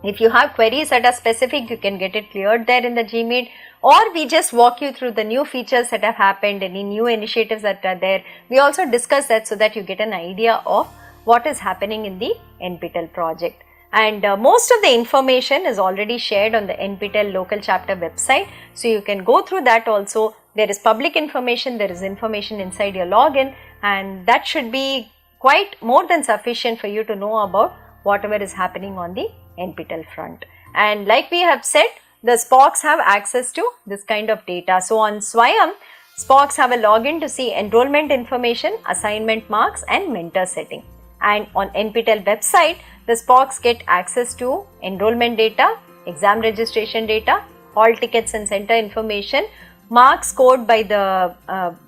If you have queries that are specific, you can get it cleared there in the G-Meet, or we just walk you through the new features that have happened, any new initiatives that are there. We also discuss that so that you get an idea of what is happening in the NPTEL project. And most of the information is already shared on the NPTEL local chapter website. So you can go through that also. There is public information, there is information inside your login, and that should be quite more than sufficient for you to know about whatever is happening on the NPTEL front. And like we have said, the SPOCs have access to this kind of data. So on Swayam, SPOCs have a login to see enrollment information, assignment marks, and mentor setting. And on NPTEL website, the SPOCs get access to enrollment data, exam registration data, hall tickets and center information, marks scored by the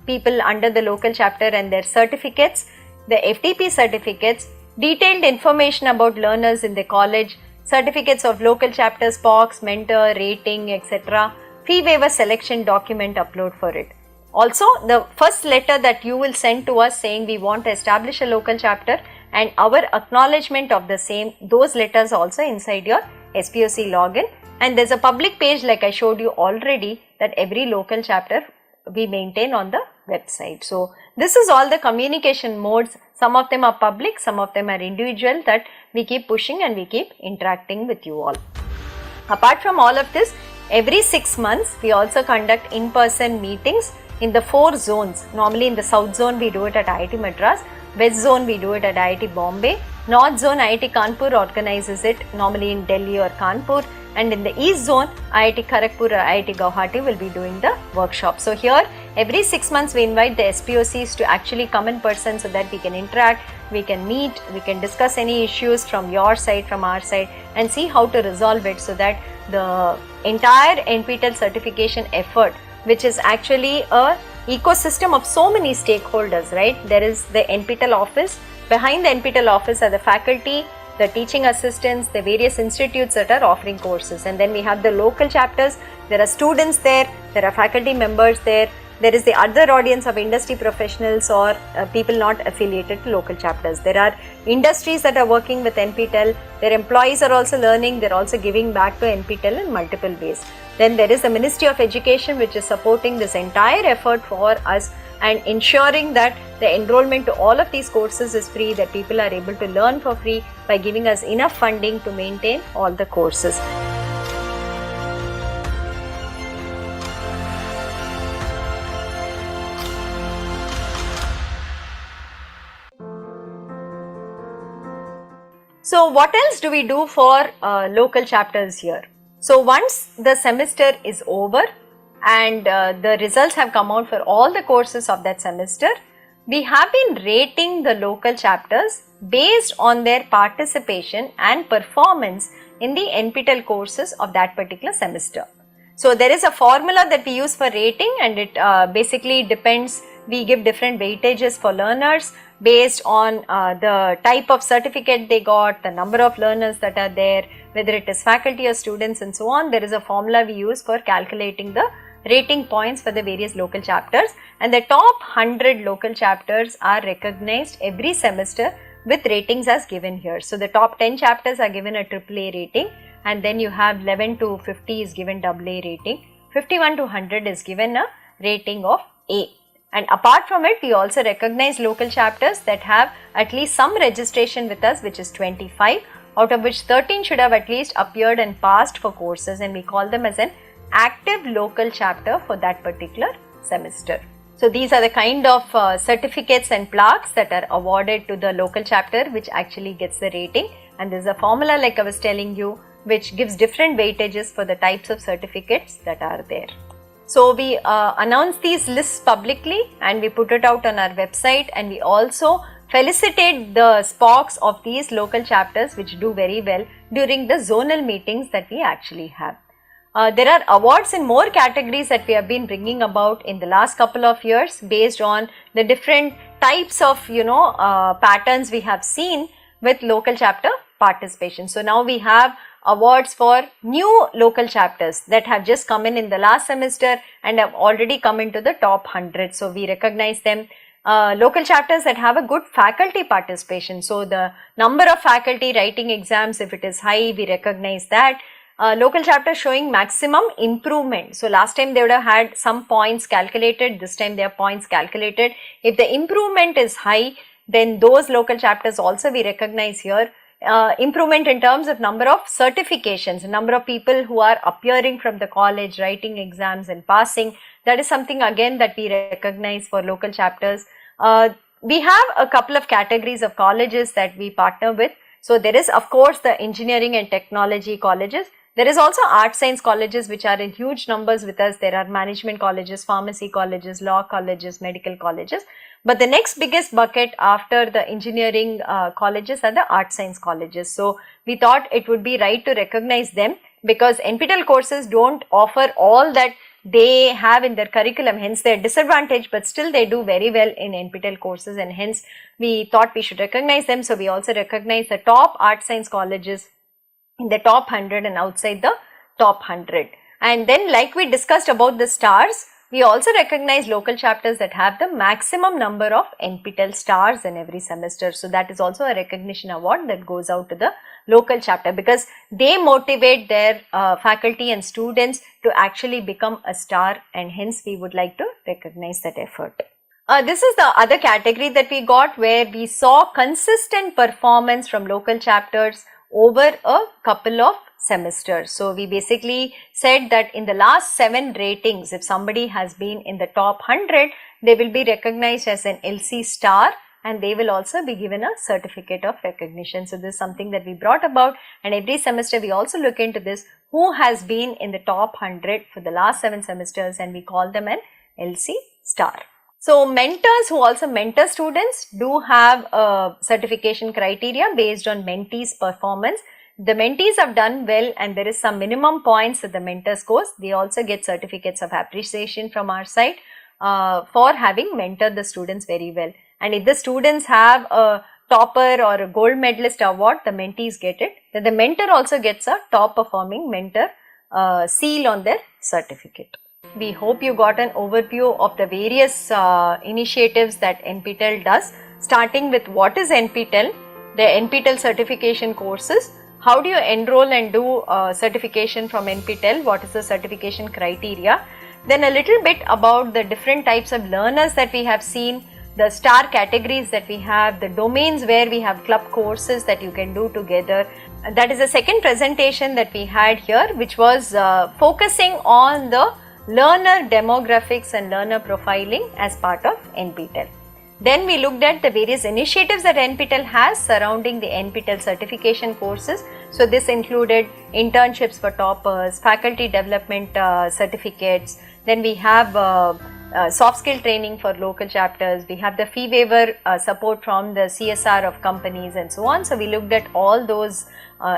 people under the local chapter and their certificates, the FTP certificates, detailed information about learners in the college, certificates of local chapter, SPOCs, mentor, rating, etc., fee waiver selection document upload for it. Also, the first letter that you will send to us saying we want to establish a local chapter and our acknowledgement of the same, those letters also inside your SPOC login. And there's a public page like I showed you already that every local chapter we maintain on the website. So this is all the communication modes. Some of them are public, some of them are individual, that we keep pushing and we keep interacting with you all. Apart from all of this, every 6 months we also conduct in-person meetings in the 4 zones. Normally in the South Zone we do it at IIT Madras. West Zone we do it at IIT Bombay. North Zone IIT Kanpur organizes it normally in Delhi or Kanpur, and in the East Zone IIT Kharagpur or IIT Guwahati will be doing the workshop. So here every 6 months we invite the SPOCs to actually come in person so that we can interact, we can meet, we can discuss any issues from your side, from our side, and see how to resolve it, so that the entire NPTEL certification effort, which is actually a ecosystem of so many stakeholders, right? There is the NPTEL office. Behind the NPTEL office are the faculty, the teaching assistants, the various institutes that are offering courses, and then we have the local chapters. There are students there, there are faculty members there, there is the other audience of industry professionals or people not affiliated to local chapters. There are industries that are working with NPTEL, their employees are also learning, they are also giving back to NPTEL in multiple ways. Then there is the Ministry of Education, which is supporting this entire effort for us and ensuring that the enrollment to all of these courses is free, that people are able to learn for free by giving us enough funding to maintain all the courses. So what else do we do for local chapters here? So once the semester is over and the results have come out for all the courses of that semester, we have been rating the local chapters based on their participation and performance in the NPTEL courses of that particular semester. So there is a formula that we use for rating, and it basically depends, we give different weightages for learners based on the type of certificate they got, the number of learners that are there, whether it is faculty or students and so on. There is a formula we use for calculating the rating points for the various local chapters, and the top 100 local chapters are recognized every semester with ratings as given here. So the top 10 chapters are given a AAA rating, and then you have 11 to 50 is given AA rating, 51 to 100 is given a rating of A. And apart from it, we also recognize local chapters that have at least some registration with us, which is 25, out of which 13 should have at least appeared and passed for courses, and we call them as an active local chapter for that particular semester. So these are the kind of certificates and plaques that are awarded to the local chapter, which actually gets the rating, and there is a formula, like I was telling you, which gives different weightages for the types of certificates that are there. So we announce these lists publicly and we put it out on our website, and we also felicitate the SPOCs of these local chapters which do very well during the zonal meetings that we actually have. There are awards in more categories that we have been bringing about in the last couple of years based on the different types of patterns we have seen with local chapter participation. So now we have awards for new local chapters that have just come in the last semester and have already come into the top 100. So we recognize them. Local chapters that have a good faculty participation. So the number of faculty writing exams, if it is high, we recognize that. Local chapters showing maximum improvement. So last time they would have had some points calculated, this time they have points calculated. If the improvement is high, then those local chapters also we recognize here. Improvement in terms of number of certifications, number of people who are appearing from the college, writing exams and passing. That is something again that we recognize for local chapters. We have a couple of categories of colleges that we partner with. So there is of course the engineering and technology colleges. There is also art science colleges which are in huge numbers with us. There are management colleges, pharmacy colleges, law colleges, medical colleges. But the next biggest bucket after the engineering colleges are the art science colleges. So we thought it would be right to recognize them because NPTEL courses don't offer all that they have in their curriculum, hence they are disadvantaged, but still they do very well in NPTEL courses, and hence we thought we should recognize them. So we also recognize the top art science colleges in the top 100 and outside the top 100. And then like we discussed about the stars, we also recognize local chapters that have the maximum number of NPTEL stars in every semester. So that is also a recognition award that goes out to the local chapter because they motivate their faculty and students to actually become a star, and hence we would like to recognize that effort. This is the other category that we got where we saw consistent performance from local chapters over a couple of semesters. So we basically said that in the last 7 ratings, if somebody has been in the top 100, they will be recognized as an LC star, and they will also be given a certificate of recognition. So this is something that we brought about, and every semester we also look into this, who has been in the top 100 for the last 7 semesters, and we call them an LC star. So mentors who also mentor students do have a certification criteria based on mentees' performance. The mentees have done well and there is some minimum points that the mentor scores, they also get certificates of appreciation from our side for having mentored the students very well. And if the students have a topper or a gold medalist award, the mentees get it. Then the mentor also gets a top performing mentor seal on their certificate. We hope you got an overview of the various initiatives that NPTEL does, starting with what is NPTEL, the NPTEL certification courses, how do you enroll and do certification from NPTEL, what is the certification criteria, then a little bit about the different types of learners that we have seen, the star categories that we have, the domains where we have club courses that you can do together. That is the second presentation that we had here, which was focusing on the learner demographics and learner profiling as part of NPTEL. Then we looked at the various initiatives that NPTEL has surrounding the NPTEL certification courses. So this included internships for toppers, faculty development certificates, then we have soft skill training for local chapters, we have the fee waiver support from the CSR of companies and so on. So we looked at all those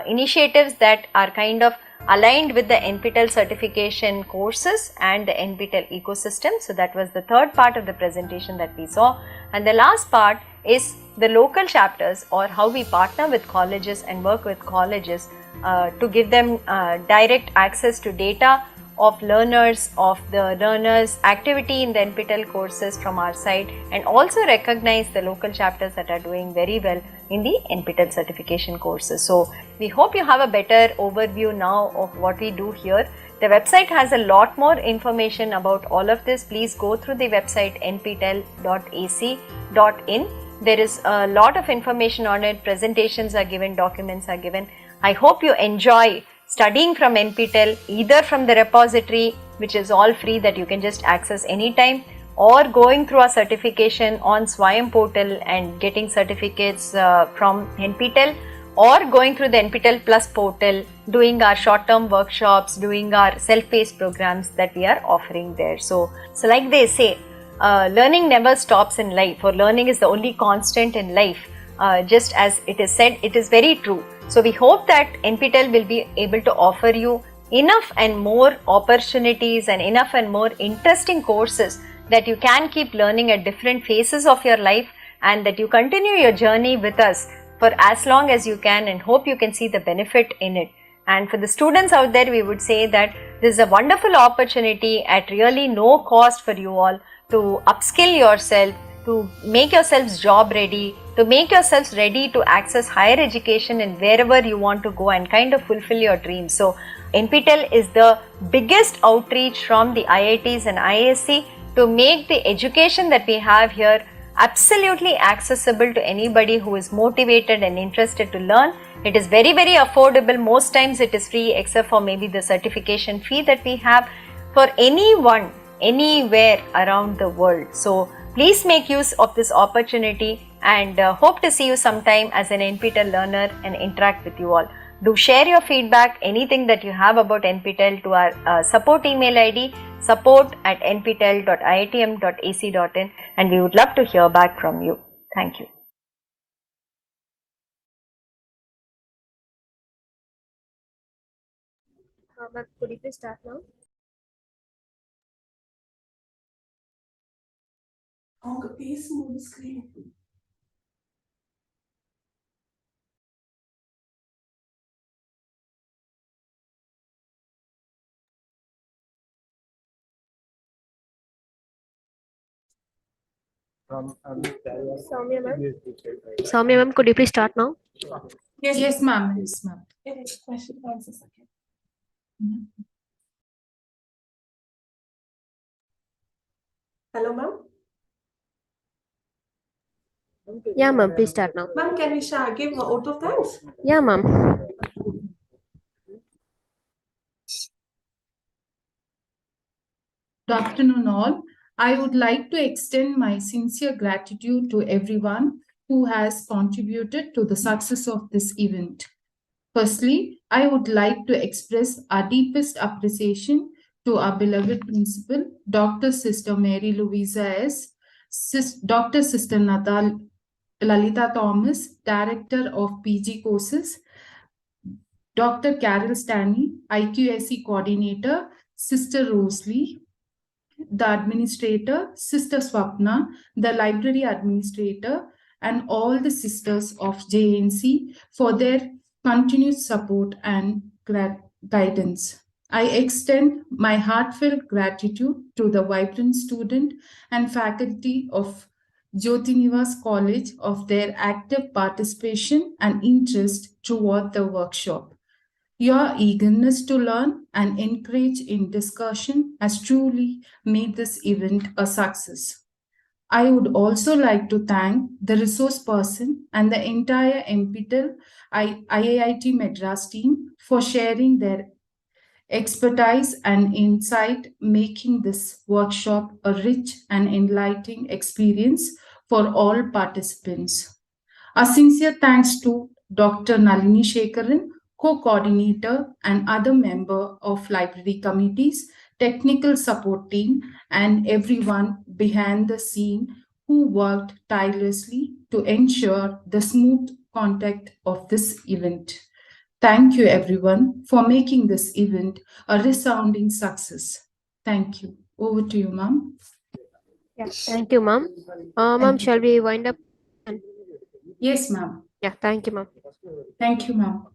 initiatives that are kind of aligned with the NPTEL certification courses and the NPTEL ecosystem. So that was the third part of the presentation that we saw. And the last part is the local chapters, or how we partner with colleges and work with colleges to give them direct access to data of learners, of the learners' activity in the NPTEL courses from our side, and also recognize the local chapters that are doing very well in the NPTEL certification courses. So we hope you have a better overview now of what we do here. The website has a lot more information about all of this. Please go through the website nptel.ac.in. There is a lot of information on it, presentations are given, documents are given. I hope you enjoy studying from NPTEL, either from the repository, which is all free that you can just access anytime, or going through a certification on Swayam portal and getting certificates from NPTEL, or going through the NPTEL Plus portal, doing our short-term workshops, doing our self-paced programs that we are offering there. So like they say, learning never stops in life, or learning is the only constant in life. Just as it is said, it is very true. So we hope that NPTEL will be able to offer you enough and more opportunities and enough and more interesting courses that you can keep learning at different phases of your life, and that you continue your journey with us for as long as you can, and hope you can see the benefit in it. And for the students out there, we would say that this is a wonderful opportunity at really no cost for you all to upskill yourself, to make yourselves job ready, to make yourselves ready to access higher education and wherever you want to go and kind of fulfill your dreams. So NPTEL is the biggest outreach from the IITs and ISC to make the education that we have here absolutely accessible to anybody who is motivated and interested to learn. It is very, very affordable. Most times it is free, except for maybe the certification fee that we have for anyone, anywhere around the world. So please make use of this opportunity, and hope to see you sometime as an NPTEL learner and interact with you all. Do share your feedback, anything that you have about NPTEL, to our support email ID, support@nptel.iitm.ac.in, and we would love to hear back from you. Thank you. Ma'am, could you please start now? அவங்க பேசும்போது screen Soumya ma'am, could you please start now? Yes, ma'am. Yes, ma'am. question answers again. Hello, ma'am. Yeah, ma'am, please start now. Ma'am, can we give a vote of thanks? Yeah, ma'am. Good afternoon, all. I would like to extend my sincere gratitude to everyone who has contributed to the success of this event. Firstly, I would like to express our deepest appreciation to our beloved principal, Dr. Sister Mary Louisa S., Dr. Sister Lalita Thomas, Director of PG Courses, Dr. Carol Stanley, IQSC Coordinator, Sister Rosalie, the administrator, Sister Swapna, the library administrator, and all the sisters of JNC for their continued support and guidance. I extend my heartfelt gratitude to the vibrant student and faculty of JYOTI NIVAS College of their active participation and interest toward the workshop. Your eagerness to learn and encourage in discussion has truly made this event a success. I would also like to thank the resource person and the entire NPTEL IIT Madras team for sharing their expertise and insight, making this workshop a rich and enlightening experience for all participants. A sincere thanks to Dr. Nalini Shekaran, co-coordinator and other member of library committees, technical support team, and everyone behind the scene who worked tirelessly to ensure the smooth conduct of this event. Thank you everyone for making this event a resounding success. Thank you. Over to you, ma'am. Yeah, thank you, ma'am. Ma'am, Thank you. shall we wind up? Yes, ma'am. Yeah, thank you, ma'am. Thank you, ma'am.